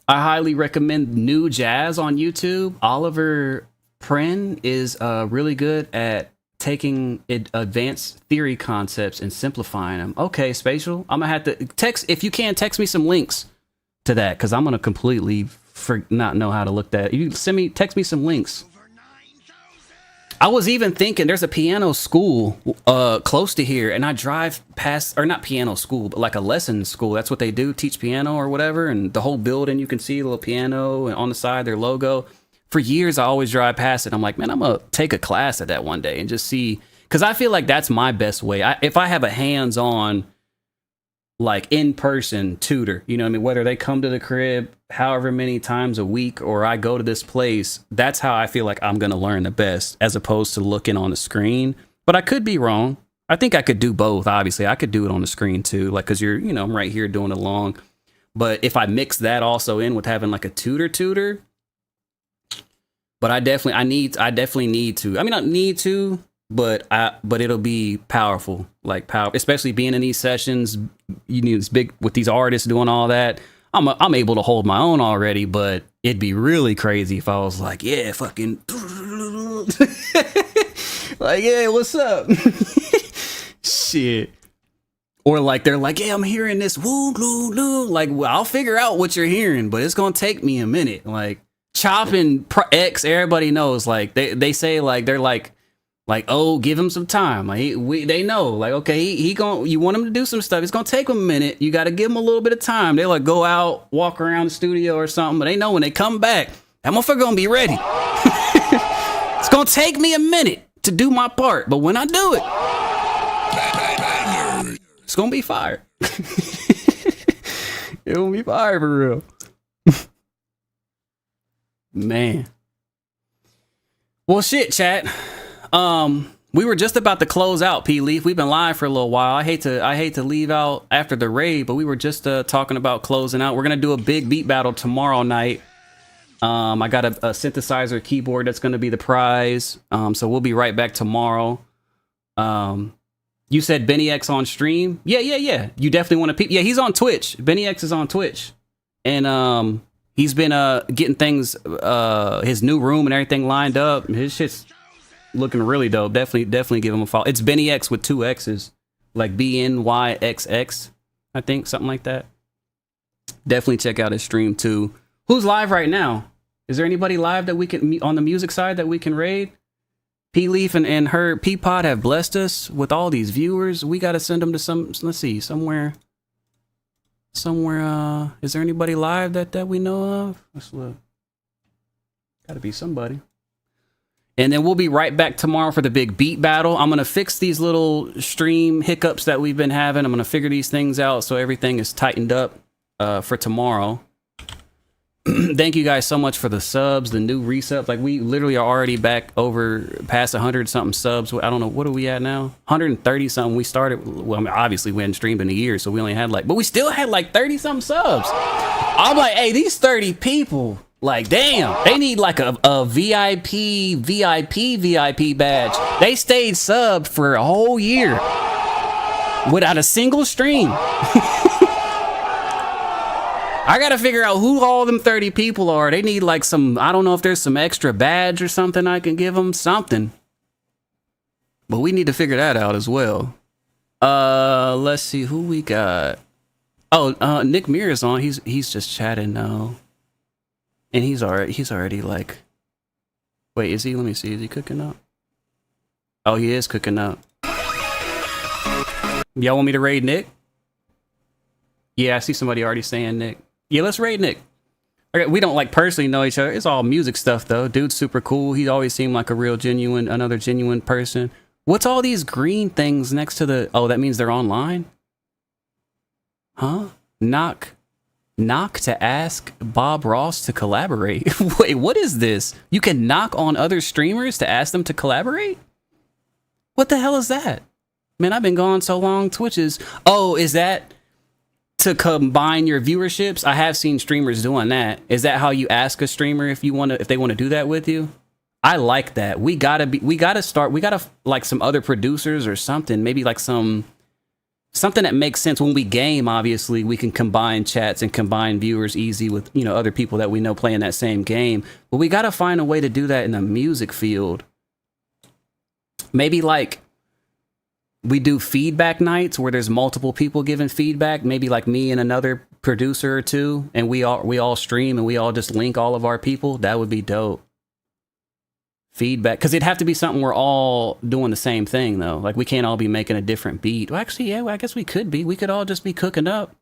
I highly recommend New Jazz on YouTube. Oliver Pren is really good at taking advanced theory concepts and simplifying them. Okay, Spatial, I'm gonna have to text, if you can, text me some links to that, because I'm gonna completely not know how to look that. You text me some links. I was even thinking there's a piano school close to here, and I drive past, or not piano school, but like a lesson school. That's what they do, teach piano or whatever. And the whole building, you can see a little piano, and on the side, their logo. For years, I always drive past it. I'm like, man, I'm gonna take a class at that one day and just see, because I feel like that's my best way. If I have a hands-on, like in-person tutor, you know what I mean, whether they come to the crib however many times a week or I go to this place, that's how I feel like I'm going to learn the best, as opposed to looking on the screen. But I could be wrong. I think I could do both. Obviously I could do it on the screen too, like, because you're, you know, I'm right here doing it along. But if I mix that also in with having like a tutor, but I definitely need to, I mean, I need to, but it'll be powerful, like especially being in these sessions, you need this big with these artists doing all that. I'm able to hold my own already, but it'd be really crazy if I was like, yeah, fucking like, yeah, what's up? Shit. Or like they're like, yeah, I'm hearing this woo loo loo. Like, well, I'll figure out what you're hearing, but it's gonna take me a minute. Like chopping X, everybody knows. Like they say, like they're like, oh, give him some time. Like they know, like, okay, you want him to do some stuff. It's gonna take him a minute. You got to give him a little bit of time. They like go out, walk around the studio or something, but they know when they come back, that motherfucker gonna be ready. It's gonna take me a minute to do my part, but when I do it, it's gonna be fire. It gonna be fire for real. Man. Well, shit, chat. We were just about to close out, P Leaf. We've been live for a little while. I hate to leave out after the raid, but we were just talking about closing out. We're gonna do a big beat battle tomorrow night. I got a synthesizer keyboard that's gonna be the prize. So we'll be right back tomorrow. You said Benny X on stream? Yeah. You definitely want to peep. Yeah, he's on Twitch. Benny X is on Twitch, and he's been getting things, his new room and everything lined up. His shit's looking really dope. Definitely give him a follow. It's Benny X with 2 X's, like BNYXX, I think, something like that. Definitely check out his stream too. Who's live right now? Is there anybody live that we can, on the music side, that we can raid? P Leaf and her Peapod have blessed us with all these viewers. We got to send them to some, let's see, somewhere. Is there anybody live that we know of? Let's look. Got to be somebody. And then we'll be right back tomorrow for the big beat battle. I'm going to fix these little stream hiccups that we've been having. I'm going to figure these things out so everything is tightened up for tomorrow. Thank you guys so much for the subs, the new resubs. Like, we literally are already back over past 100 something subs. I don't know, what are we at now? 130 something. We started, well, I mean, obviously we hadn't streamed in a year, so we only had like, but we still had like 30 something subs. I'm like, hey, these 30 people, like, damn, they need like a VIP badge. They stayed subbed for a whole year without a single stream. I gotta figure out who all them 30 people are. They need like some, I don't know if there's some extra badge or something I can give them, something. But we need to figure that out as well. Let's see who we got. Oh, Nick Mir is on. He's just chatting now. And he's already like, wait, is he? Let me see. Is he cooking up? Oh, he is cooking up. Y'all want me to raid Nick? Yeah, I see somebody already saying Nick. Yeah, let's raid Nick. Okay, we don't like personally know each other. It's all music stuff though. Dude's super cool. He always seemed like a real another genuine person. What's all these green things next to the, oh, that means they're online? Huh? Knock to ask Bob Ross to collaborate. Wait, what is this? You can knock on other streamers to ask them to collaborate? What the hell is that? Man, I've been gone so long. Twitch is... Oh, is that to combine your viewerships? I have seen streamers doing that. Is that how you ask a streamer if they want to do that with you? I like that. We gotta like some other producers or something. Maybe like something that makes sense. When we game, obviously we can combine chats and combine viewers easy with, you know, other people that we know playing that same game. But we gotta find a way to do that in the music field. Maybe like we do feedback nights where there's multiple people giving feedback. Maybe like me and another producer or two, and we all stream and we all just link all of our people. That would be dope. Feedback, because it'd have to be something we're all doing the same thing though. Like we can't all be making a different beat. Well, actually, yeah, I guess we could be. We could all just be cooking up.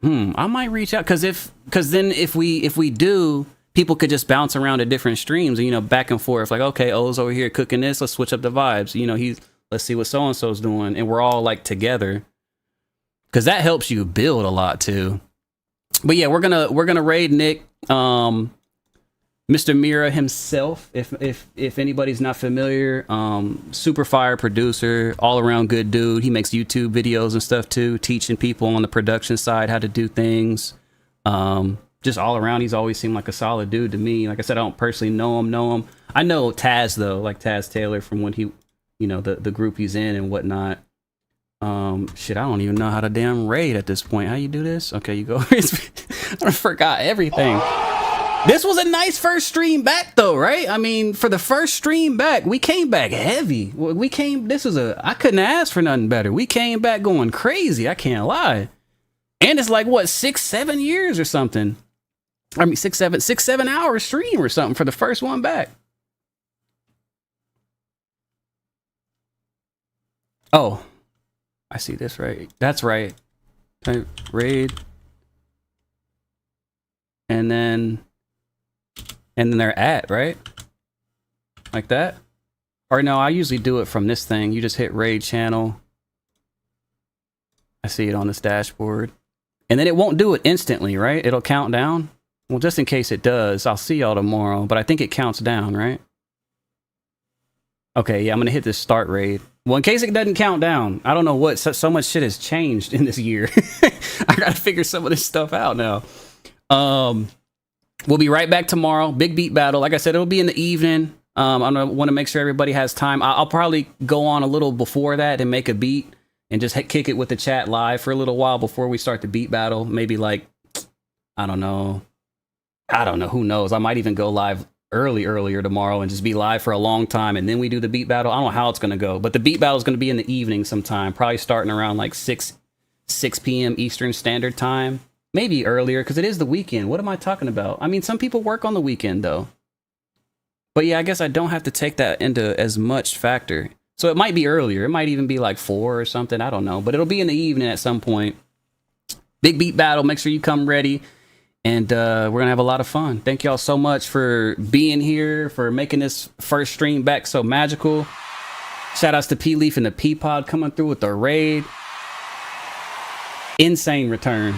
I might reach out because then if we do, people could just bounce around to different streams and, you know, back and forth. Like, okay, O's over here cooking this. Let's switch up the vibes. You know, let's see what so and so's doing, and we're all like together, because that helps you build a lot too. But yeah, we're gonna raid Nick. Mr. Mira himself, if anybody's not familiar, super fire producer, all around good dude. He makes YouTube videos and stuff too, teaching people on the production side how to do things. Just all around, he's always seemed like a solid dude to me. Like I said, I don't personally know him. I know Taz though, like Taz Taylor from when he, you know, the group he's in and whatnot. Shit, I don't even know how to damn raid at this point. How you do this? Okay, you go. I forgot everything. This was a nice first stream back though, right? I mean, for the first stream back, we came back heavy. I couldn't ask for nothing better. We came back going crazy, I can't lie. And it's like, what, 6-7 years or something? I mean, 6-7 hours stream or something for the first one back. Oh, I see this right. That's right. Type raid. And then they're at, right? Like that? Or no, I usually do it from this thing. You just hit raid channel. I see it on this dashboard. And then it won't do it instantly, right? It'll count down. Well, just in case it does, I'll see y'all tomorrow. But I think it counts down, right? Okay, yeah, I'm going to hit this start raid. Well, in case it doesn't count down, I don't know what. So much shit has changed in this year. I got to figure some of this stuff out now. We'll be right back tomorrow. Big beat battle. Like I said, it'll be in the evening. I want to make sure everybody has time. I'll probably go on a little before that and make a beat and just kick it with the chat live for a little while before we start the beat battle. Maybe like, I don't know. Who knows? I might even go live earlier tomorrow and just be live for a long time. And then we do the beat battle. I don't know how it's going to go, but the beat battle is going to be in the evening sometime, probably starting around like 6 p.m. Eastern Standard Time. Maybe earlier, because it is the weekend. What am I talking about? I mean, some people work on the weekend, though. But yeah, I guess I don't have to take that into as much factor. So it might be earlier. It might even be like 4 or something. I don't know. But it'll be in the evening at some point. Big beat battle. Make sure you come ready. And we're going to have a lot of fun. Thank y'all so much for being here, for making this first stream back so magical. Shout outs to P-Leaf and the P-Pod coming through with the raid. Insane return.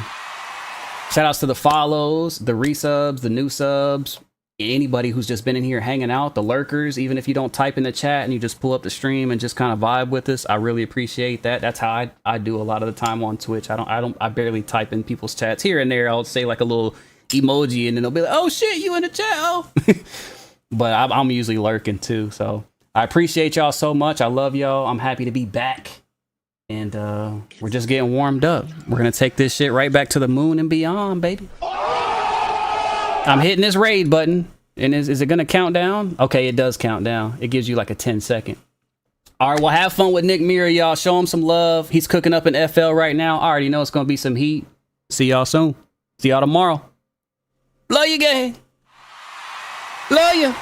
Shout outs to the follows, the resubs, the new subs, anybody who's just been in here hanging out, the lurkers, even if you don't type in the chat and you just pull up the stream and just kind of vibe with us. I really appreciate that. That's how I do a lot of the time on Twitch. I barely type in people's chats. Here and there, I'll say like a little emoji and then they'll be like, oh shit, you in the chat, oh. But I'm usually lurking too. So I appreciate y'all so much. I love y'all. I'm happy to be back. And we're just getting warmed up. We're going to take this shit right back to the moon and beyond, baby. I'm hitting this raid button. And is it going to count down? Okay, it does count down. It gives you like a 10-second. All right, well, have fun with Nick Mira, y'all. Show him some love. He's cooking up in FL right now. I already know it's going to be some heat. See y'all soon. See y'all tomorrow. Love you, gang. Love you.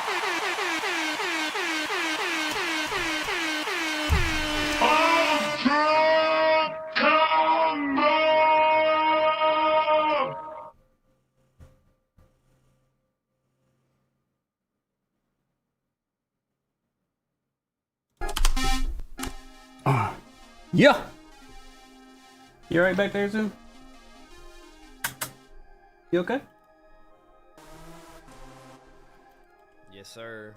Yeah. You right back there, Zoom? You okay? Yes, sir.